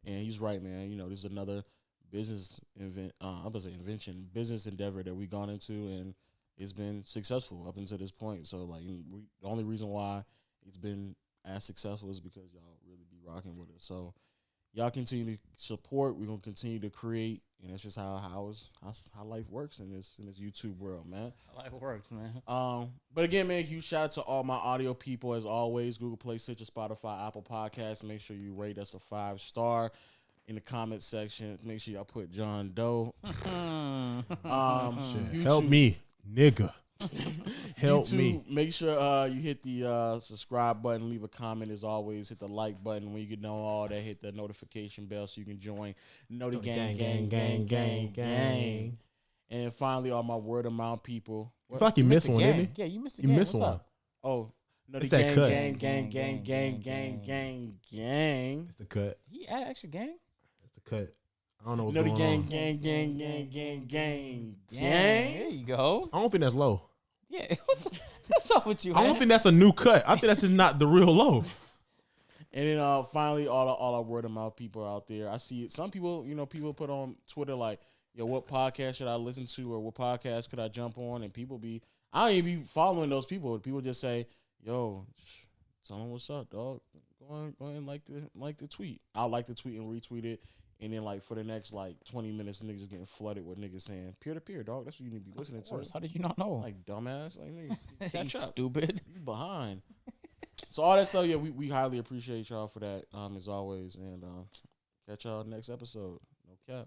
And he's right, man. You know, this is another business business endeavor that we've gone into, and it's been successful up until this point. So like, the only reason why it's been as successful is because y'all really be rocking with us. So y'all continue to support. We're gonna continue to create, and that's just how life works in this YouTube world, man. Life works, man. But again, man, huge shout out to all my audio people as always. Google Play, Stitcher, Spotify, Apple Podcasts. Make sure you rate us a 5-star in the comment section. Make sure y'all put John Doe. Help me, nigga. Help YouTube, me. Make sure you hit the subscribe button, leave a comment as always, hit the like button when you get know all that, hit the notification bell so you can join Know the gang. And then finally, all my word of mouth people. I feel like you missed one, didn't you? Yeah, you missed the You gang. missed What's one. up? Oh, Know the It's that cut. gang. It's the cut. He added extra gang? It's the cut. I don't know what's Know the going gang. There you go. I don't think that's low. Yeah, what's up with you, I don't man? think that's a new cut. I think that's just not the real low. And then finally, all our word of mouth people out there. I see it. Some people, people put on Twitter like, yo, what podcast should I listen to, or what podcast could I jump on? And I don't even be following those people. People just say, yo, tell them what's up, dog. Go on and like the tweet. I'll like the tweet and retweet it. And then like for the next like 20 minutes, niggas getting flooded with niggas saying peer to peer, dog. That's what you need to be listening to. How did you not know? Like dumbass, like nigga, You catch up. stupid. You behind. So all that stuff, yeah, we highly appreciate y'all for that, as always, and catch y'all next episode. No cap.